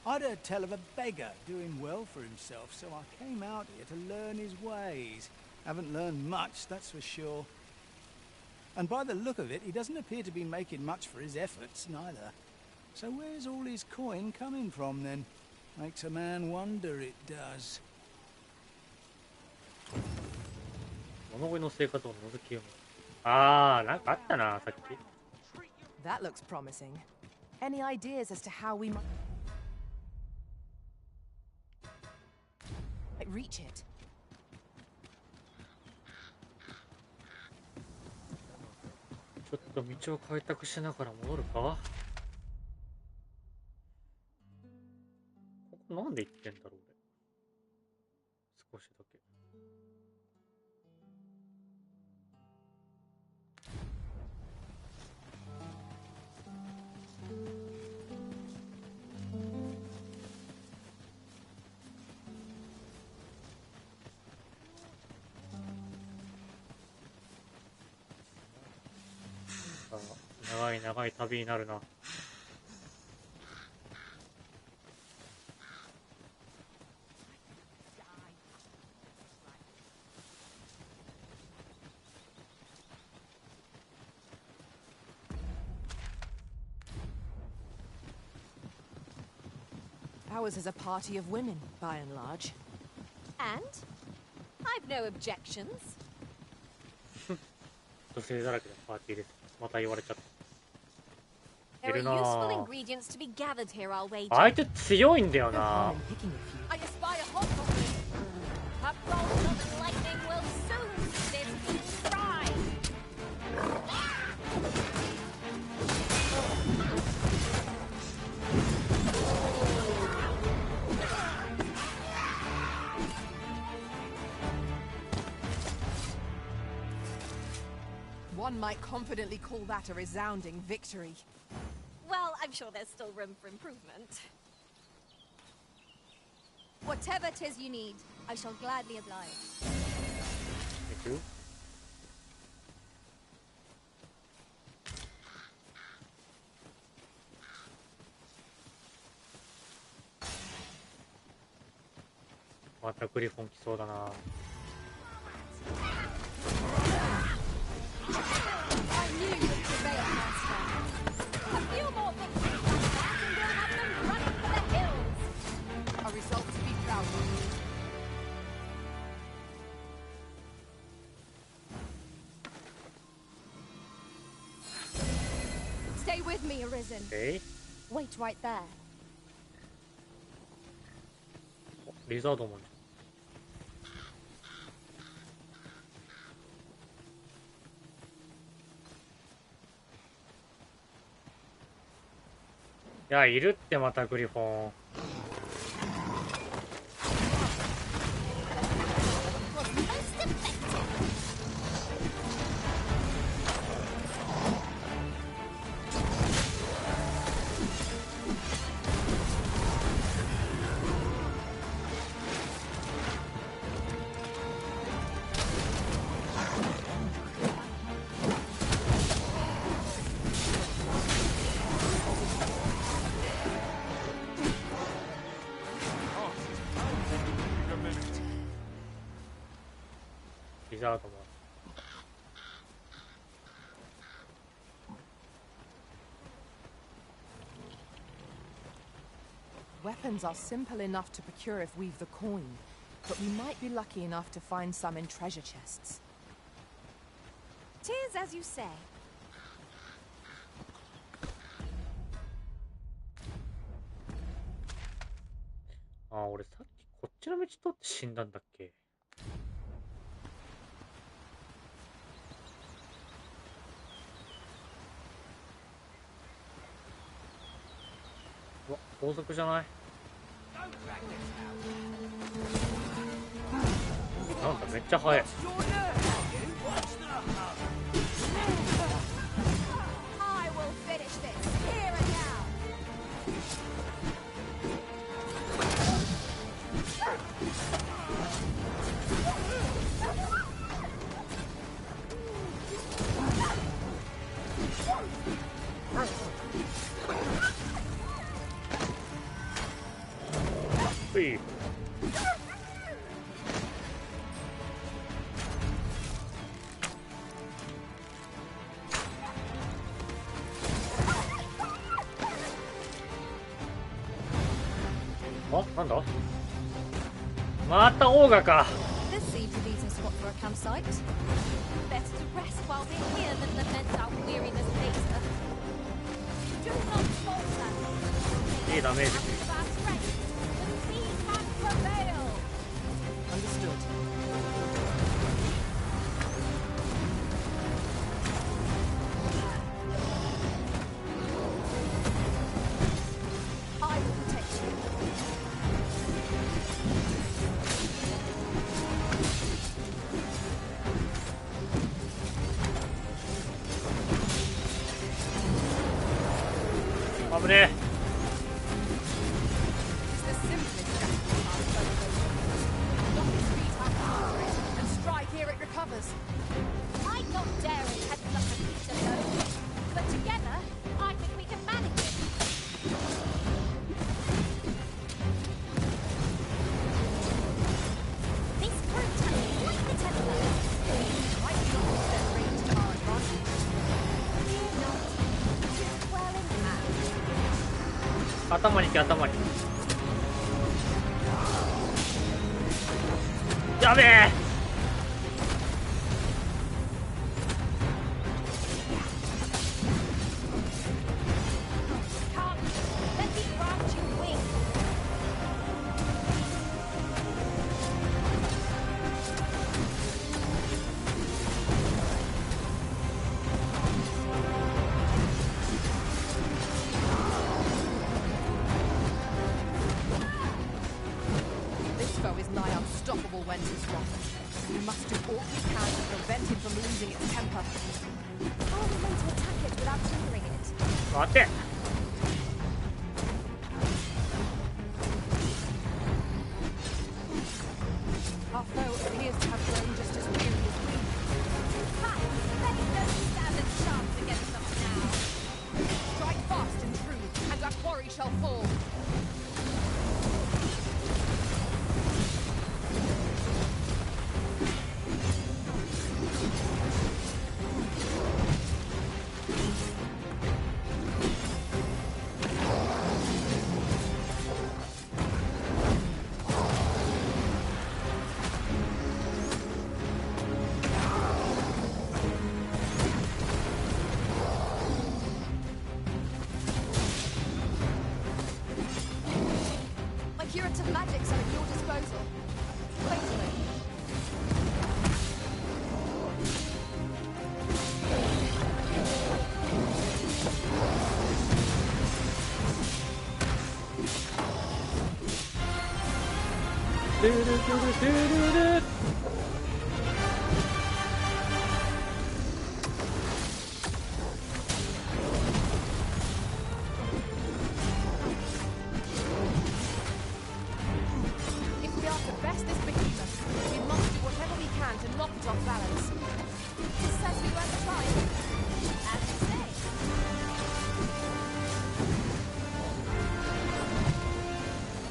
I'd heard tell of a beggar doing well for himself, so I came out here to learn his ways. Haven't learned much, that's for sure. And by the look of it, he doesn't appear to be making much for his efforts, neither. So where's all his coin coming from, then? Makes a man wonder, it does. 物乞いの生活を覗き読む。あー、なんかあったな、さっき。That looks promising. Any ideas as to how we might reach it? ちょっと道を開拓しながら戻るか。ここなんで行ってんだろう俺。少しだけ。長い長い旅になるな。Ours is a party of women, by and large. And? I've no objections. 女性だらけのパーティーです。また言われちゃった。 There are useful ingredients to be gathered here, I'll wager. 相手強いんだよな。 I espy a hot coffee. That bolt of lightning will soon set it dry. One might confidently call that a resounding victory. Well, I'm sure there's still room for improvement. Whatever 'tis you need, I shall gladly oblige. Thank you.またグリフォン来そうだな。I knew you'd prevail, Master. A few more victories like that and we'll have them running for the hills. A result to be proud of. Stay with me, Arisen. Okay. Wait right there. リザードマン。いや、いるってまたグリフォン。リザードマン。Weapons are simple enough to procure if we've the coin, but we might be lucky enough to find some in treasure chests. 'Tis as you say. あ、俺さっきこっちの道通って死んだんだっけ。うわ、高速じゃない？なんだ、めっちゃ速い。I will finish this here and now. うい。あ、なんだ？またオーガか。This seems a decent spot for a campsite. Better to rest while we're here than lament our weariness later. Do not falter. いいダメージ。We can prevail. Understood. I will protect you. Abre. Is the simplest gesture of our celebration. Not retreat our power and strike ere it recovers. I'm not daring head up a creature alone, but together, I think we can manage it. This brute has quite the temper. Might not use their range to our advantage. Fear not. It is well in hand. 頭に行け、頭に。やべえ。Come, let me grant you wings. This foe is nigh unstoppable when tis wrath. We must do all we can to prevent it from losing its temper. Are we meant to attack it without hindering it? 待て。Our foe appears to have grown just as weary as we. Hi, let it don't stand a chance against us now. Strike fast and true, and our quarry shall fall. My curative magics are at your disposal. Wait a moment. If we are to best this behemoth, we must do whatever we can to knock it off balance. Just says we weren't trying. As you say.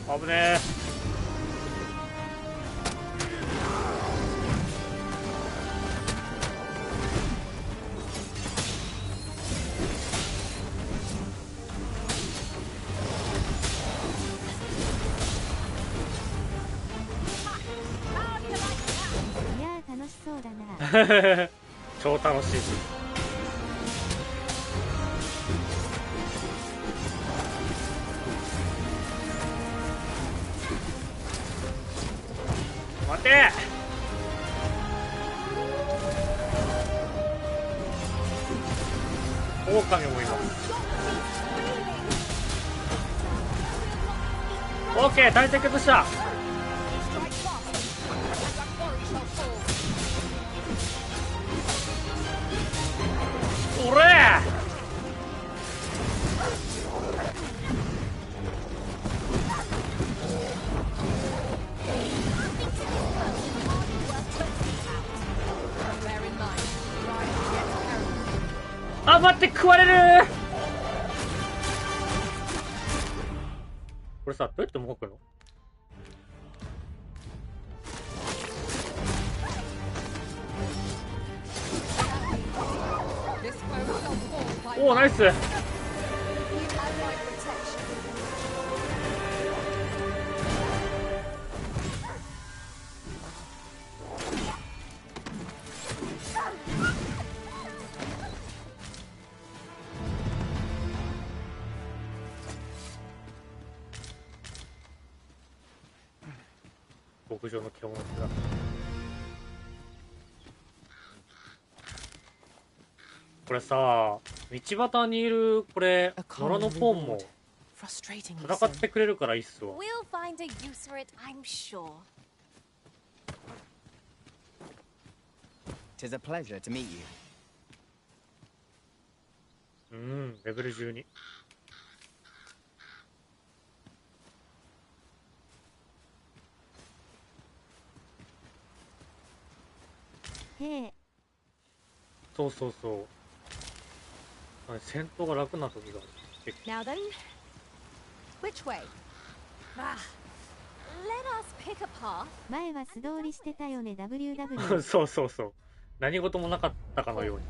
危ねえ。いやー楽しそうだな。超楽しい。待て。狼もいます。オッケー、大敵とした。おれあ、待って、食われる。これさ、どうやってもがくの？おお、ナイス。牧場の獣だ。これさ、道端にいるこれ野良のポンも戦ってくれるからいいっすわ。We'll find a use for it, I'm sure. Tis a pleasure to meet you. レベル12。そうそうそう。戦闘が楽な時がある。Now then, which way? Let us pick a path. 前は素通りしてたよね WW そうそうそう。何事もなかったかのように。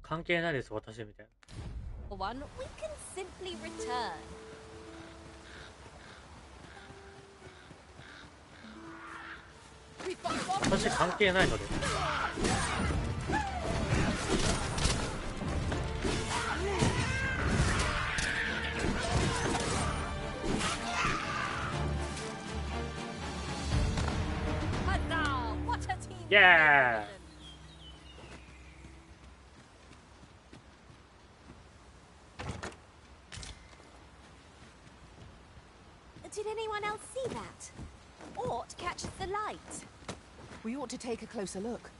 関係ないです私みたいな。For one, we can simply return. 私関係ないので。イエーイ。Did anyone else see that? Or catches the light? We ought to take a closer look.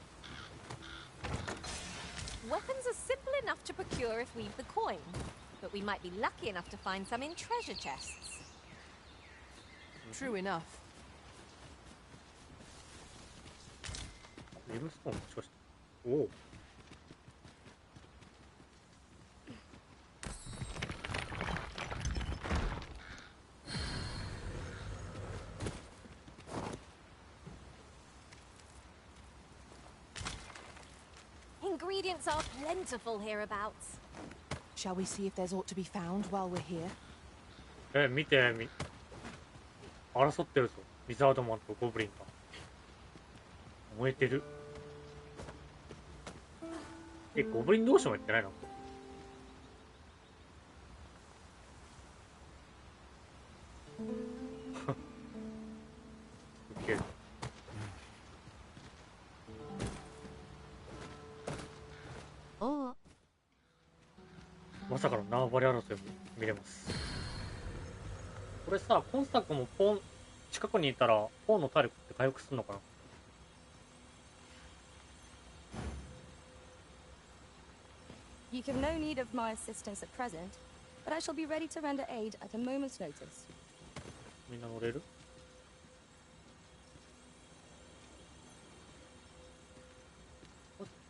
Weapons are simple enough to procure if we've the coin, but we might be lucky enough to find some in treasure chests. True enough. リムストーンもしかして。おお。Ingredients are plentiful hereabouts. Shall we see if there's aught to be found while we're here? 見て争ってるぞ。リザードマンとゴブリンが燃えてる。ゴブリン同士もやってないの？ウケる。まさかの縄張り争いも見れます。これさ、今作もポン近くにいたらポンの体力って回復するのかな？You have no need of my assistance at present, but I shall be ready to render aid at a moment's notice. みんな乗れる？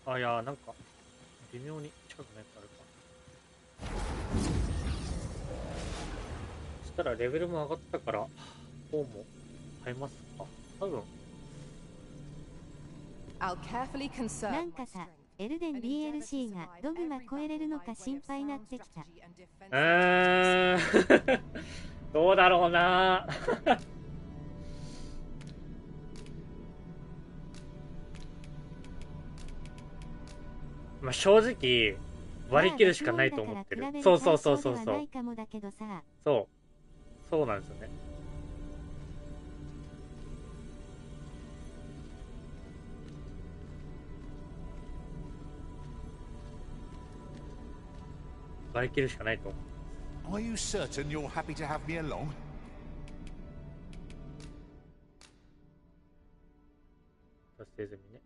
あ、いや、なんか微妙に近くのやつあるか。そしたらレベルも上がったからポンも買いますか。多分。なんかさ、エルデン DLC がドグマ超えれるのか心配になってきた。どうだろうな。まあ正直割り切るしかないと思ってる。そうそうそうそうそう。そうなんですよね。割り切るしかないと思う。Are you certain you're happy to have me along? 達成済みね。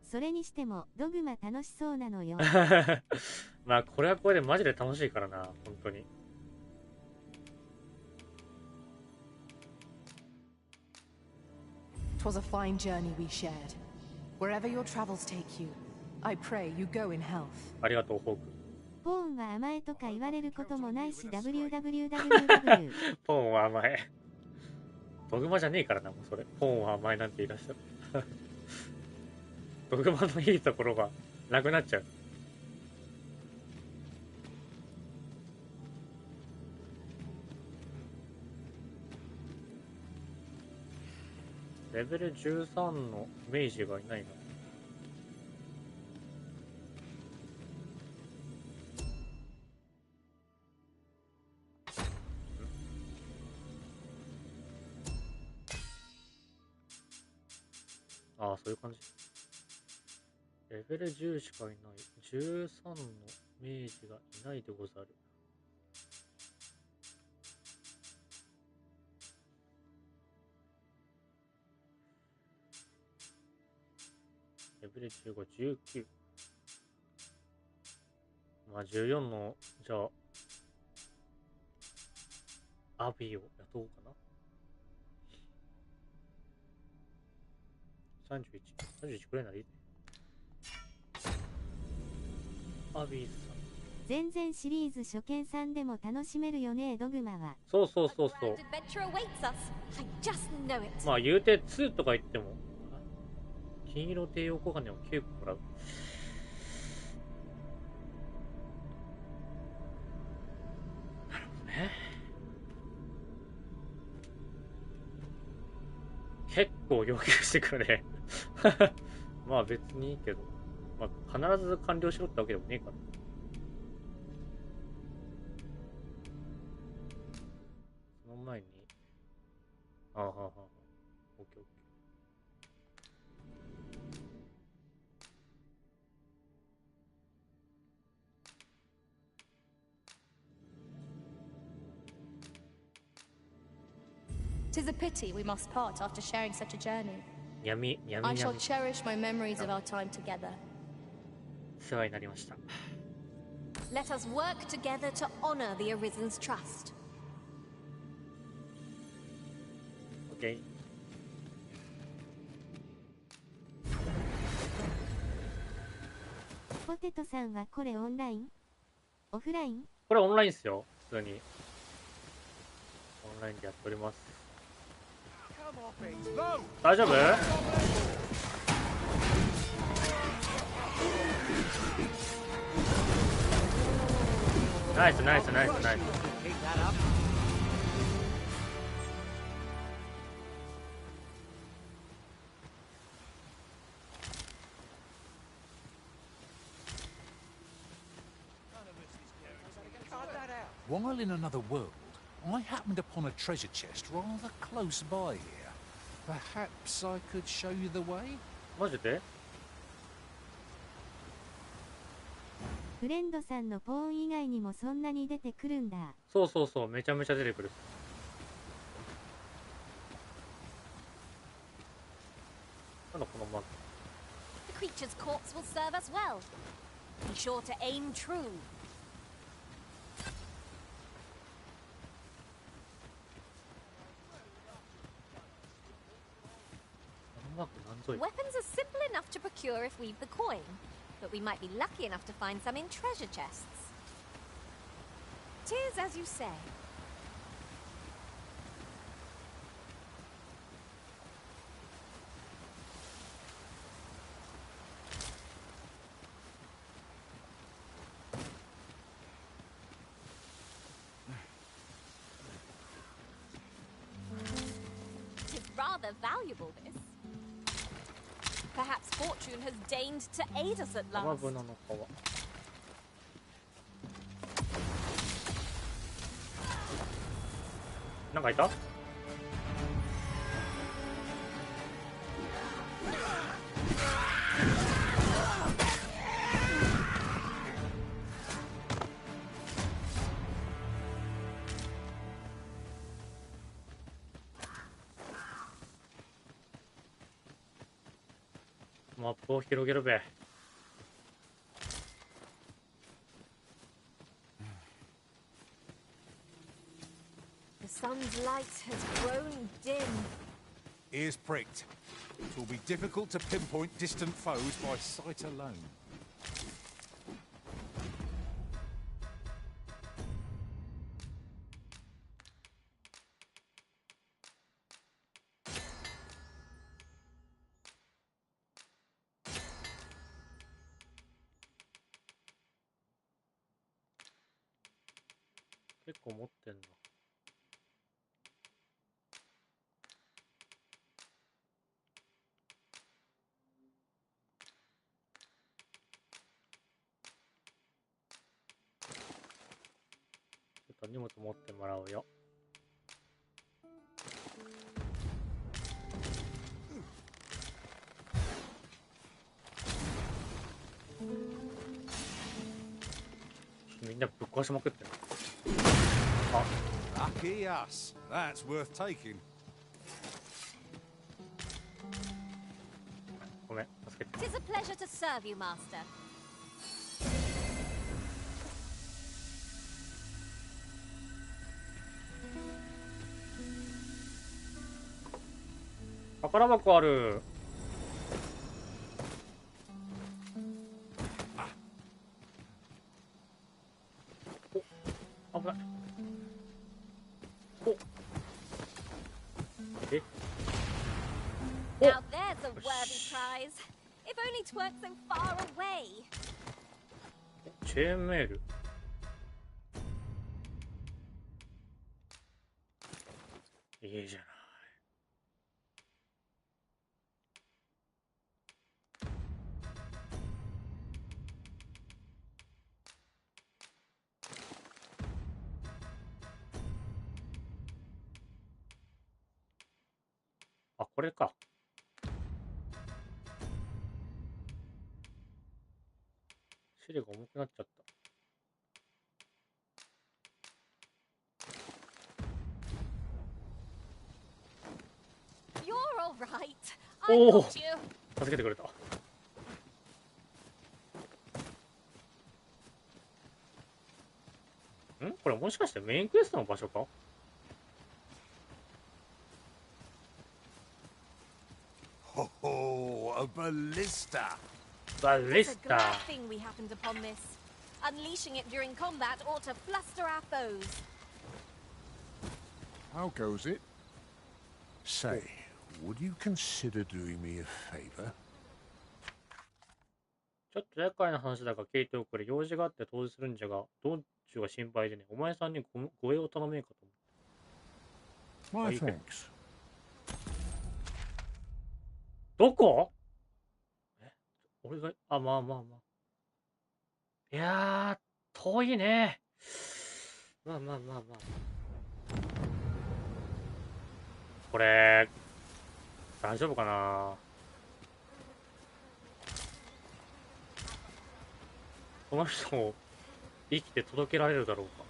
それにしてもドグマ楽しそうなのよ。まあこれはこれでマジで楽しいからな、本当に。'Twas a fine journey we shared. Wherever your travels take you, I pray you go in health. ありがとう、ホーク。ポーンは甘えとか言われることもないし WWW ポーンは甘え。ドグマじゃねえからな、もうそれ。ポーンは甘えなんて言い出したら。ドグマのいいところがなくなっちゃう。レベル13の明治がいないな。ああ、そういう感じ。レベル10しかいない。13の明治がいないでござる。レベル15、19。まあ14の、じゃあ、アビーを雇おうかな。31くらいならいい。アビーズさん。全然シリーズ初見さんでも楽しめるよね、ドグマは。そうそうそうそう。まあ言うて2とか言っても、金色帝王小金を9個もらう。なるほどね。結構要求してくるね。まあ別にいいけど、まあ必ず完了しろってわけでもねえから。その前に、オッケーオッケー。'Tis a pity we must part after sharing such a journey. 闇 I shall cherish my memories of our time together. 世話になりました。Let us work together to honor the Arisen's trust. Okay. ポテトさんはこれオンライン？オフライン？これオンラインですよ。普通に。オンラインでやっております。大丈夫？ナイスナイスナイスナイス。While in another world, I happened upon a treasure chest rather close by here. Perhaps I could show you the way? マジで？フレンドさんのポーン以外にもそんなに出てくるんだ。そうそうそう、めちゃめちゃ出てくる。なんだこのマーク。The creature's corpse will serve us well. Be sure to aim true. マークなんぞい。 Weapons are simple enough to procure if we've the coin, but we might be lucky enough to find some in treasure chests. 'Tis as you say.'Tis rather valuable, this. Perhaps fortune has deigned to aid us at last. ブナの皮。なんかいた？マップを広げるべ。The sun's light has grown dim. Ears pricked. It will be difficult to pinpoint distant foes by sight alone.結構持ってんな。荷物持ってもらうよ。みんなぶっ壊しまくってる。あ、Lucky us. That's worth taking. ごめん、助けて。 'Tis a pleasure to serve you, master. 宝箱ある。お、危ない。お、え、 Now there's a worthy prize. If only 'tweren't so far away. チェーンメール。いいじゃない。あ、これか。尻が重くなっちゃった。You're all right. I おお、 got you. 助けてくれた。ん？これもしかしてメインクエストの場所か？Ho ho, a ballista. It's a glad thing we happened upon this. Unleashing it during combat ought to fluster our foes. How goes it? Say, would you consider doing me a favor? ちょっと厄介な話だが聞いておくれ。用事があって遠出するんじゃが、道中が心配でね。お前さんに護衛を頼めんかと思う。 My thanks. どこ？え、俺が、あ、まあまあまあ。いやー、遠いね。まあまあまあまあ。これ、大丈夫かな。この人を生きて届けられるだろうか。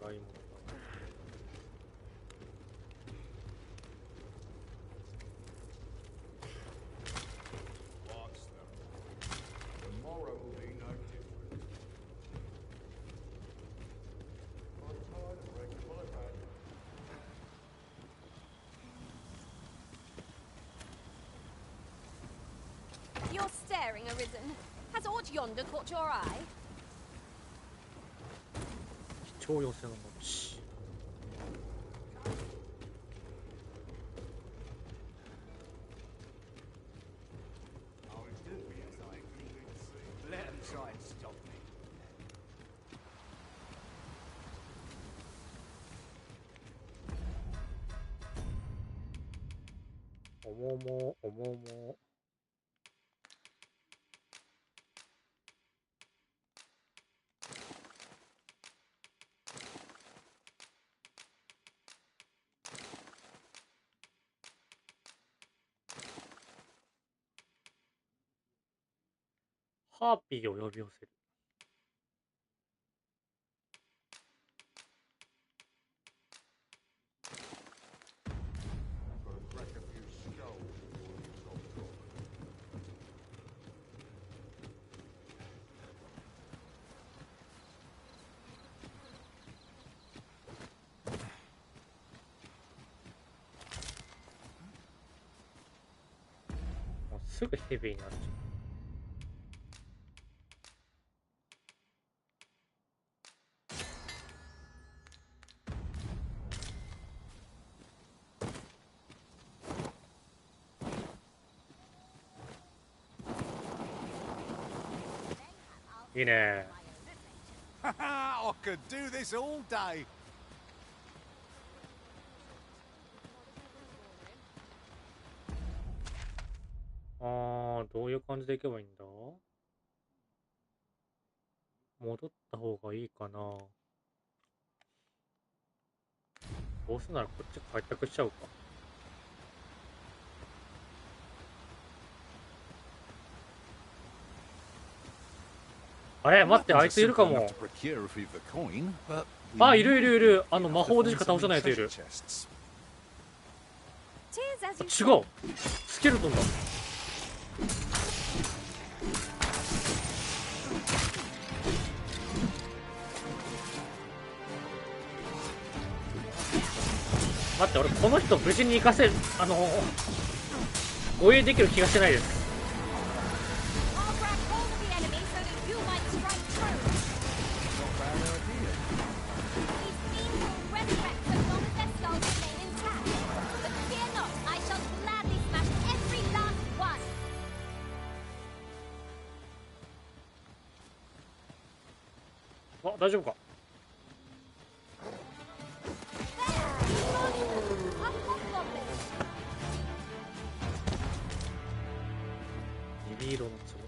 洗い物だ。You're staring, Arisen. Has aught yonder caught your eye? 超寄せの持ち。Let them try and stop me. おもも、おもも。ハーピーを呼び寄せる。もうすぐヘビーになっちゃう。いいね。I could do this all day. どういう感じでいけばいいんだ？戻った方がいいかな。どうせならこっち開拓しちゃうか。あれ待って、あいついるかも。あ、いるいるいる。魔法でしか倒せないやついる。違う、スケルトンだ。待って、俺この人無事に行かせる、護衛できる気がしてないです。あ、大丈夫か。指色のつぼ。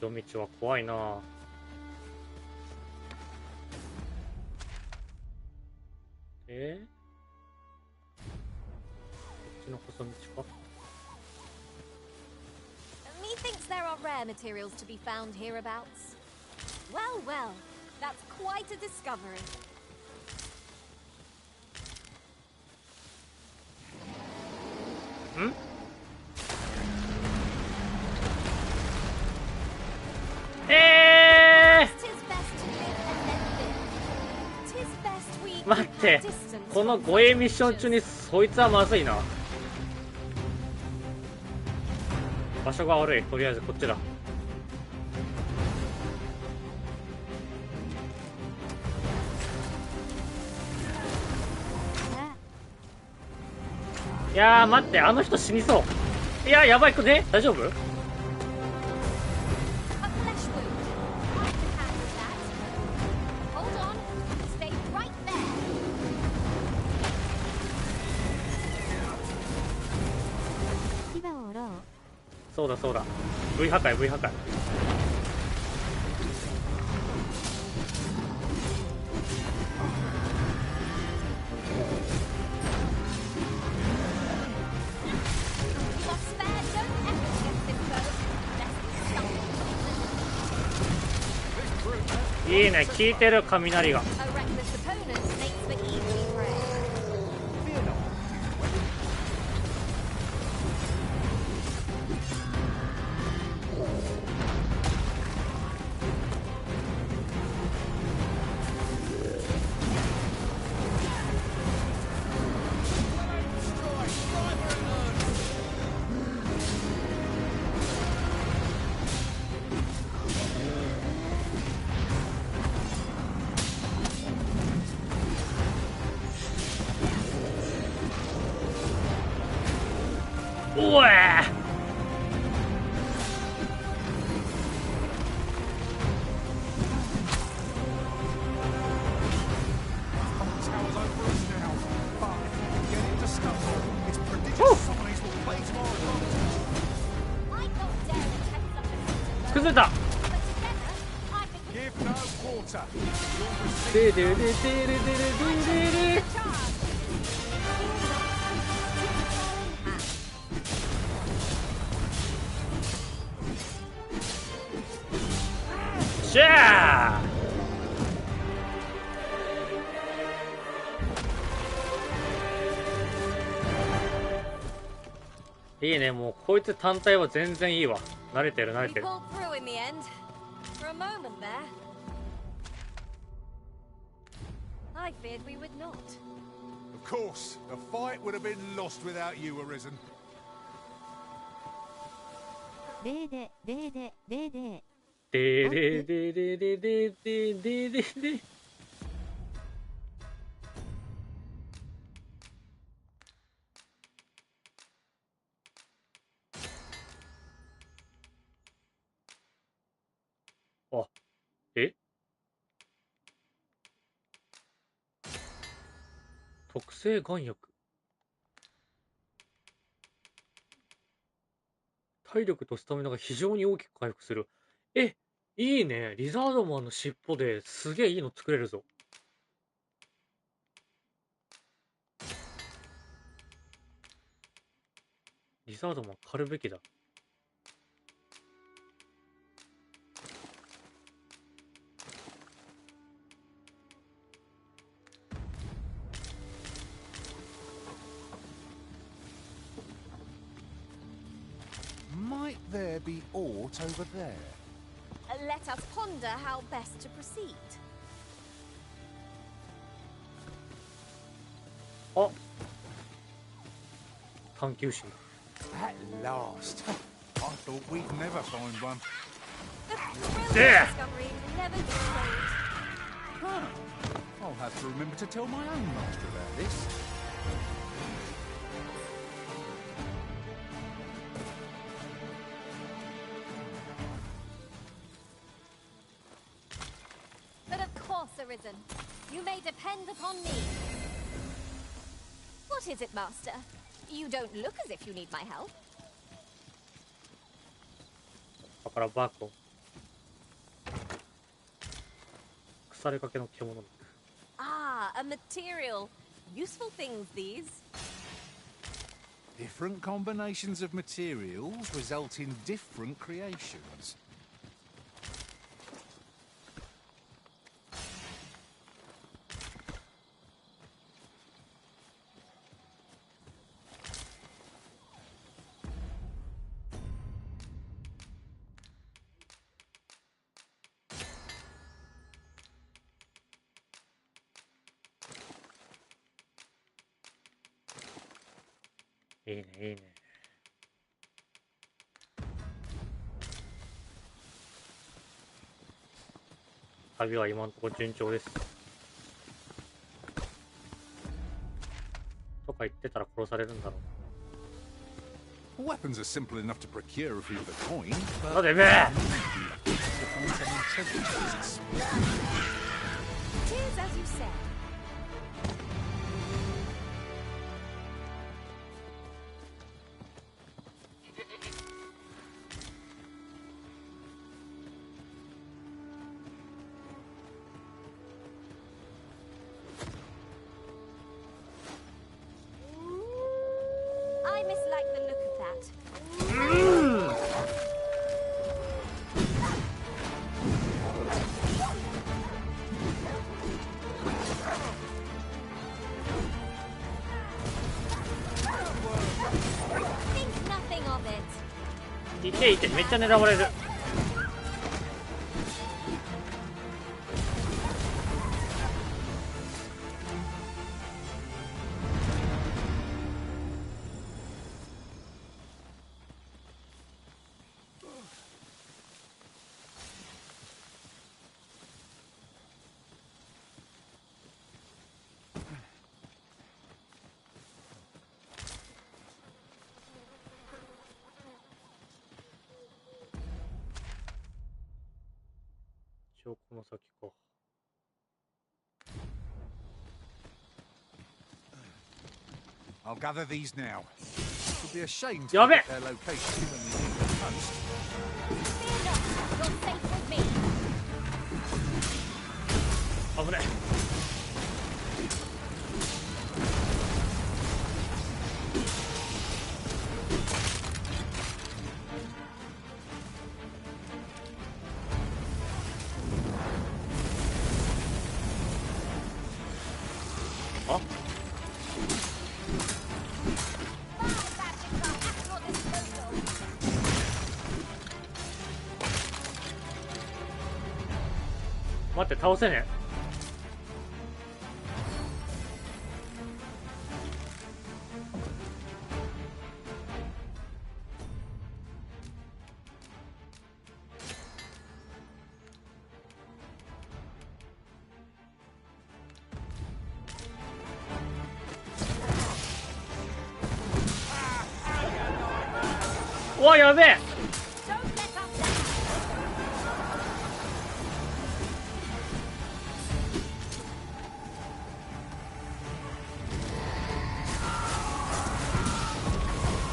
夜道は怖いな。こっちの細道か。Methinks there are rare materials to be found hereabouts. Well, well, that's quite a discovery. Hmm? 待って、この護衛ミッション中にそいつはまずいな。場所が悪い。とりあえずこっちだ。いやー待って、あの人死にそう。いやーやばいくね。大丈夫？そうだそうだ。V 破壊 V 破壊。いいね、効いてる雷が。おい。water. でででででででで。しゃー。いいね、もうこいつ単体は全然いいわ。慣れてる慣れてる。I feared we would not. Of course, the fight would have been lost without you, Arisen. でででででで。ででででででででで。あ、え？特製眼薬。体力とスタミナが非常に大きく回復する。え、いいね。リザードマンの尻尾ですげえいいの作れるぞ。リザードマン狩るべきだ。Might there be aught over there? Let us ponder how best to proceed. あ、探求心。At last. I thought we'd never find one. There. Huh. I'll have to remember to tell my own master about this. But of course, Arisen. You may depend upon me. What is it, Master? You don't look as if you need my help. だからバーコン。腐れかけの獣肉。Ah, a material. Useful things, these. Different combinations of materials result in different creations.いいね、いいね。旅は今のところ順調です。とか言ってたら殺されるんだろう。Weapons are simple enough to procure if you have a coin. なんでべえ。Tis as you said. I mislike the look of that. Think nothing of it. いていて、めっちゃ狙われる。一応この先か。I'll gather these now. It would be a shame to やべえ。 forget their location when we leave the coast. Fear not, you're safe with me. 危ねえ。あ、待って、倒せねえ。うわ、やべえ。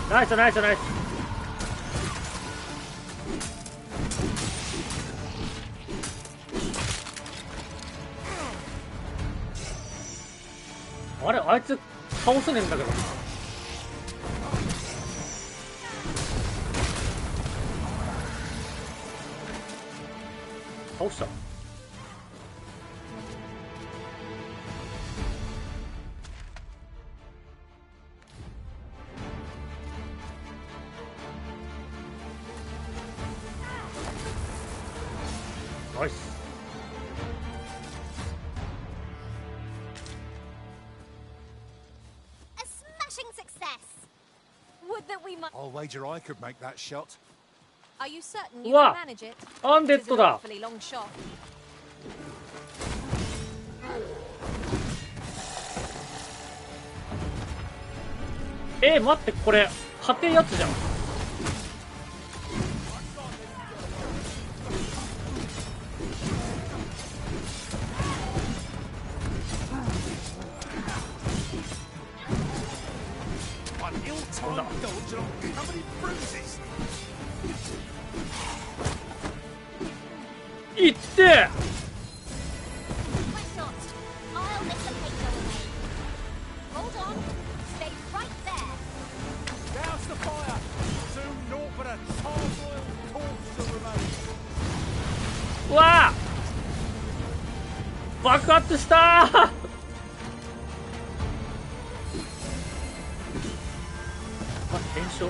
ナイスナイスナイス。あれ、あいつ倒せねえんだけど。倒した。ナイス。A smashing success. Would that we might. I'll wager I could make that shot. Are you certain you うわ、 can manage it? アンデッドだ。 It is an awfully long shot. 待って、これ勝てんやつじゃん。いって。うわあ、爆発したー。炎症。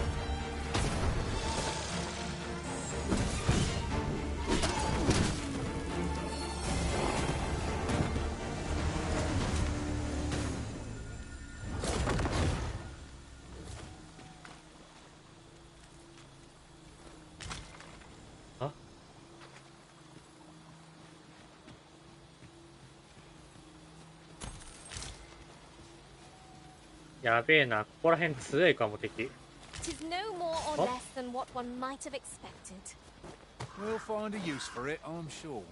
あ、やべえな、ここら辺強いかも敵。It is no more or less than what one might have expected. We'll find a use for it, I'm sure.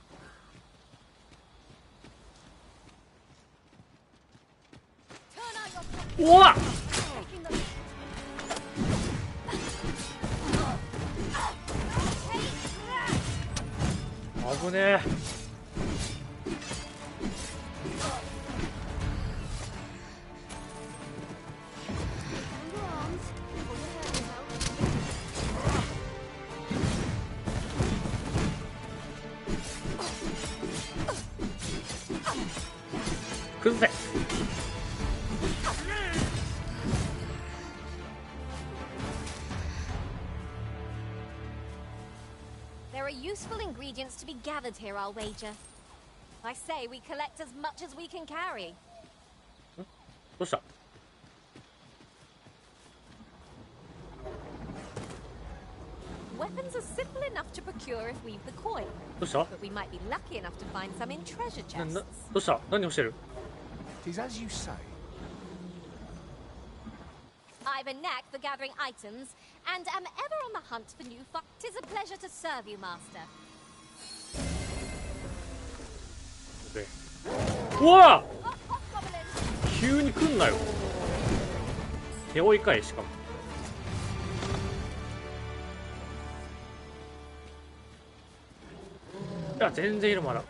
うわっ、危ねえ。崩せ。There are useful ingredients to be gathered here, I'll wager. I say we collect as much as we can carry. どうした。Weapons are simple enough to procure if we've the coin. どうした。 But we might be lucky enough to find some in treasure chests. どうした。何をしてる。 'Tis as you say. I've a knack for gathering items, and am ever on the hunt for new finds. 'Tis a pleasure to serve you, master. うわ、急に来んなよ。手負いかい。しかもいや、全然いる。まだ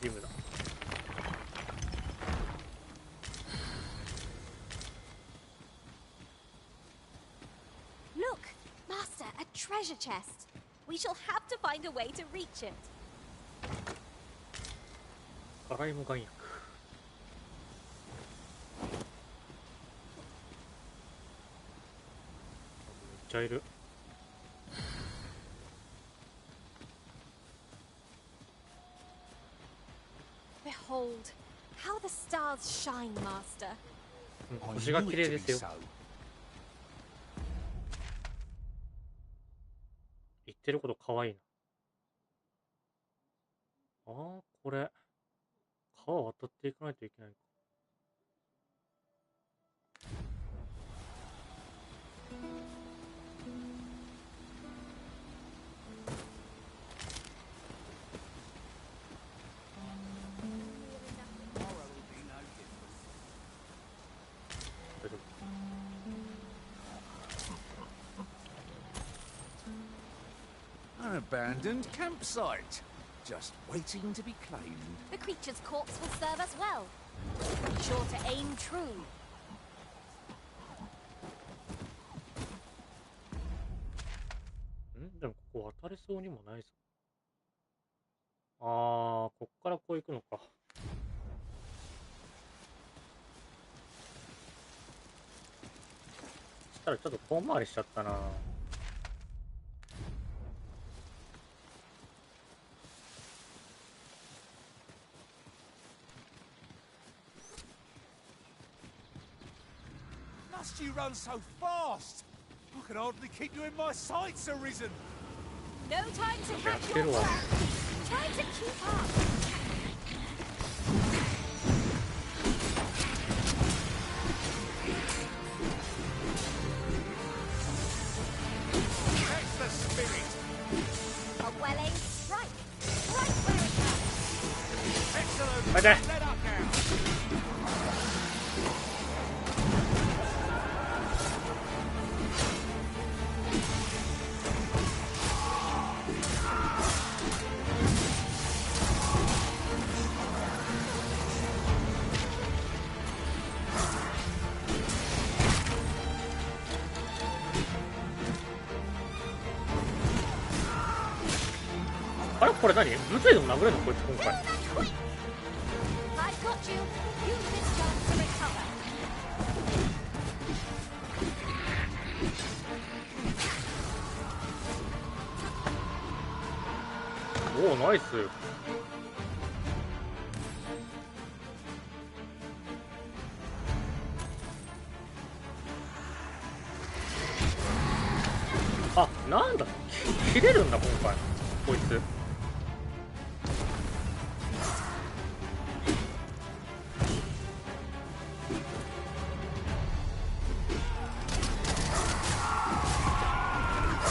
義務だ。Look, Master, a treasure chest. We shall have to find a way to reach it. 辛いも眼薬。めっちゃいる。Behold, how the stars shine, Master. 星が綺麗ですよ。言ってることかわいいな。ああ、これ川渡っていかないといけないか。An abandoned campsite, just waiting to be claimed. The creature's corpse will serve us well. Be sure to aim true. でもここ渡れそうにもないぞ。ああ、こっからこう行くのか。そしたらちょっと遠回りしちゃったな。Must you run so fast? I can hardly keep you in my sights, Arisen. No time to catch your breath. Try to keep up. That's the spirit. A well-aimed strike. Right where it counts. Excellent. Right there. Let up now. あれこれ何？物理でも殴れるのこいつ今回。I've got you. Use this chance to recover. おお、ナイス。あ、なんだ、切れるんだ今回こいつ。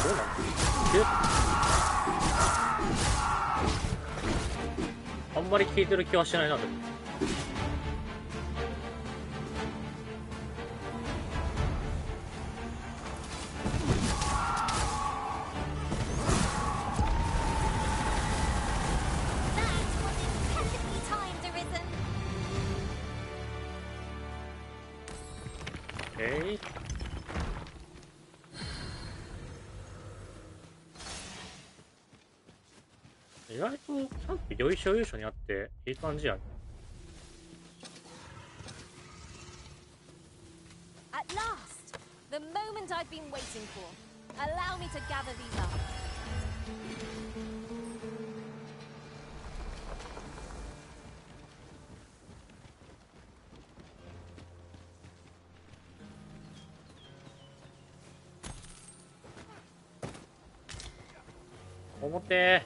どうなんあんまり効いてる気はしないな。でも意外とキャンプよいしょよいしょにあっていい感じやね。At last, the moment I've been waiting for. Allow me to gather these up. Promote.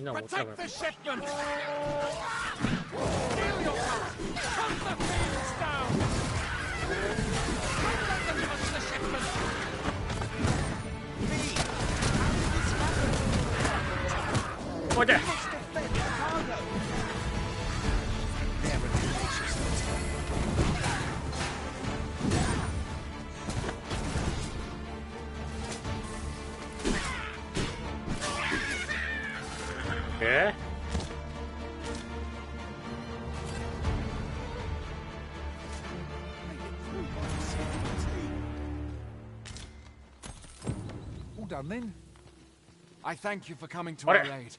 Protect the shipment! Steal your heart! Hunt the fiends down! Don't let them touch the shipment! What the? Defend the cargo! All done then. I thank you for coming to our aid.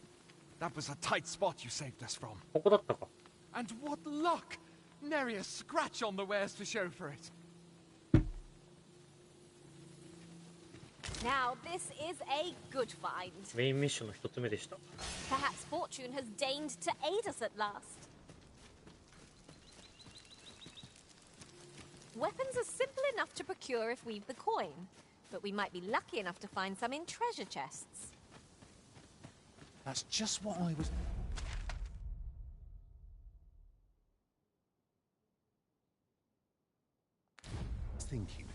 That was a tight spot you saved us from. And what luck! Nary a scratch on the wares to show for it. Now, this is a good find. メインミッションの一つ目でした。 Perhaps fortune has deigned to aid us at last. Weapons are simple enough to procure if we've the coin, but we might be lucky enough to find some in treasure chests. That's just what I was... thinking.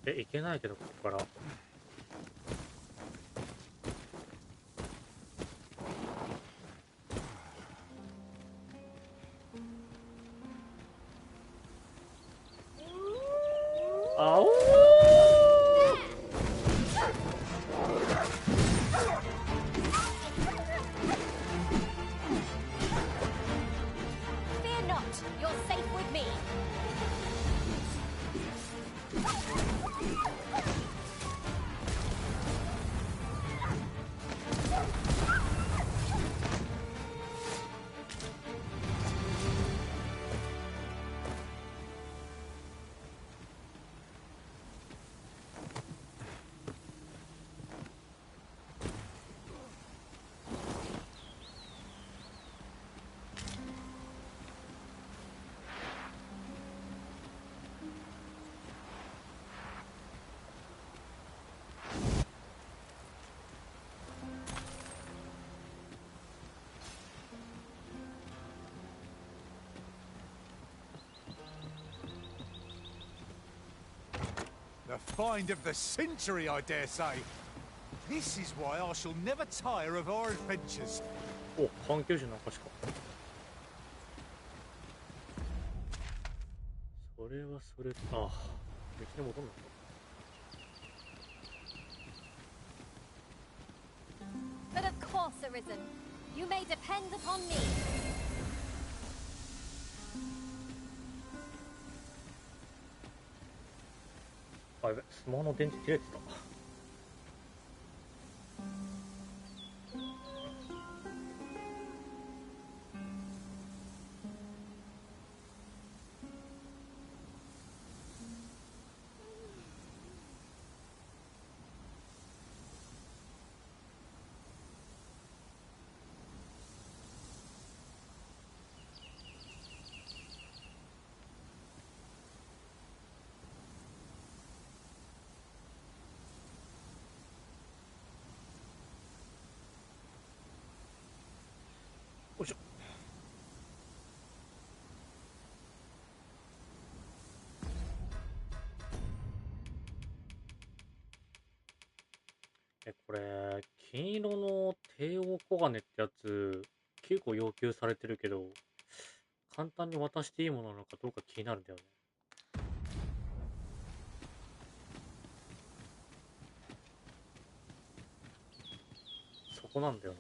いけないけどここから。あお。Fear not, you're safe with me. The find of the century, I dare say. This is why I shall never tire of our adventures. お、環境種の証か。それはそれ。あ、道に戻んなかBut った。of course, Arisen. You may depend upon me. あ、やべ、スマホの電池切れてた。よいしょ。これ金色の帝王黄金ってやつ結構要求されてるけど、簡単に渡していいものなのかどうか気になるんだよね。そこなんだよな。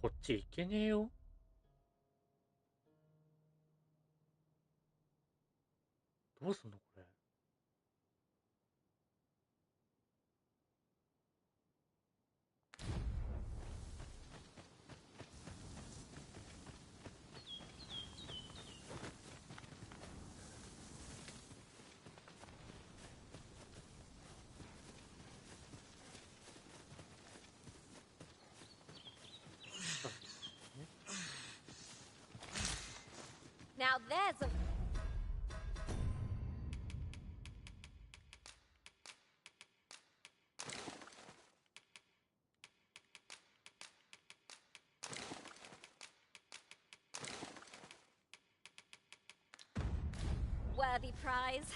こっち行けねえよ。どうすんのこれ。Now there's a... worthy prize.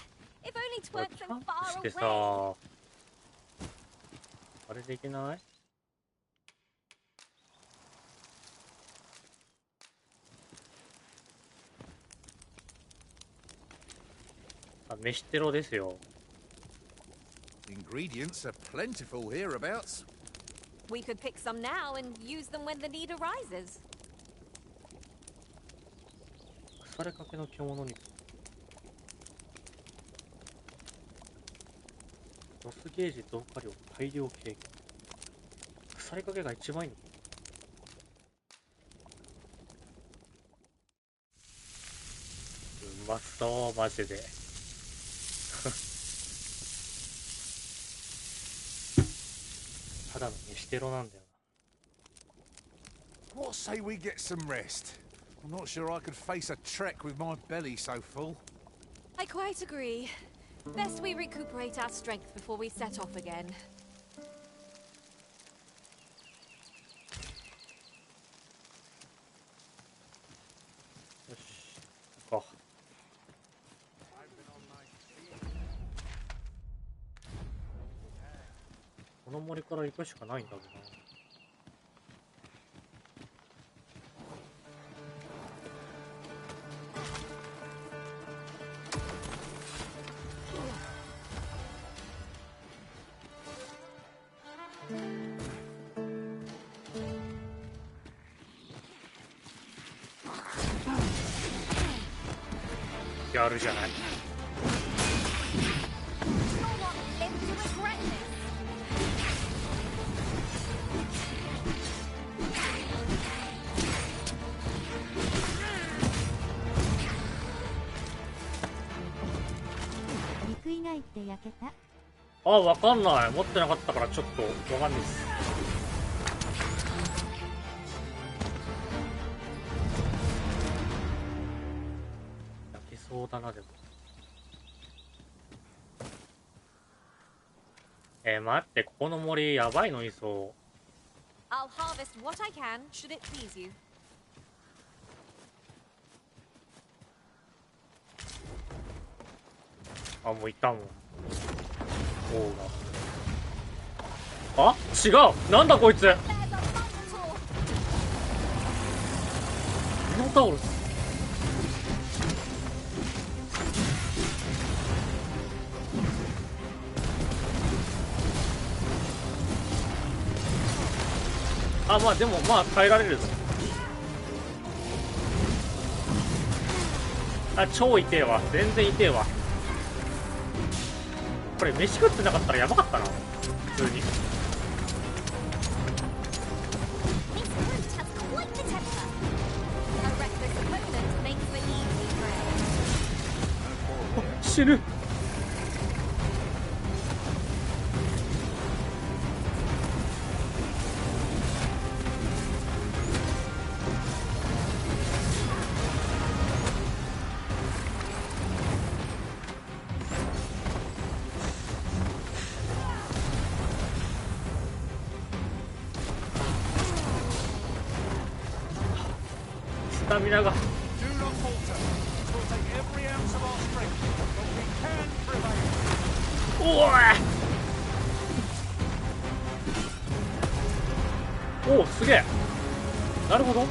If only 'tweren't so far してさ away. あれでいけない？あ、飯テロですよ。Ingredients are plentiful hereabouts. We could pick some now and use them when the need arises. 腐れかけの獣肉。ロスゲージ増加量大量軽減。腐れかけが一番いいの？うまそうマジで。ただの飯テロなんだよな。 What say we get some rest? I'm not sure I could face a trek with my belly so full. I quite agree. Best we recuperate our strength before we set off again. よし、行こう。この森から行くしかないんだろうな。やるじゃない。肉以外って焼けた？あ、わかんない。持ってなかったからちょっとわかんないです。焼けそうだな、でも。待って、ここの森やばいのいそう。I'll harvest what I can, should it please you. あ、もういたもん。王が。あ、違う。なんだこいつ。ミノタウロス。あ、まあでもまあ耐えられるぞ。あ、超痛えわ。全然痛えわ。これ飯食ってなかったらやばかったな、普通に。死ぬ。スタミナが。おい。おお、すげえ。なるほど。で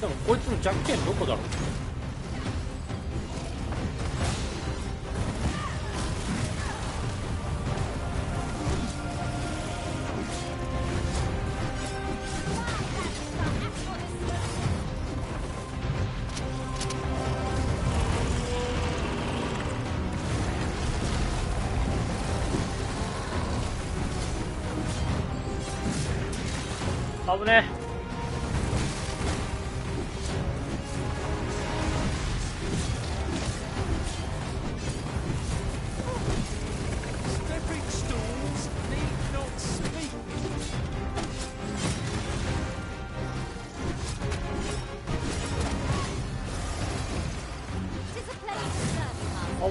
もこいつの弱点どこだろう。危ねえ。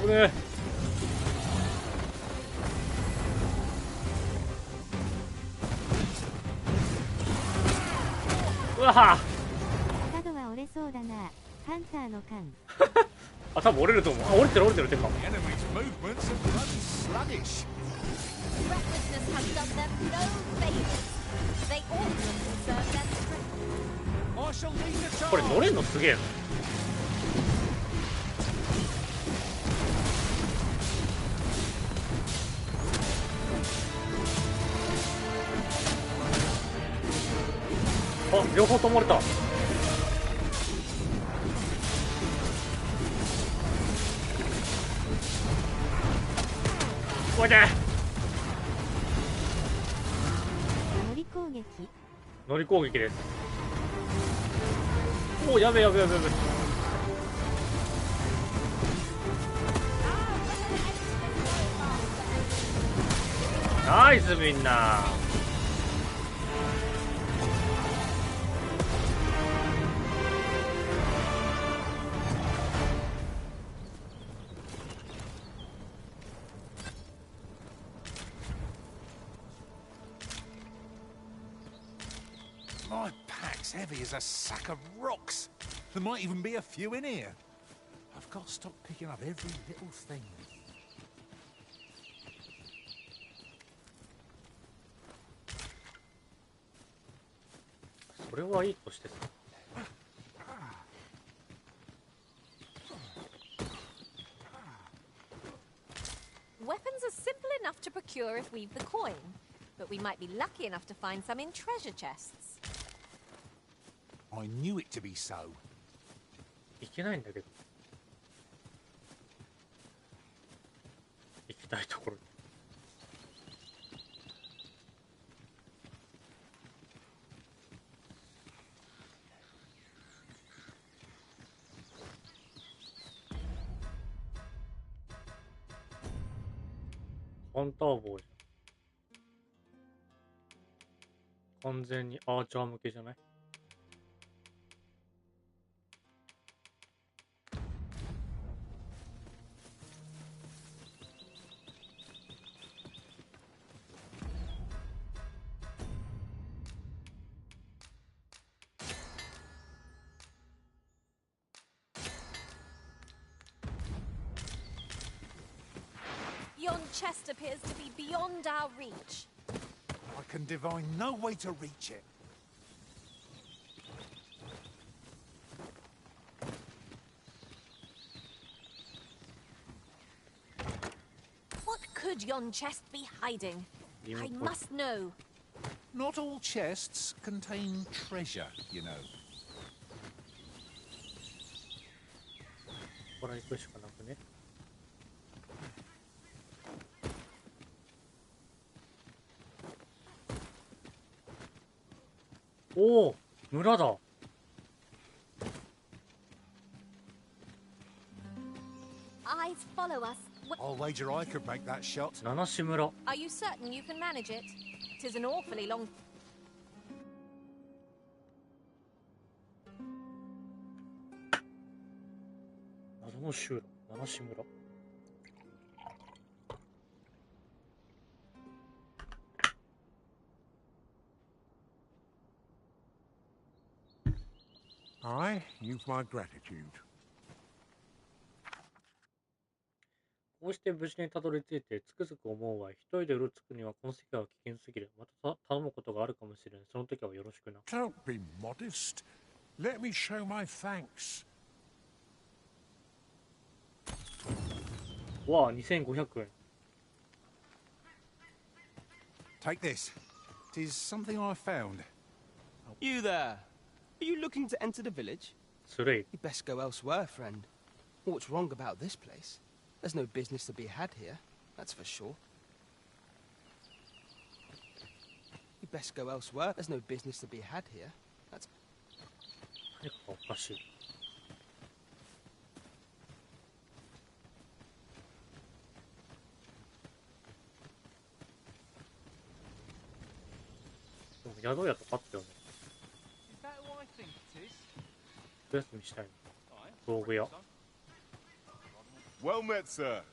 危ねえ。わ角は折れそうだな。ハンターの缶。あ、多分折れると思う。あ、折れてる折れてるってか。Recklessness has done them no favors. They ought to have conserved their strength. これ乗れんのすげえな。あ、両方とも折れた。おいで。乗り攻撃。乗り攻撃です。おお、やべやべやべやべ。ナイスみんな。My pack's heavy as a sack of rocks. There might even be a few in here. I've got to stop picking up every little thing. それはいいとしてさ。Weapons are simple enough to procure if we've the coin, but we might be lucky enough to find some in treasure chests. I knew it to be so. いけないんだけど。行きたいところに。ハンターボーじゃん。完全にアーチャー向けじゃない？Yon chest appears to be beyond our reach. I can divine no way to reach it. What could yon chest be hiding? I must know. Not all chests contain treasure, you know. ここから行くしかなくね。おお、村だ。Eyes follow us. I'll wager I could make that shot. 七志村。Are you certain you can manage it? 'Tis an awfully long. 謎の集落、七志村。Aye, you've my gratitude. こうして無事にたどり着いてつくづく思うわい。一人でうろつくにはこの世界は危険すぎる。また頼むことがあるかもしれん。その時はよろしくな。Don't be modest. Let me show my thanks. わあ、2500円。Take this. It is something I found. You there? Are you looking to enter the village? You'd best go elsewhere, friend. What's wrong about this place? There's no business to be had here, that's for sure. You'd best go elsewhere. There's no business to be had here. That's... 何かおかしい。でも宿屋とかあったよね。お休みしたいの。道具屋。Well met, sir.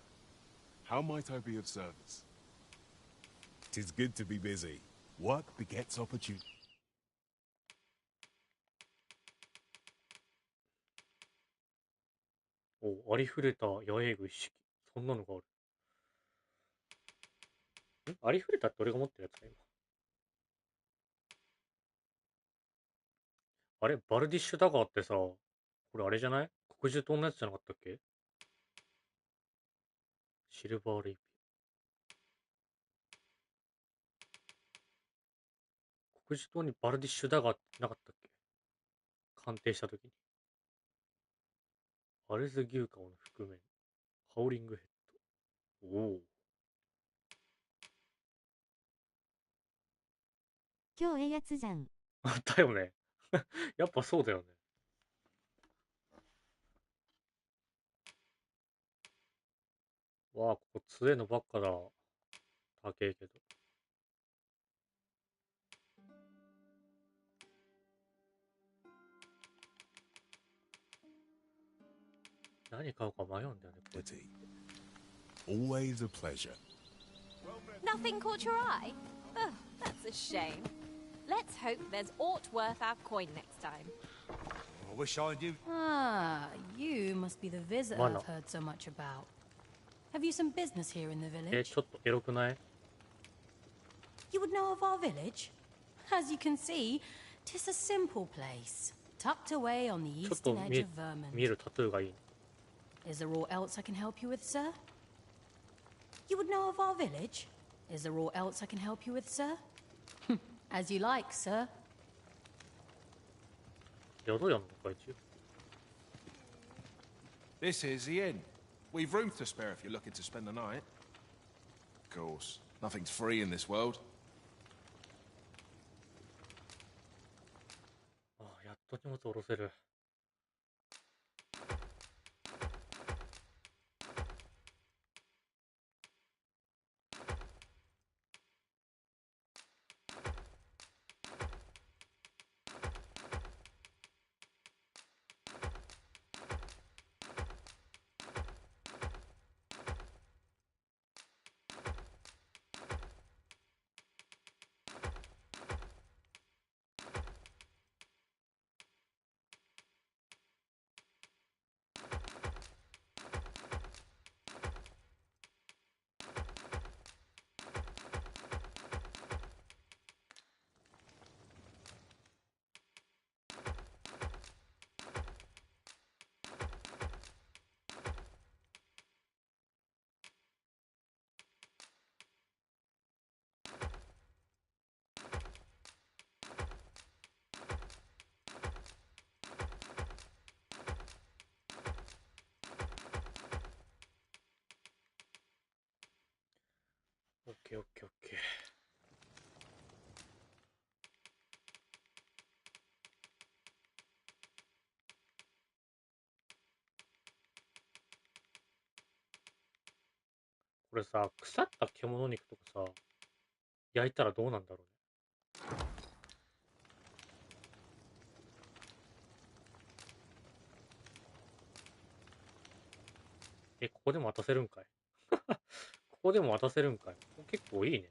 How might I be of service? 'Tis good to be busy. Work begets opportunity. お、ありふれた野営具一式。そんなのがある。ありふれたって俺が持ってるやつか、今。あれバルディッシュダガーってさ、これあれじゃない？黒獣島のやつじゃなかったっけ？シルバーレイピア。黒獣島にバルディッシュダガーってなかったっけ？鑑定したときに。アルズ牛革の覆面。ハウリングヘッド。おお。今日ええやつじゃん。だよね。やっぱそうだよね。わあ、ここ強えのばっかだ。高えけど。何買うか迷うんだよね。Always a pleasure. Nothing caught your eye? Oh, that's a shame. Let's hope there's aught worth our coin next time. I wish I knew. Ah, you must be the visitor I've heard so much about. Have you some business here in the village? ちょっとエロくない？ You would know of our village? As you can see, 'tis a simple place, tucked away on the eastern edge of Vermont. 見えるタトゥーがいい。Is there aught else I can help you with, sir? You would know of our village? Is there aught else I can help you with, sir? As you like, sir. 宿やんのか一応。This is the inn. We've room to spare if you're looking to spend the night. Of course, nothing's free in this world. ああ、やっと荷物下ろせる。オッケーオッケーオッケー。これさ、腐った獣肉とかさ、焼いたらどうなんだろうね。ここでも渡せるんかい？ここでも渡せるんかい？結構いいね。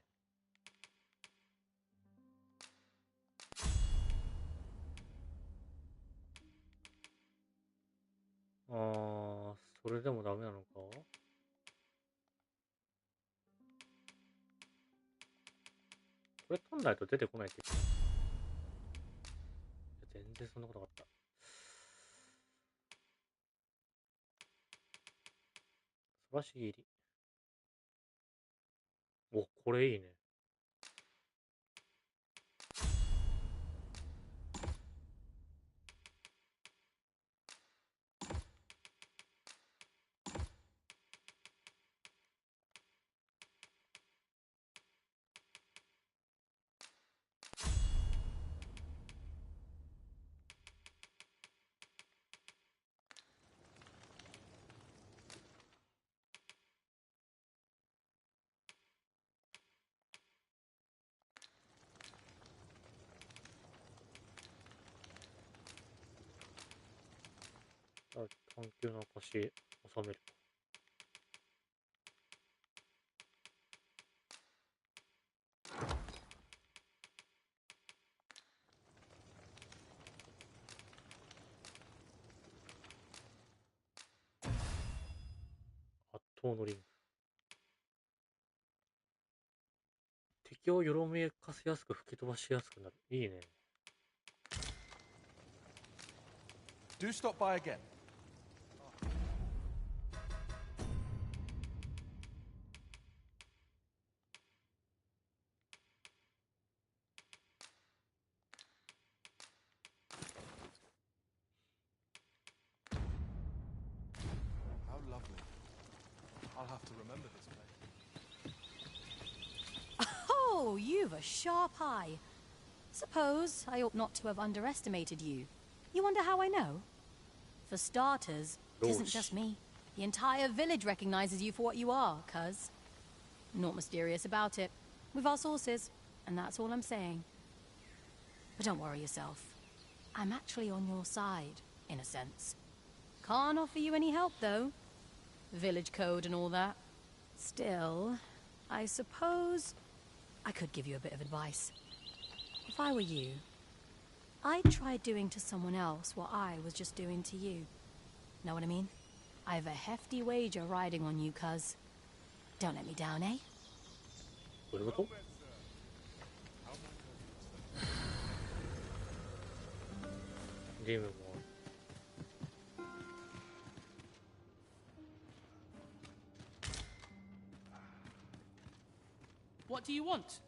あー、それでもダメなのか？これ取んないと出てこないって言って。全然そんなことなかった。すばし切り。お、これいいね。探求の証収める。想のリング。敵をよろめかせやすく吹き飛ばしやすくなる。いいね。Do stop by again. How lovely. I'll have to remember this place. Oh, you've a sharp eye. Suppose I ought not to have underestimated you. You wonder how I know? For starters, it isn't just me. The entire village recognizes you for what you are, cuz. Not mysterious about it. We've our sources, and that's all I'm saying. But don't worry yourself. I'm actually on your side, in a sense. Can't offer you any help, though. Village code and all that. Still, I suppose I could give you a bit of advice. If I were you, I'd try doing to someone else what I was just doing to you. Know what I mean? I've a hefty wager riding on you, cuz. Don't let me down, eh? What do you want?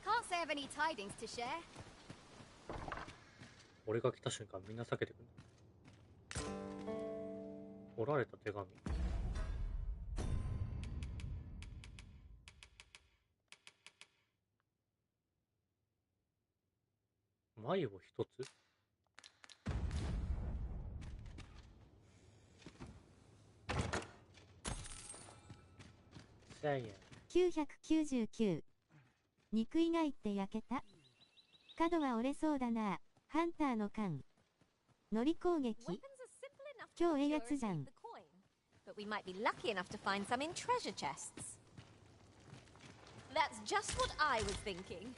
Can't say I have any tidings to share. 俺が来た瞬間みんな避けてくる。折られた手紙。眉を一つ。999。肉以外って焼けた？角は折れそうだな。ハンターの缶。乗り攻撃。超ええやつじゃん。But we might be lucky enough to find some in treasure chests. That's just what I was thinking.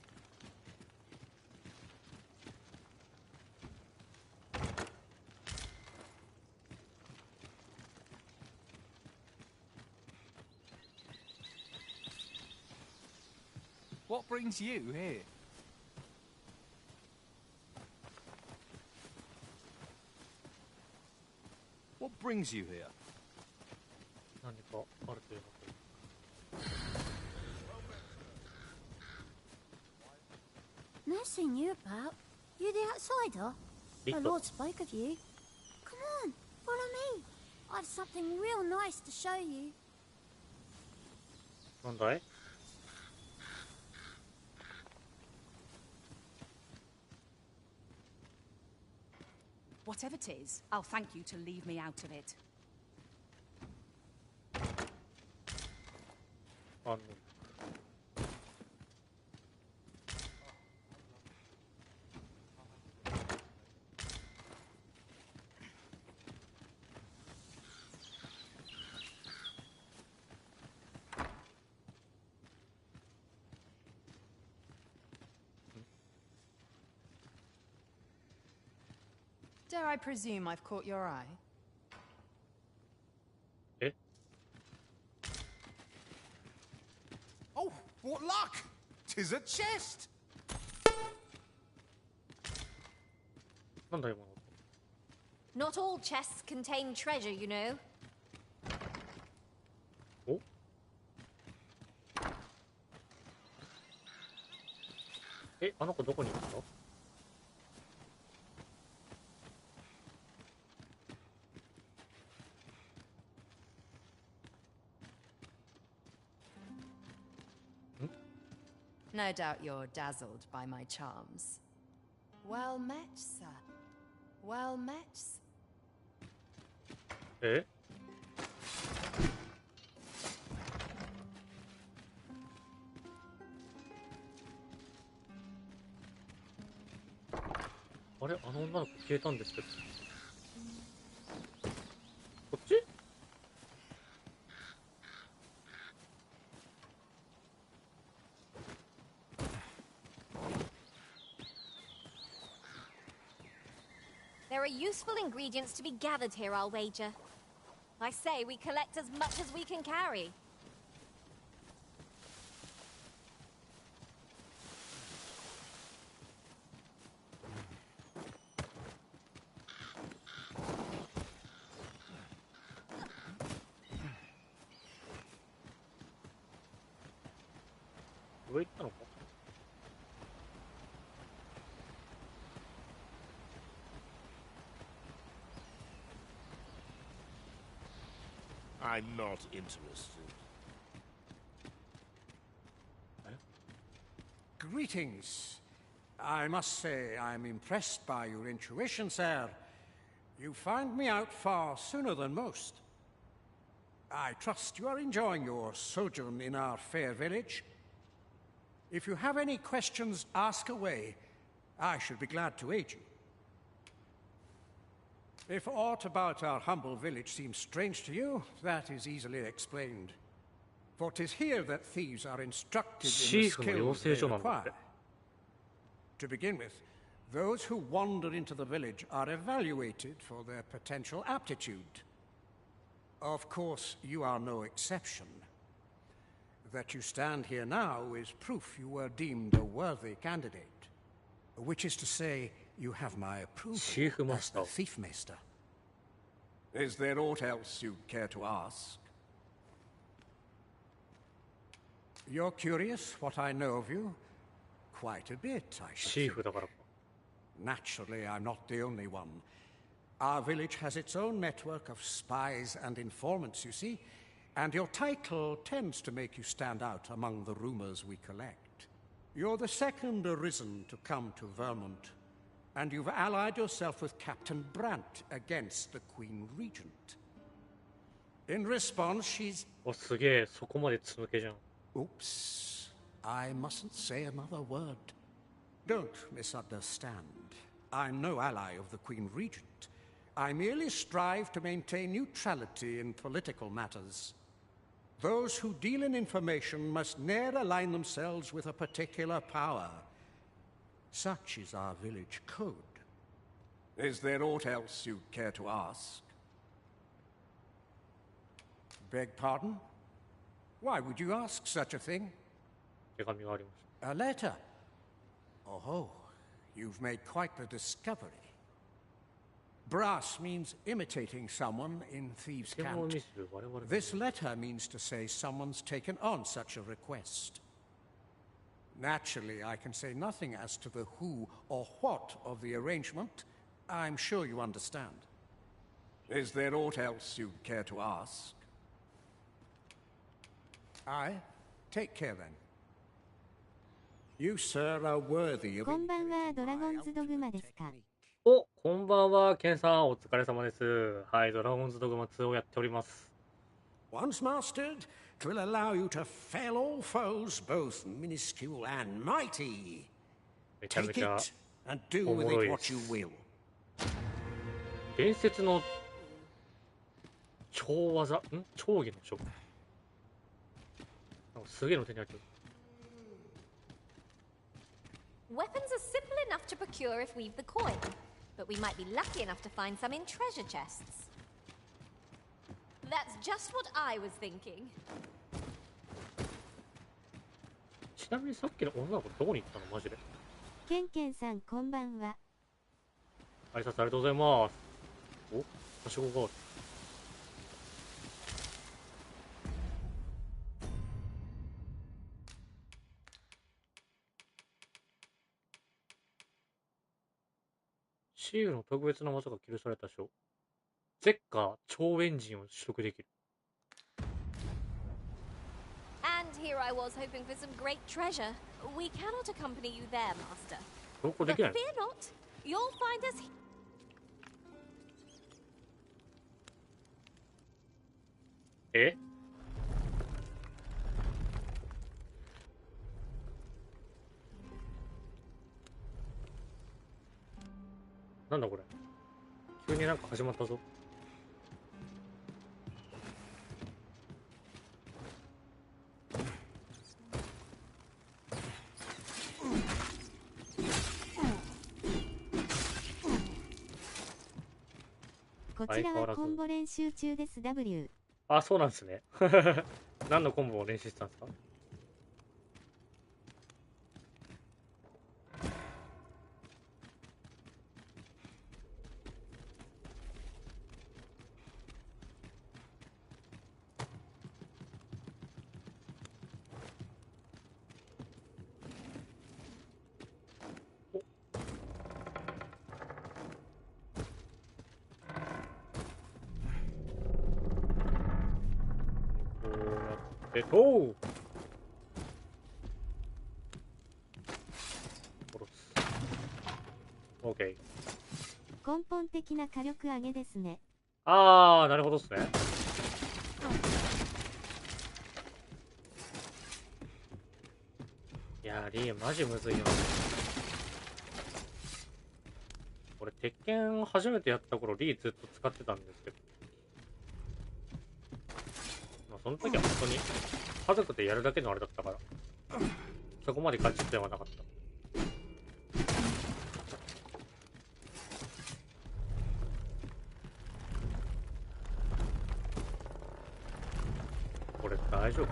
What brings you here? What brings you here? 何かあるというの Nothing new about. You the outsider? My lord spoke of you. Come on, follow me. I've something real nice to show you. なんだい Whatever it is, I'll thank you to leave me out of it. あの Dare I presume I've caught your eye? Oh, what luck! 'Tis a chest! なんだ今の Not all chests contain treasure, you know. おあの子どこにいるんだ No doubt you're dazzled by my charms. Well met, sir. Well met. あれあの女の子消えたんですけどこっち There are useful ingredients to be gathered here, I'll wager. I say we collect as much as we can carry. I'm not interested. Greetings. I must say I'm impressed by your intuition, sir. You found me out far sooner than most. I trust you are enjoying your sojourn in our fair village. If you have any questions, ask away. I should be glad to aid you. If aught about our humble village seems strange to you, that is easily explained. For 'tis here that thieves are instructed in the skills they require. To begin with, those who wander into the village are evaluated for their potential aptitude. Of course, you are no exception. That you stand here now is proof you were deemed a worthy candidate. Which is to say, you have my approval as the Thief Master. Is there aught else you'd care to ask? You're curious what I know of you? Quite a bit, I should say. Naturally, I'm not the only one. Our village has its own network of spies and informants, you see, and your title tends to make you stand out among the rumors we collect. You're the second Arisen to come to Vermont, and you've allied yourself with Captain Brandt against the Queen Regent. In response, she's... Oops. I mustn't say another word. Don't misunderstand. I'm no ally of the Queen Regent. I merely strive to maintain neutrality in political matters. Those who deal in information must ne'er align themselves with a particular power. Such is our village code. Is there aught else you'd care to ask? Beg pardon? Why would you ask such a thing? A letter? Oh, you've made quite the discovery. Brass means imitating someone in thieves' cant. This letter means to say someone's taken on such a request. Naturally, I can say nothing as to the who or what of the arrangement. I'm sure you understand. Is there aught else you'd care to ask? Aye. Take care then. You, sir, are worthy of... こんばんは、ドラゴンズドグマですか。お、こんばんは、ケンさん、お疲れ様です。はい、ドラゴンズドグマ2をやっております。Once mastered, 'twill allow you to fell all foes, both minuscule and mighty. Take it and do with it what you will. 伝説の超技、超技の書。すげえの手にある。Weapons are simple enough to procure if we've the coin, but we might be lucky enough to find some in treasure chests. That's just what I was thinking. ちなみにさっきの女の子どこに行ったのマジで。ケンケンさんこんばんは。挨拶ありがとうございます。お、はしごがある。シールの特別な技が記された書。ゼッカー超エンジンを取得できる。And here I was hoping for some great treasure. We cannot accompany you there, Master. どこできない。But fear not. You'll find us. え？なんだこれ。急になんか始まったぞ。こちらはコンボ練習中です。 W。 あ、そうなんですね。何のコンボを練習してたんですか？OK。根本的な火力上げですね。ああ、なるほどっすね。いやー、リーマジむずいよ。俺、鉄拳初めてやった頃、リーずっと使ってたんですけど。まあ、その時は本当に家族でやるだけのあれだったから、そこまでガチってはなかった。これ大丈夫？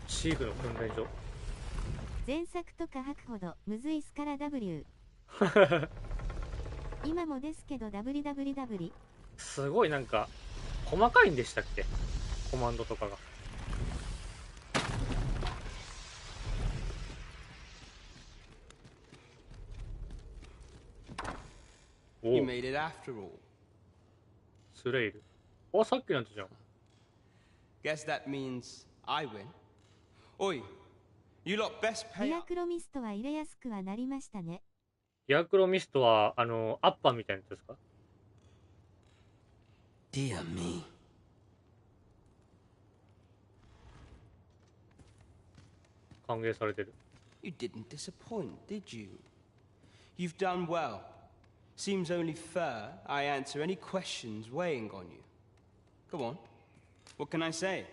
シーグの訓練所。前作とか吐くほどむずいスから W。 今もですけど WWW。 すごいなんか細かいんでしたっけ、コマンドとかが。You made it after all. スレイル。あ、さっきのやつじゃん。Guess that means I win. Oi, you lot best pay up. ディアクロミストは入れやすくはなりましたね。ディアクロミストはアッパーみたいなやつですか？ Dear me. 歓迎されてる。You didn't disappoint, did you? You've done well. Seems only fair I answer any questions weighing on you. Go on. What can I say?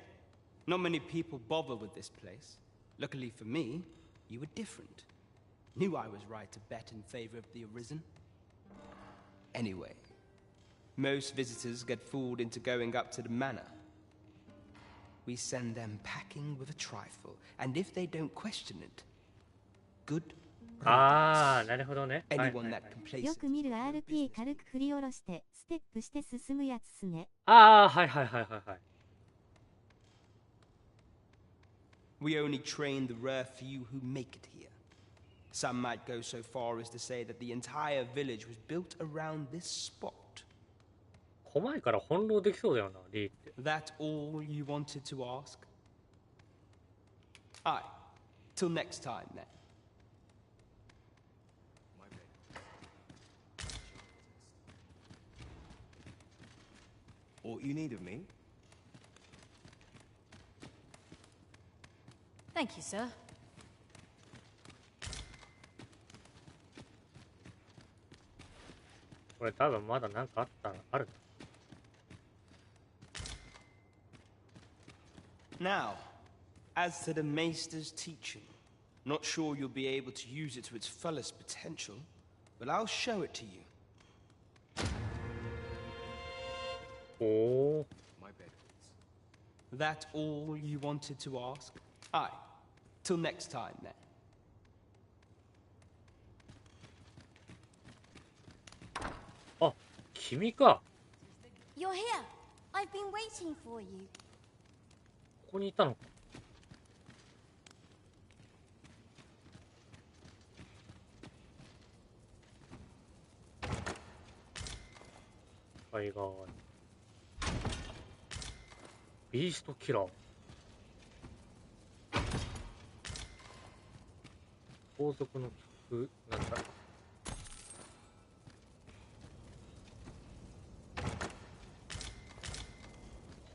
Not many people bother with this place. Luckily for me, you were different. Knew I was right to bet in favor of the Arisen. Anyway, most visitors get fooled into going up to the manor. We send them packing with a trifle, and if they don't question it, good. ああ、なるほどね。よく見る RP 軽く振り下ろしてステップして進むやつっすね。ああ、はいはいはいはいはい。We only train the rare few who make it here. Some might go so far as to say that the entire village was built around this spot. 狛江から翻弄できそうだよな、リーって。That all you wanted to ask? Aye. Till next time then. All you need of me? Thank you, sir. これ多分まだなんかある。Now, as to the Maester's teaching, not sure you'll be able to use it to its fullest potential, but I'll show it to you. Oh. My bed. That all you wanted to ask? Aye. Till next time, then. Ah, 君か。 You're here. I've been waiting for you. ここにいたのか。海側に。ビーストキラー。後続の曲なんだ。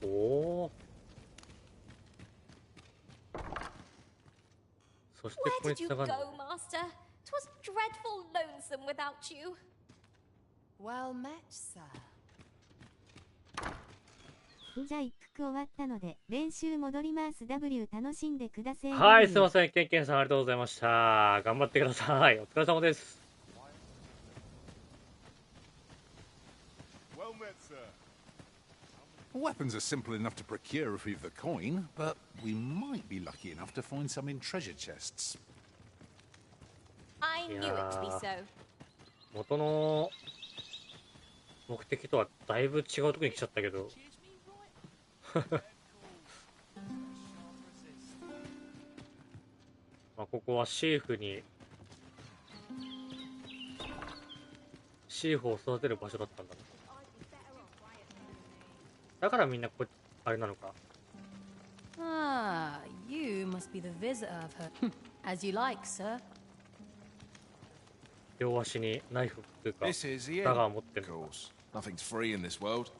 おお。そしてここに繋がる。 Where did you go, Master? 'Twas dreadful lonesome without you. Well met, sir. じゃあ行くク終わったので練習戻ります。W 楽しんでください。はい、すいません。ケンケンさんありがとうございました。頑張ってください。お疲れ様です。Well met, sir. Weapons are simple enough to procure if we've the coin, but we might be lucky enough to find some in treasure chests. I knew it to be so. 元の目的とはだいぶ違うところに来ちゃったけど。まあここはシーフを育てる場所だったんだね。だからみんなあれなのか。Ah, you must be the visitor of her. As you like, sir. 両足にナイフというか、This is the ダ end, ガー持ってる of のか。 course. Nothing's free in this world.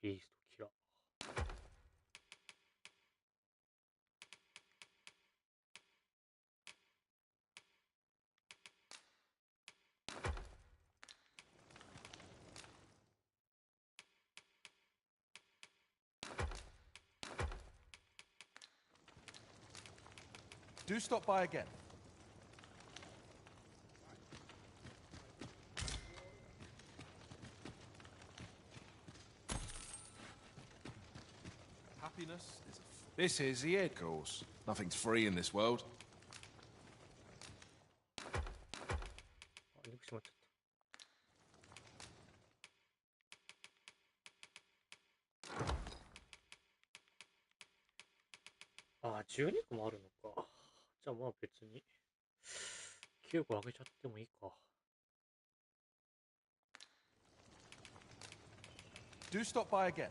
ビーストキラー。Do stop by again. Happiness is This is the end, of course. Nothing's free in this world. 肉しまっちゃった。ああ、12個もあるのか。じゃあまあ別に9個あげちゃってもいいか。Do stop by again. .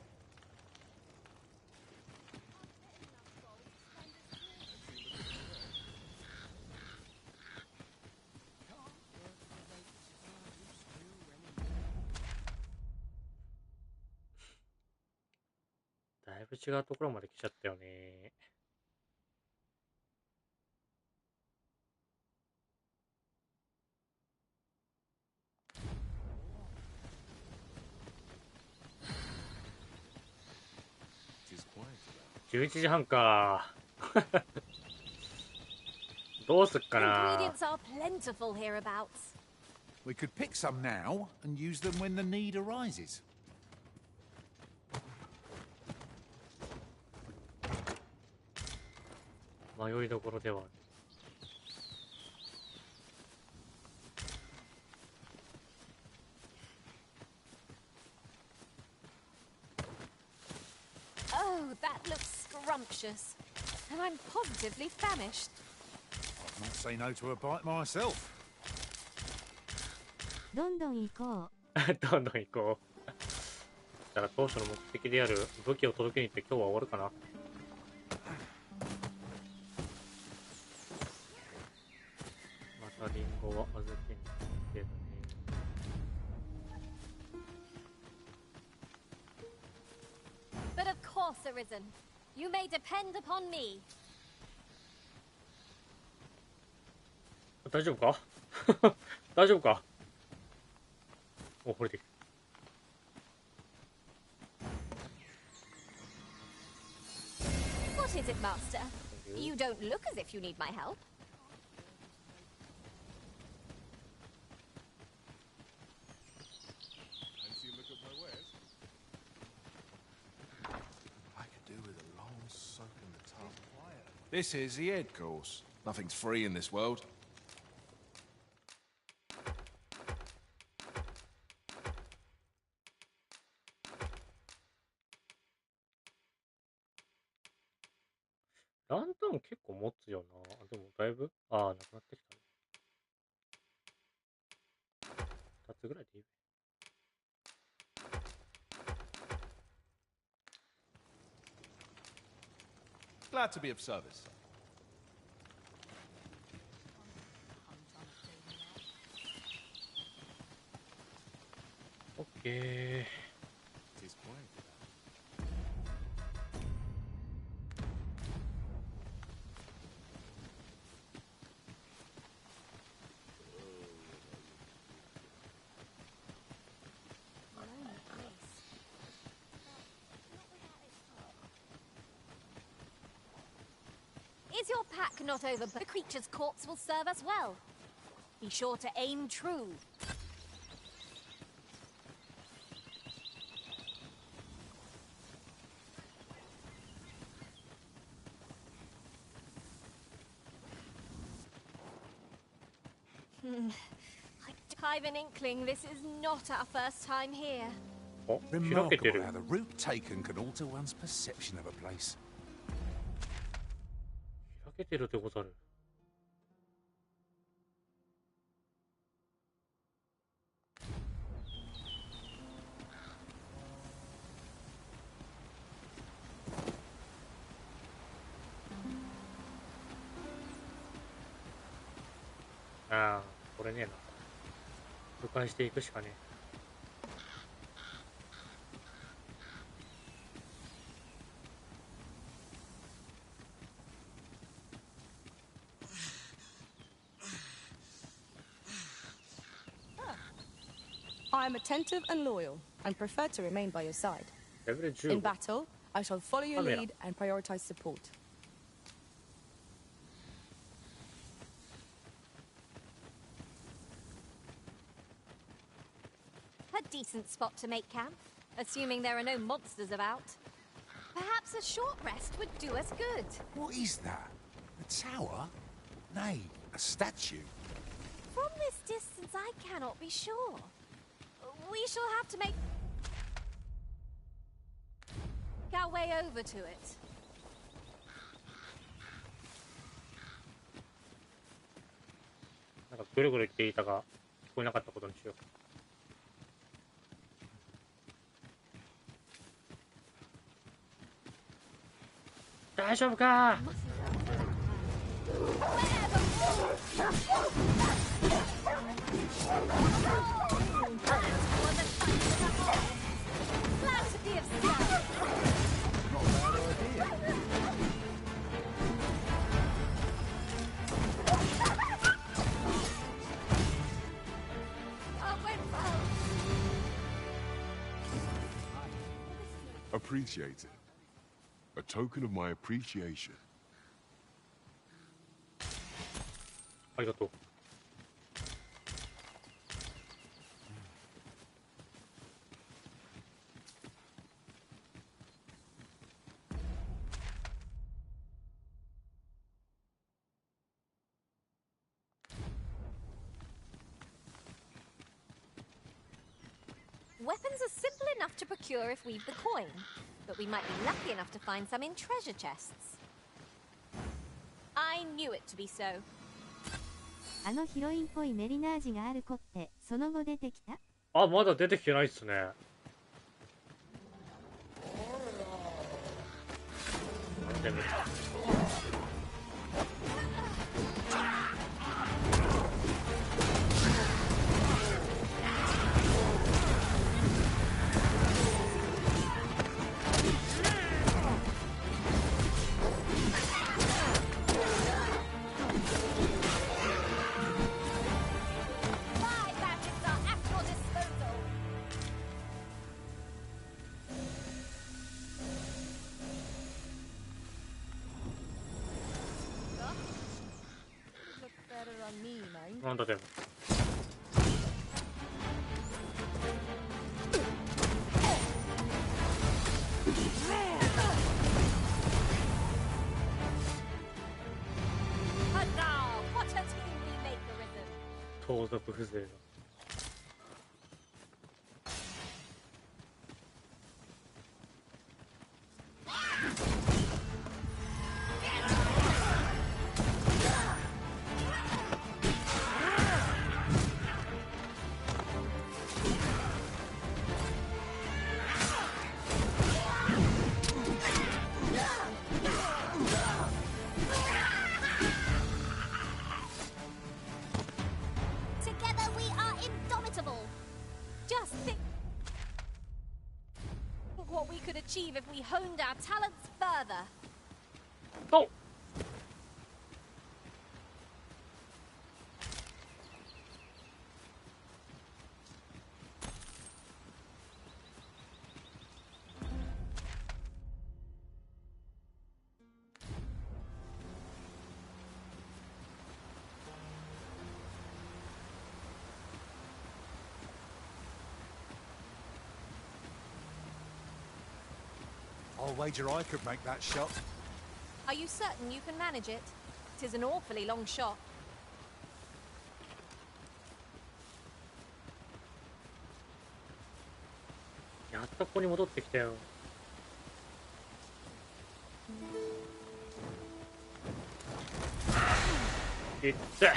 だいぶ違うところまで来ちゃったよね。11時半か。どうすっかな。 Ingredients are plentiful hereabouts. We could pick some now and use them when the need arises. 迷いどころではある。Oh, that looks scrumptious. And I'm positively famished. I'd not say no to a bite myself. どんどん行こう。どんどん行こう。だから当初の目的である武器を届けに行って今日は終わるかな。またリンゴは預けに行ってるね。But of course, Arisen. You may depend upon me. 大丈夫か大丈夫か。お、掘れてきた。What is it, Master? You don't look as if you need my help. Fancy a look at my wares? I could do with a long soak in the tub. This is the head course. Nothing's free in this world. ランタン結構持つよな。でもだいぶ、なくなってきたね。2つぐらいでいい。Glad to be of service. げ Is your pack not over? The creature's corpse will serve us well. Be sure to aim true. I've an inkling this is not our first time here. Remarkable how the route taken can alter one's perception of a place. 開けてるでござる。ああ、これねえな。迂回していくしかねえ。I am attentive and loyal, and prefer to remain by your side. In battle, I shall follow your lead and prioritize support. A decent spot to make camp, assuming there are no monsters about. Perhaps a short rest would do us good. What is that? A tower? Nay, a statue. From this distance, I cannot be sure. We shall have to make our way over to it. Like ぐるぐる言っていたが聞こえなかったことにしよう。大丈夫か。Appreciate it. A token of my appreciation. ありがとう。Weapons are simple enough to procure if we've the coin, but we might be lucky enough to find some in treasure chests. I knew it to be so. あのヒロインっぽいメリナージがある子ってその後出てきた？あ、まだ出てきてないっすね。でもなんだでも。盗賊風情が。Together we achieve if we honed our talents further. Go! I'll wager I could make that shot. Are you certain you can manage it? 'Tis an awfully long shot.やっとここに戻ってきたよ。いって。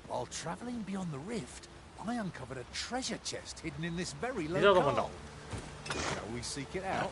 While travelling beyond the rift, I uncovered a treasure chest hidden in this very low cave. Shall we seek it out?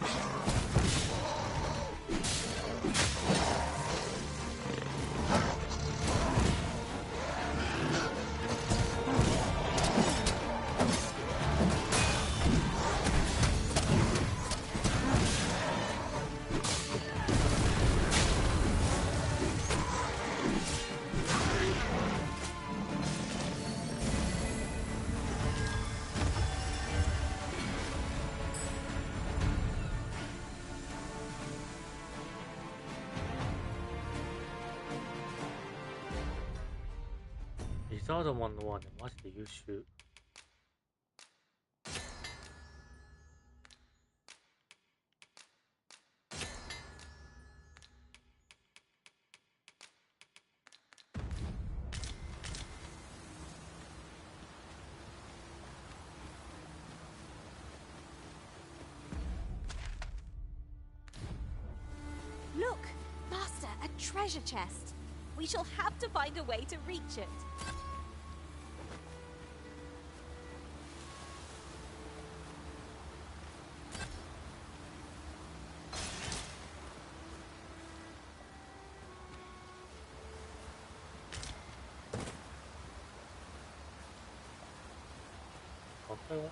リザードマンのはね、マジで優秀。Look, Master, a treasure chest. We shall have to find a way to reach it. Okay.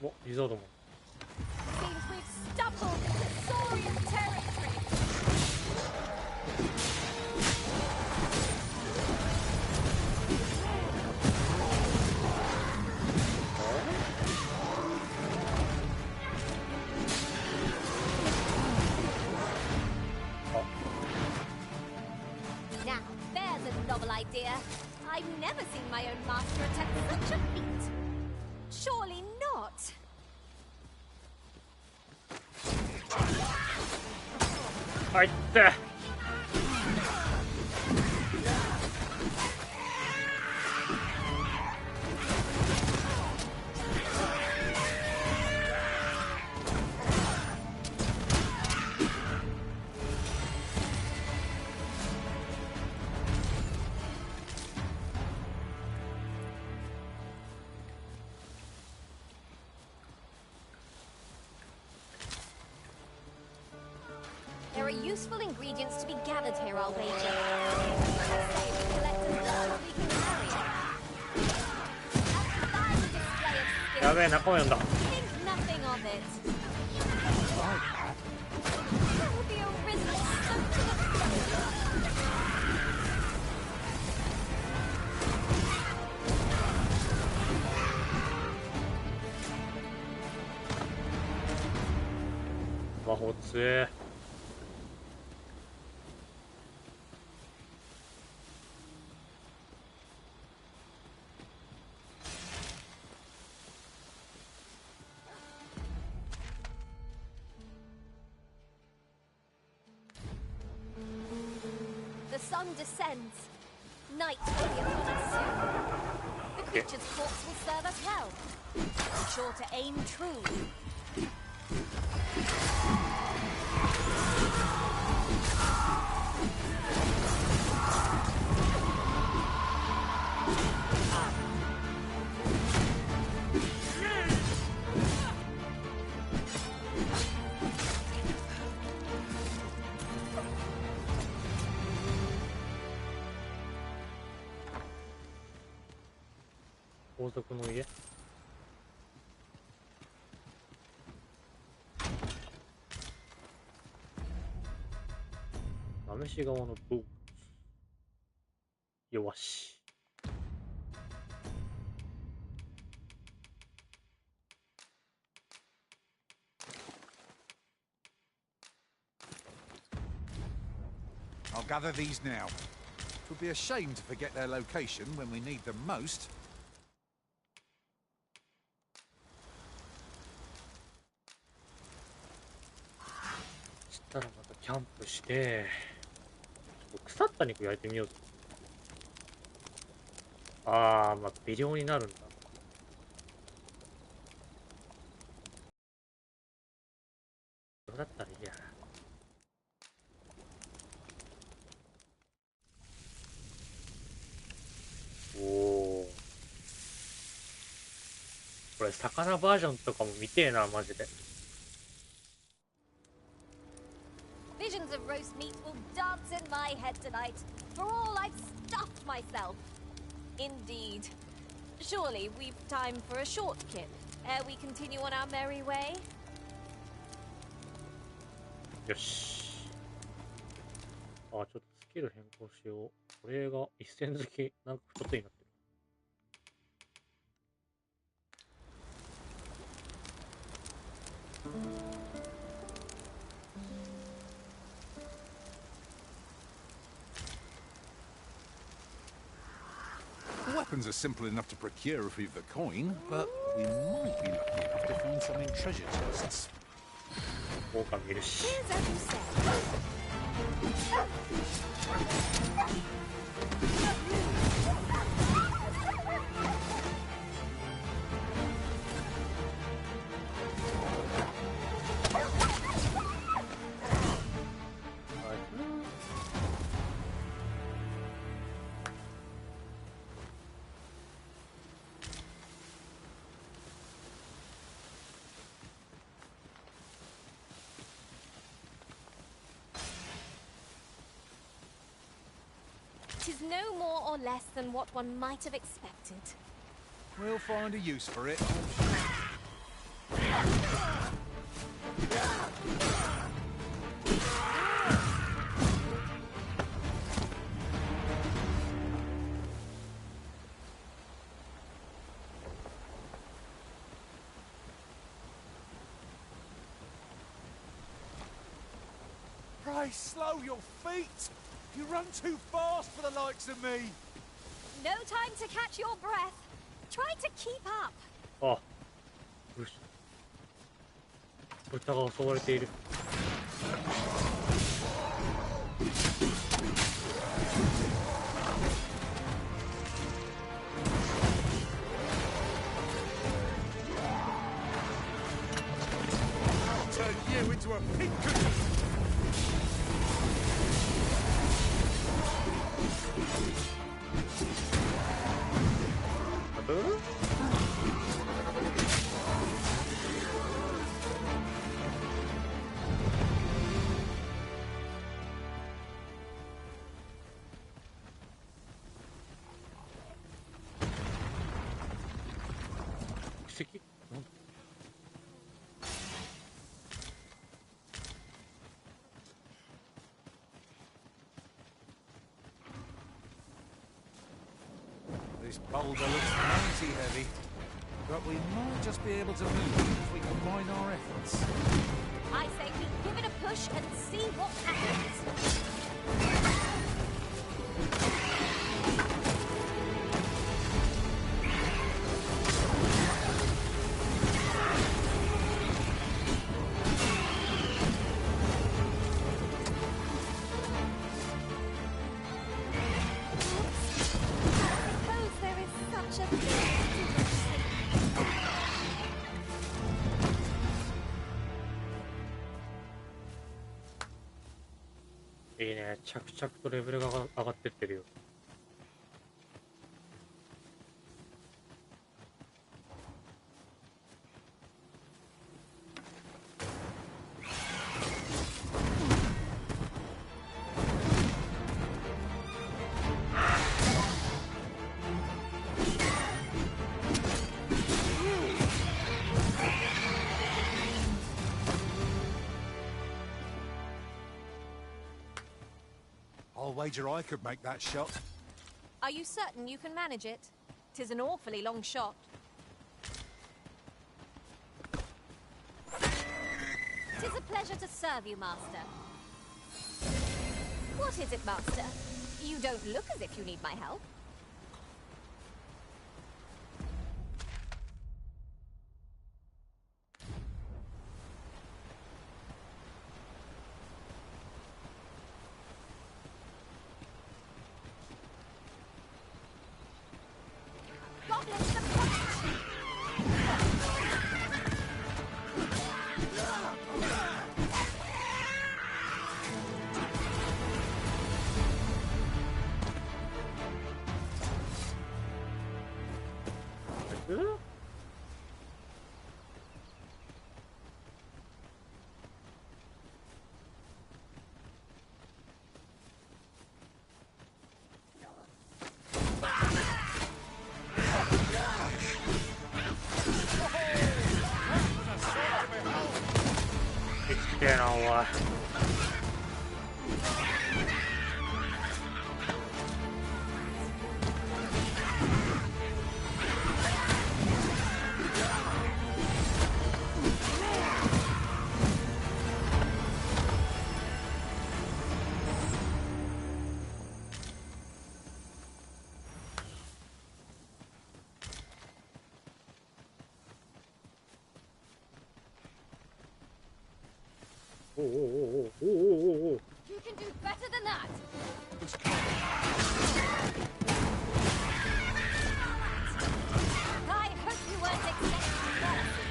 お、リゾートも。Seems we've stumbled into Saurian territory. Now, there's a novel idea. I've never seen my own master attempt such a feat. Surely not. Right there. There are useful ingredients to be gathered here, I'll wager. Let's say we collect as much as we can carry. A fine display of skill. やべえ、仲間呼んだ。 Think nothing of it. The arisen soaked to the bone. 魔法強え。sun descends. Night will be upon us soon. The creature's corpse will serve us well. Be sure to aim true. na飯側のブーツ。よし。I'll gather these now. It would be a shame to forget their location when we need them most. そしたらまたキャンプして、ちょっと腐った肉焼いてみようぜ。あー、まあ微量になるんだ。どうだったらいいや。おお。これ魚バージョンとかも見てえな、マジで。Visions of roast meat will dance in my head tonight. For all I've stuffed myself. Indeed. Surely we've time for a short kip ere we continue on our merry way. よし。あ、ちょっとスキル変更しよう。これが一線付き、なんか一つになってる。Weapons are simple enough to procure if we've the coin, but we might be lucky enough to find some in treasure chests. 狼いるし。'Tis no more or less than what one might have expected. We'll find a use for it. Pray slow your feet! You run too fast for the likes of me! No time to catch your breath. Try to keep up. あ、豚が襲われている。Turn you into a pincushion! This boulder looks mighty heavy, but we might just be able to move it if we combine our efforts. I say we give it a push and see what happens. ね。着々とレベルが上がってってるよ。I'll wager I could make that shot. Are you certain you can manage it? 'Tis an awfully long shot. 'Tis a pleasure to serve you, Master. What is it, Master? You don't look as if you need my help. Yeah, no, You can do better than that. I hope you weren't expecting mercy.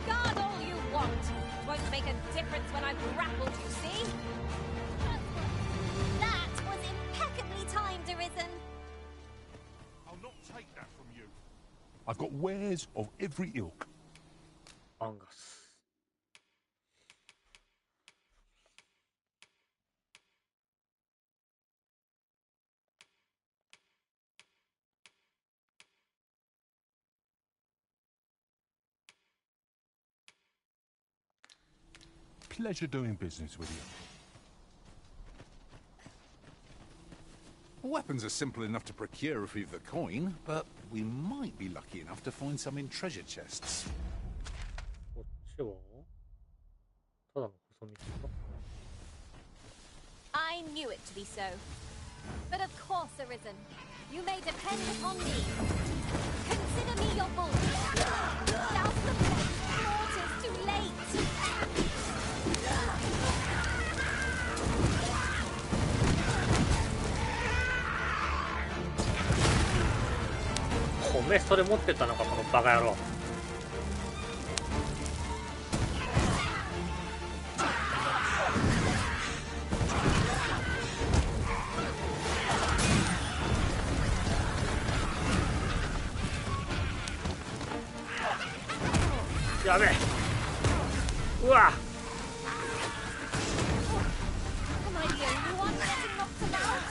Guard all you want. Won't make a difference when I'm grappled, you see? That was impeccably timed, Arisen. I'll not take that from you. I've got wares of every ilk. Angus. Pleasure doing business with you. Weapons are simple enough to procure if we've the coin, but we might be lucky enough to find some in treasure chests. I knew it to be so. But of course, Arisen. You may depend upon me. Consider me your bull. Douse the blade before it is too late.おめえそれ持ってたのかこのバカ野郎。やべえ。うわ。Am I the only one getting knocked about?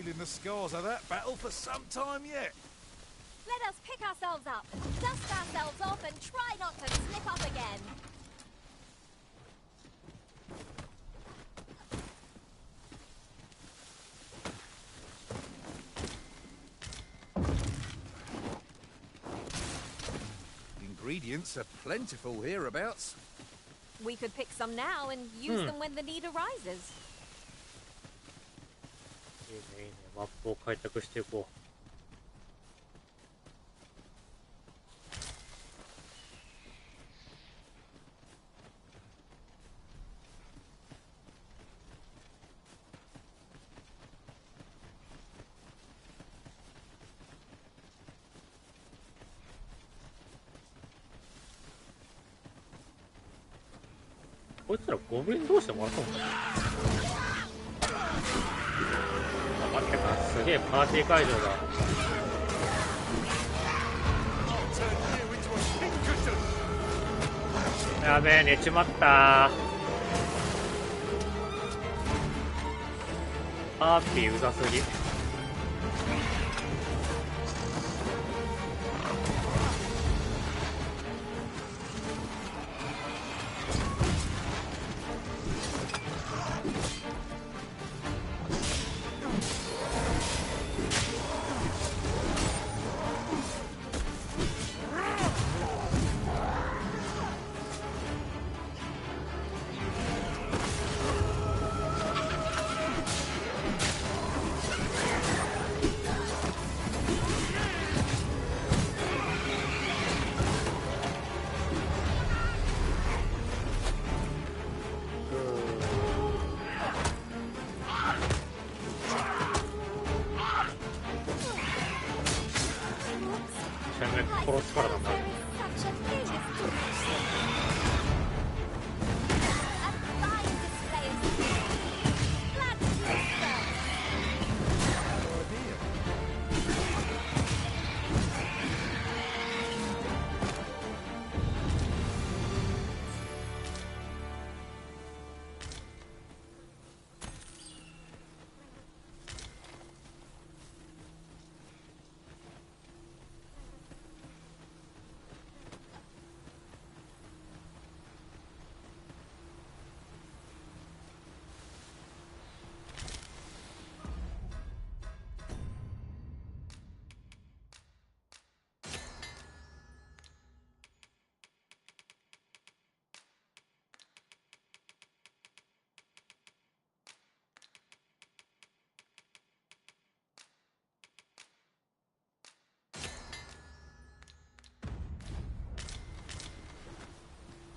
feeling the scars of that battle for some time yet. Let us pick ourselves up, dust ourselves off, and try not to slip up again. Ingredients are plentiful hereabouts. We could pick some now and use them when the need arises. いいねいいね。マップを開拓していこう。こいつらゴブリン同士でもらったのかな。あ、待ってか、すげえパーティー会場だ。やべえ、寝ちまったー。パーティーうざすぎ。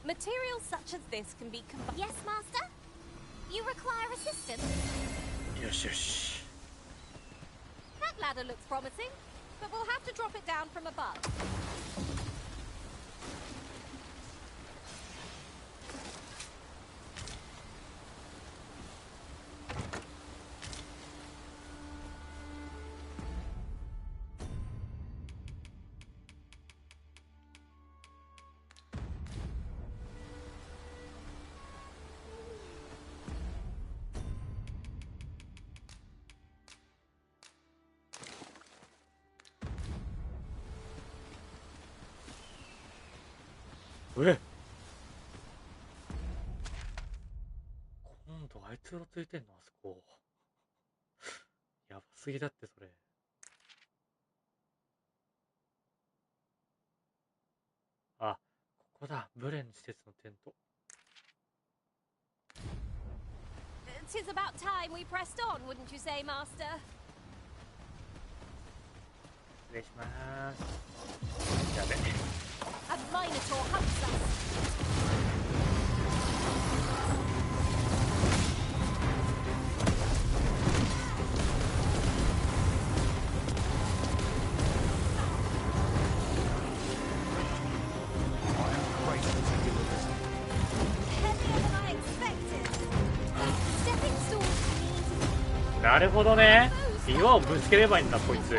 Materials such as this can be combined. Yes, Master? You require assistance? Yes, yes. That ladder looks promising, but we'll have to drop it down from above.今度あいつがついてんのあそこ。やばすぎだってそれ。あ、ここだ。ブレン施設のテント。'Tis about time we pressed on, wouldn't you say, Master? 失礼します。やべ。A Minotaur hunts us. なるほどね。岩をぶつければいいんだこいつ。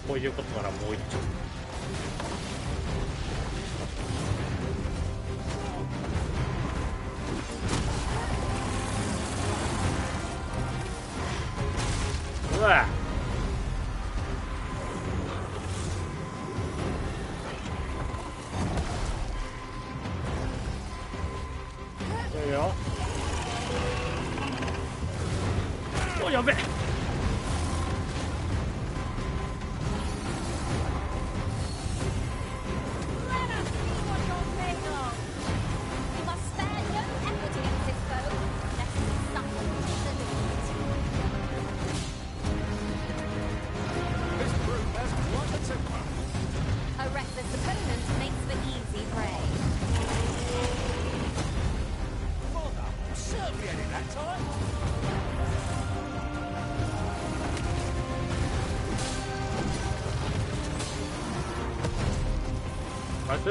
こそういうことならもう一丁。うわっ、いいよ。お、やべえ。A reckless opponent makes for easy prey. Certainly ain't that time. What?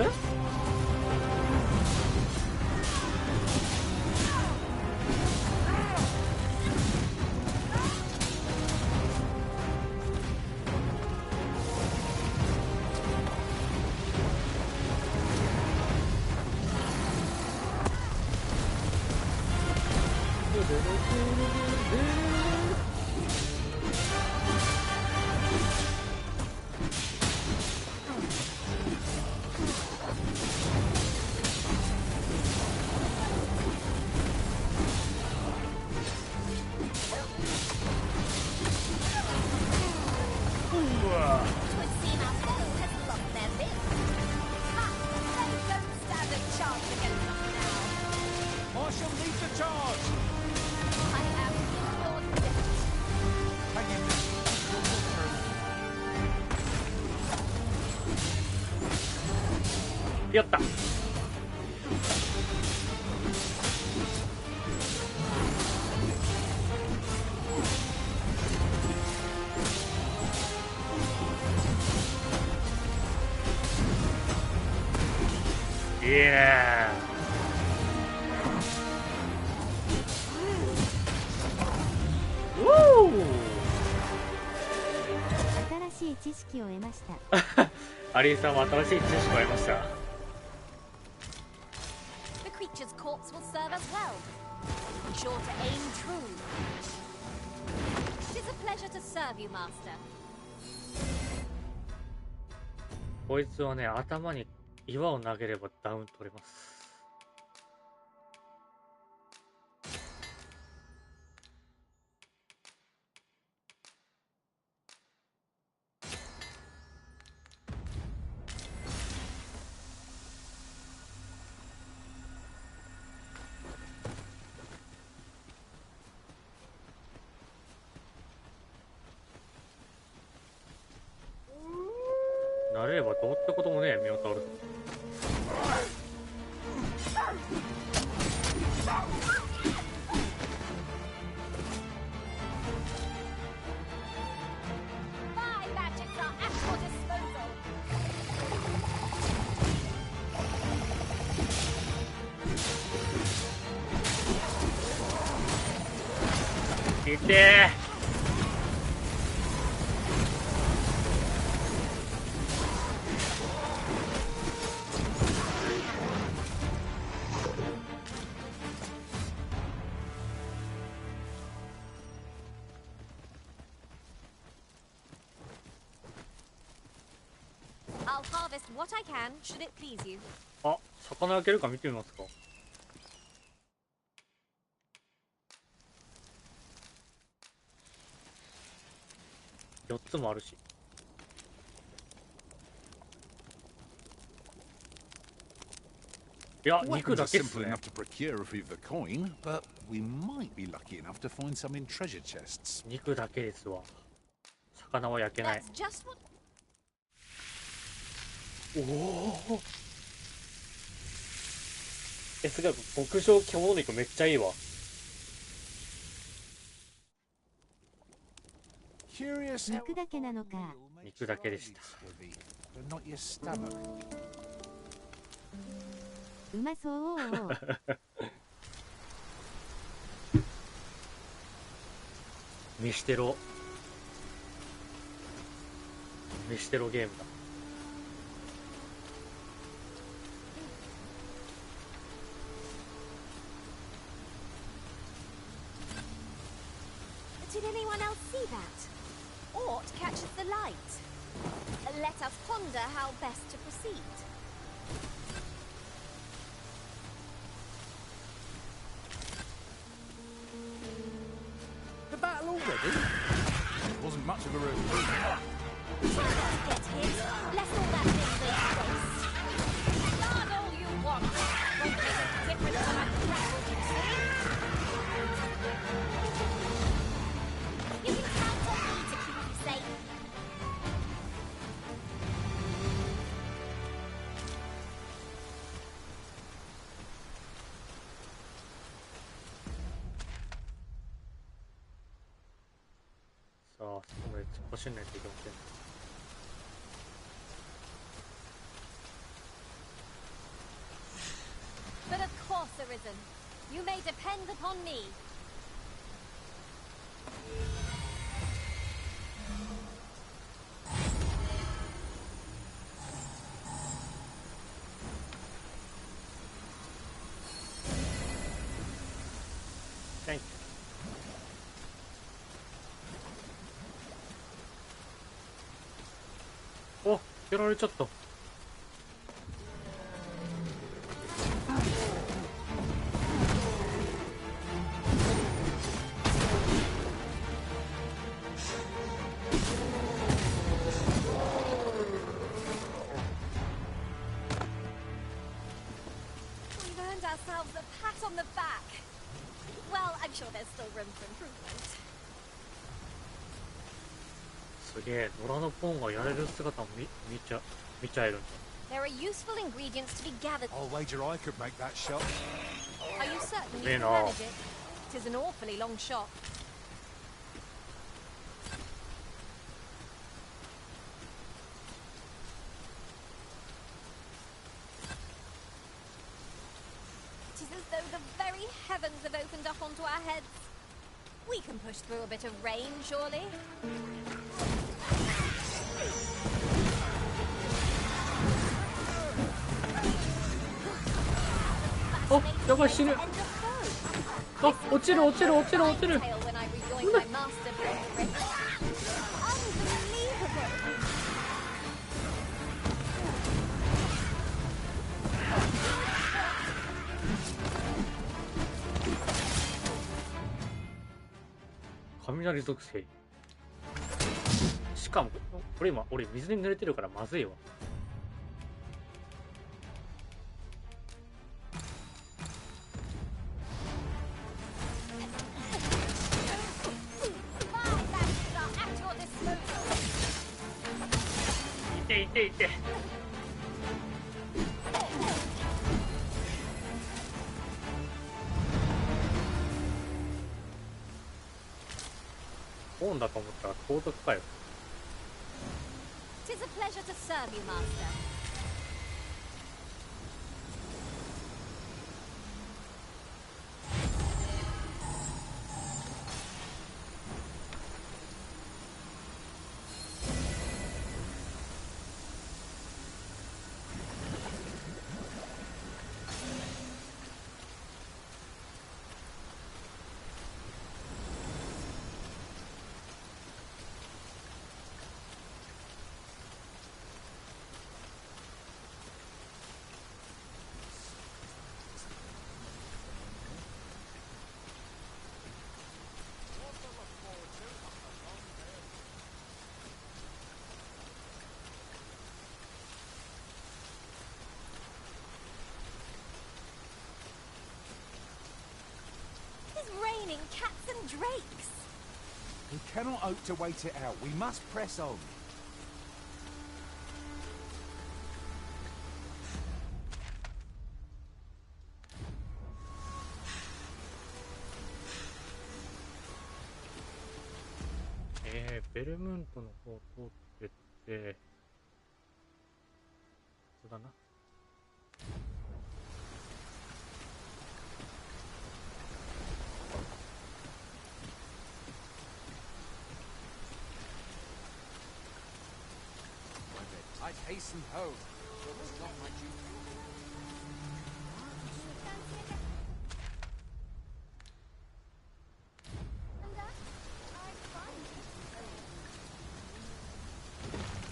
やった。いや新しい知識を得ました。アリーさんは新しい知識を得ました。The creature's corpse will serve us well. Be sure to aim true. It is a pleasure to serve you, master. こいつはね、頭に岩を投げればダウン取れます。慣れればどうってこともねえ、ミノタウルス。My magics are at your disposal. いてー。I'll harvest what I can, should it please you. あ、魚焼けるか見てみますか。4つもあるし。いや、肉だけっすね。肉だけですわ。魚は焼けない。おお。すごい、牧場獣肉めっちゃいいわ。肉だけなのか。肉だけでした。うまそう。見してろ。飯テロゲームだ。Did anyone else see that? Ort catches the light. Let us ponder how best to proceed. The battle already? Wasn't much of a room. Try not to get hit. Less all that thing waste. Guard all you want. Won't make a difference when I'm crippled, you see. You can count on me to keep you safe. So, そこまで突っ走んないといけません。But of course, Arisen. You may depend upon me. Thank you. お、やられちゃった。We've earned ourselves a pat on the back. Well, I'm sure there's still room for improvement. すげえ、野良のポンがやれる姿を見ちゃえるんだ。There are useful ingredients to be gathered. I'll wager I could make that shot. Are you certain you can manage it? It is an awfully long shot. It is as though the very heavens have opened up onto our heads. We can push through a bit of rain, surely. あ、やばい、死ぬ。あ、落ちる落ちる落ちる落ちる。雷属性。しかもこれ今俺水に濡れてるからまずいわ。いていていて。オンだと思ったら盗賊かよ。'Tis a pleasure to serve you, Master. Raining cats and drakes. We cannot hope to wait it out. We must press on.ベルムントの方を通ってってそうだな。hasten home. It was not my duty.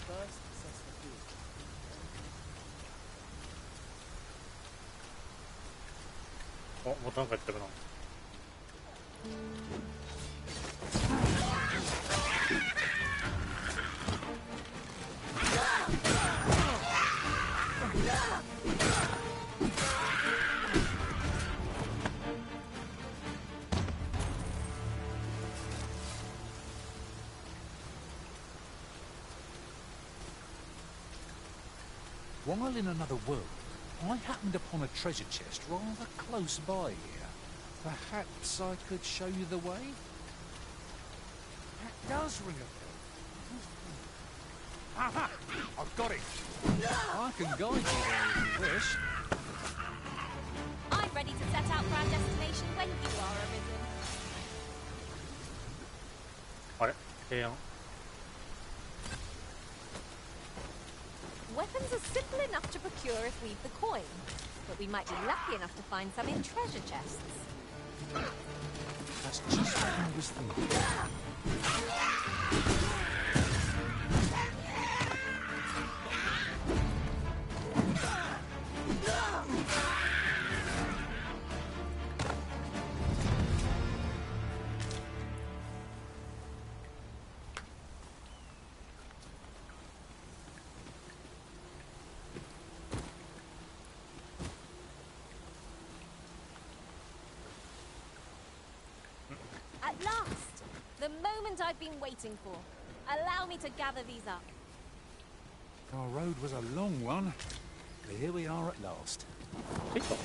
First, assess the field. Oh, またなんかやってるな。While in another world, I happened upon a treasure chest rather close by here. Perhaps I could show you the way? That does ring a bell. Aha! I've got it. I can guide you there if you wish. I'm ready to set out for our destination when you are, Arisen. あれ、提案。Weapons are simple enough to procure if we've the coin, but we might be lucky enough to find some in treasure chests. That's just what I was thinking. At last! The moment I've been waiting for. Allow me to gather these up. Our road was a long one, but here we are at last. 着いた。あ、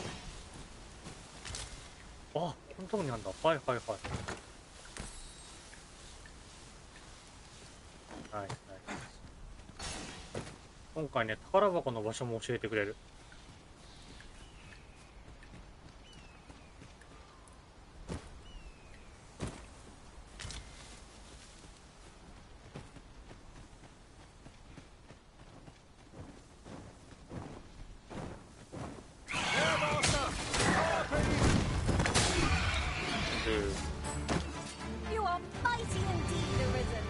このとこにあるんだ。はいはいはい。はいはい。今回ね、宝箱の場所も教えてくれる。You are mighty indeed, Arisen.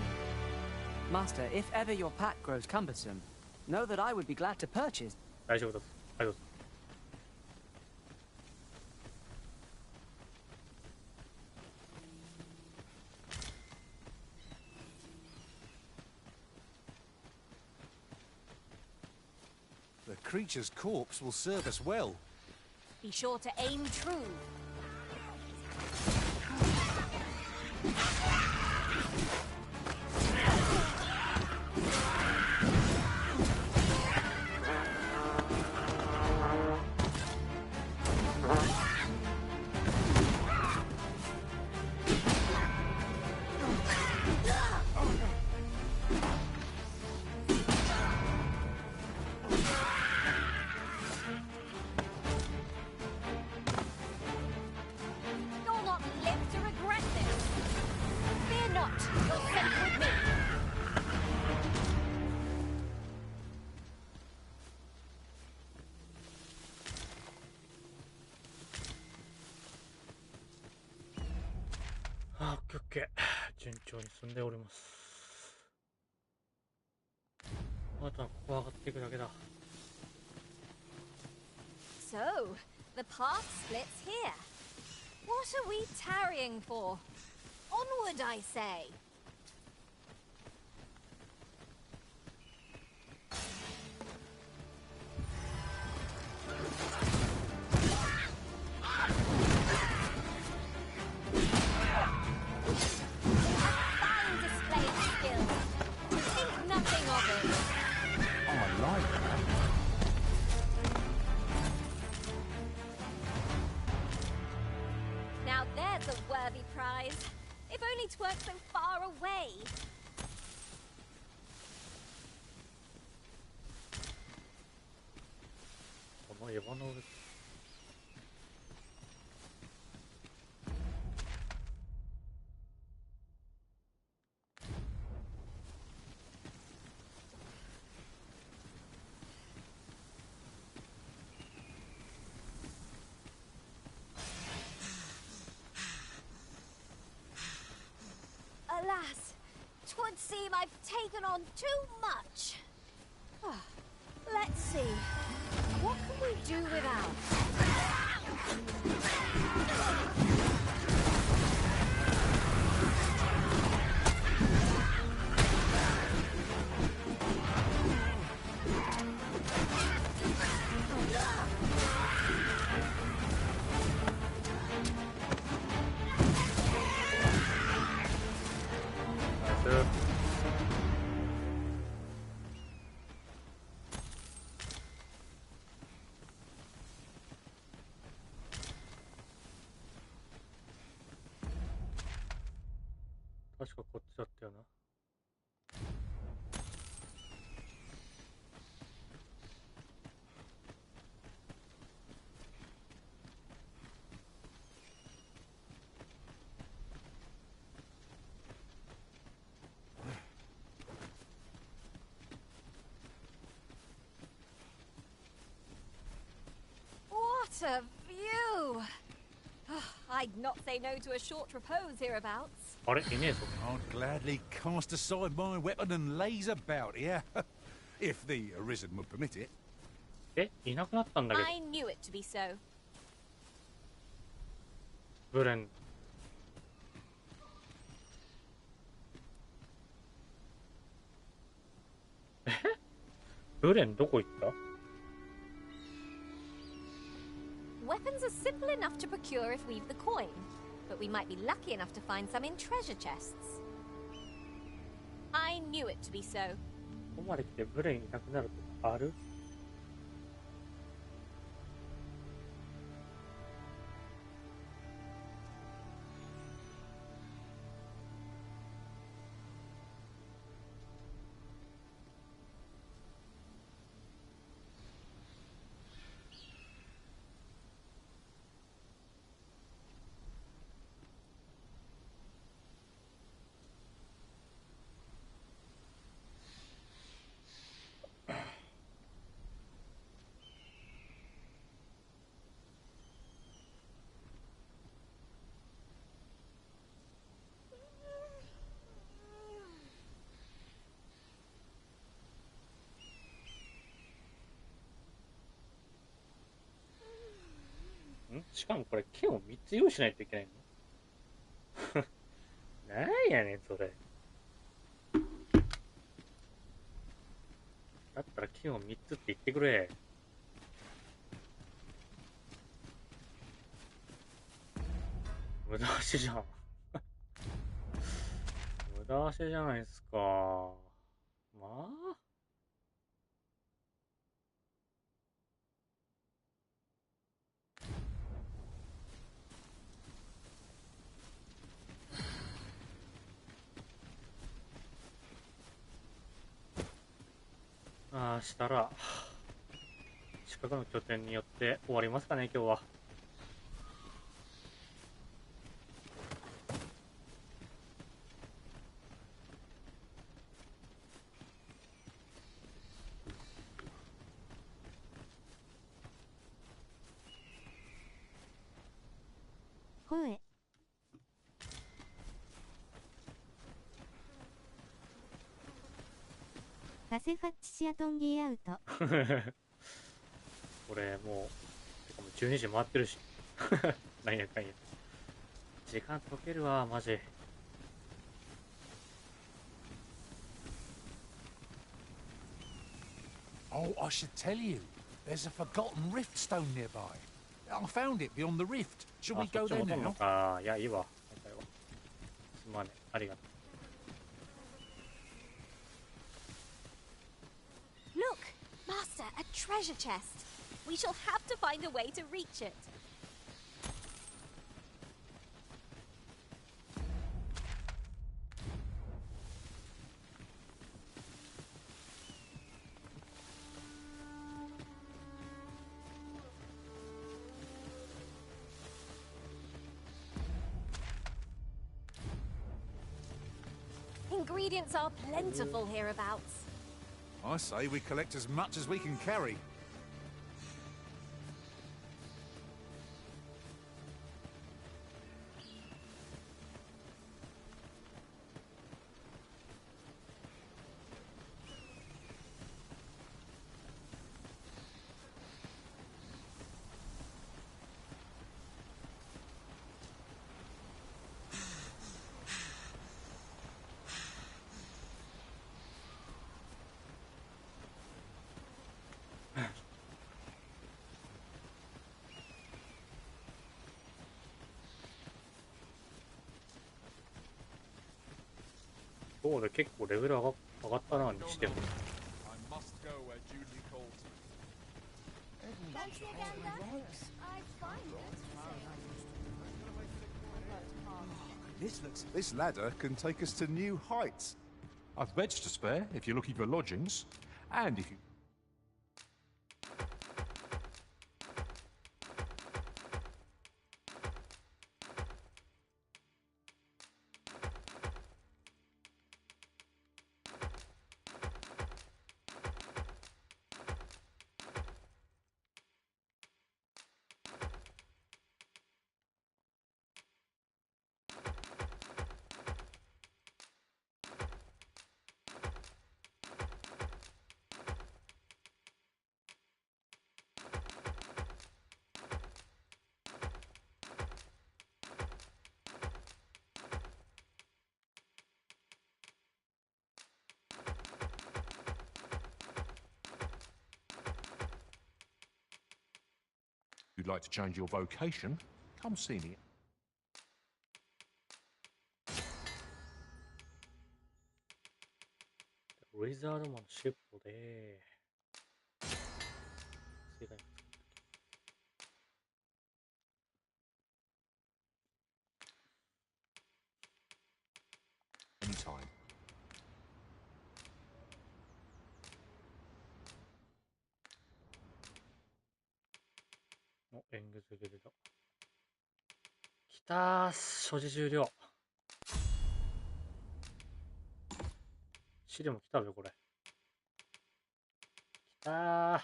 Master, if ever your pack grows cumbersome, know that I would be glad to purchase. 大丈夫だ。はい、どうぞ。The creature's corpse will serve us well. Be sure to aim true. You'll not live to regret this. Fear not, you're sent with me. Ah, オッケーオッケー。順調に進んでおります。あとはここ上がっていくだけだ。So, the path splits here. What are we tarrying for? Onward, I say. Fine display of skill. Think nothing of it. I like that. Now there's a worthy prize. If only 'tweren't so far away. seem I've taken on too much. Let's see. What can we do without?確かこっちだったよな。What a view! I'd not say no to a short repose hereabouts. I'd gladly cast aside my weapon and laze about here, if the Arisen would permit it. I knew it to be so. ブレン。ブレンどこ行った？ Weapons are simple enough to procure if we've the coin, but we might be lucky enough to find some in treasure chests. I knew it to be so. ここまで来てブレンいなくなることある？しかもこれ剣を3つ用意しないといけないの？なんやねんそれ。だったら剣を3つって言ってくれ。無駄足じゃん。無駄足じゃないですか。まあしたら近くの拠点によって終わりますかね今日は。ほえ。ガセファッチシアトンギーアウト。これもう12時回ってるしなんやかんや時間解けるわマジ。Oh, I should tell you, there's a forgotten rift stone nearby. I found it beyond the rift. Shall we go there now? いやいいわ。すまねありがとう。Look, Master, a treasure chest. We shall have to find a way to reach it. Ingredients are plentiful hereabouts. I say we collect as much as we can carry. そうで結構レベル上がったなにしても。This ladder can take us to new heights. I've beds to spare if you're looking for lodgings, and if you... If you'd like to change your vocation, come see me. ウィザードマンの尻尾で世界に Anytime. お、エングズゲルド。きたー、所持終了。シリも来たべ、これ。きたー。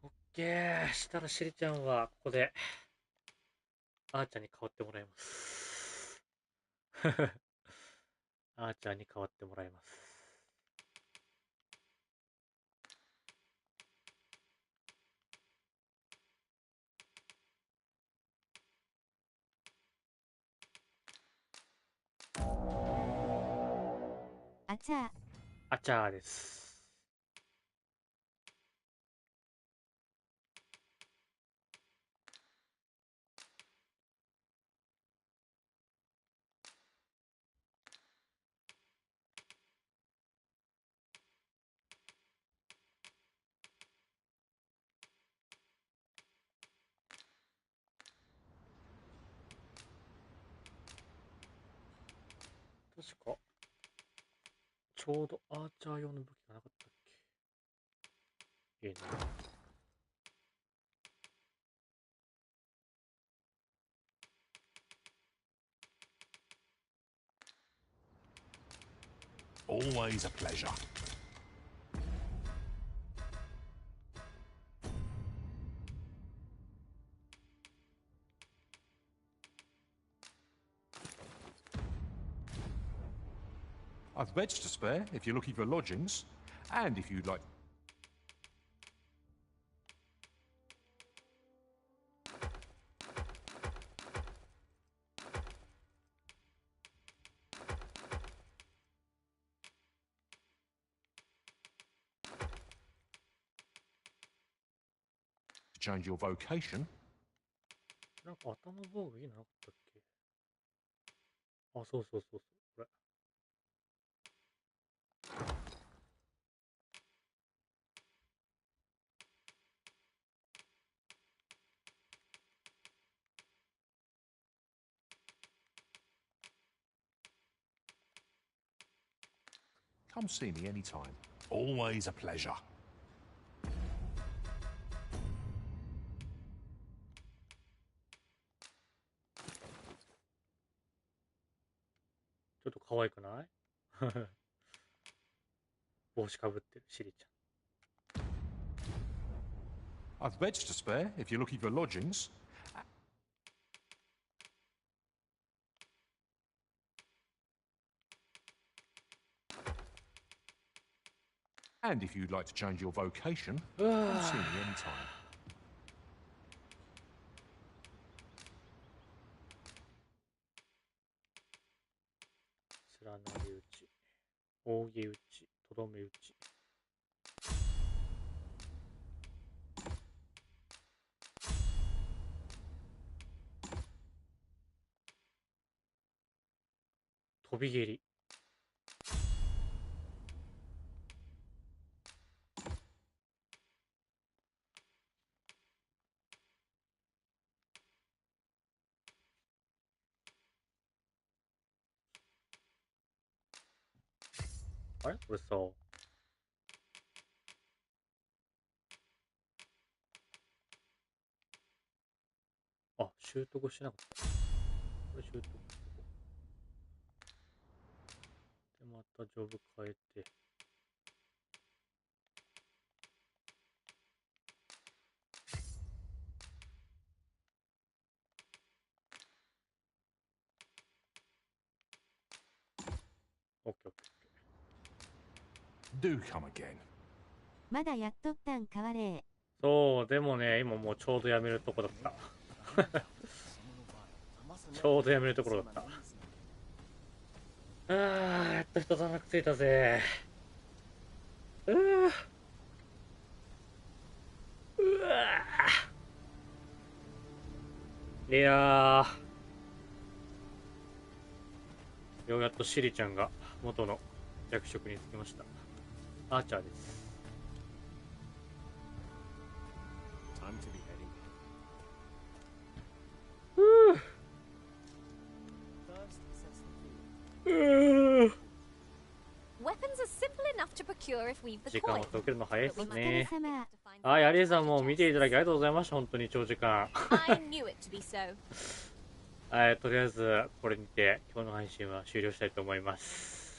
オッケー。したらシリちゃんは、ここで、あーちゃんに代わってもらいます。あーちゃんに代わってもらいます。あちゃー。あちゃーです。確か、ちょうどアーチャー用の武器がなかったっけ。いいね。Always a pleasure. I've beds to spare if you're looking for lodgings, and if you'd like... to change your vocation. なんか頭防具いいのなかったっけ。あ、そうそうそうそう。これ。Come see me anytime. Always a pleasure. ちょっと可愛くない帽子かぶってるシリちゃん。I've beds to spare if you're looking for lodgings. And if you'd like to change your vocation, come see me anytime. 連なり打ち、扇打ち、とどめ打ち。飛び蹴り。あれこれさ、あ、習得しなかった。これ習得。で、またジョブ変えて。オッケーオッケー。Do come again. まだやっとったんかわれー。そう、でもね、今もうちょうどやめるとこだった。ちょうどやめるところだった。やっと一段落ついたぜ。いやようやっとシリちゃんが元の役職に就きました。アーチャーです。時間を解けるの早いですね。はい、アリエさんも見ていただきありがとうございました。本当に長時間。はい、とりあえずこれにて今日の配信は終了したいと思います。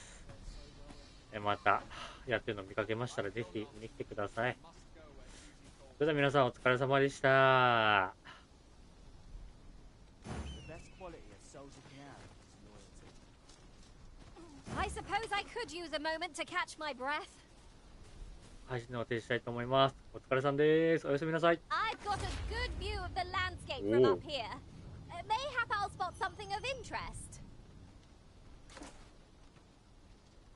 またやってるのを見かけましたらぜひ見に来てください。それでは皆さんお疲れ様でした。I suppose I could use a moment to catch my breath. 配信の停止したいと思います。お疲れさんです。おやすみなさい。I've got a good view of the landscape from up here. Mayhap I'll spot something of interest.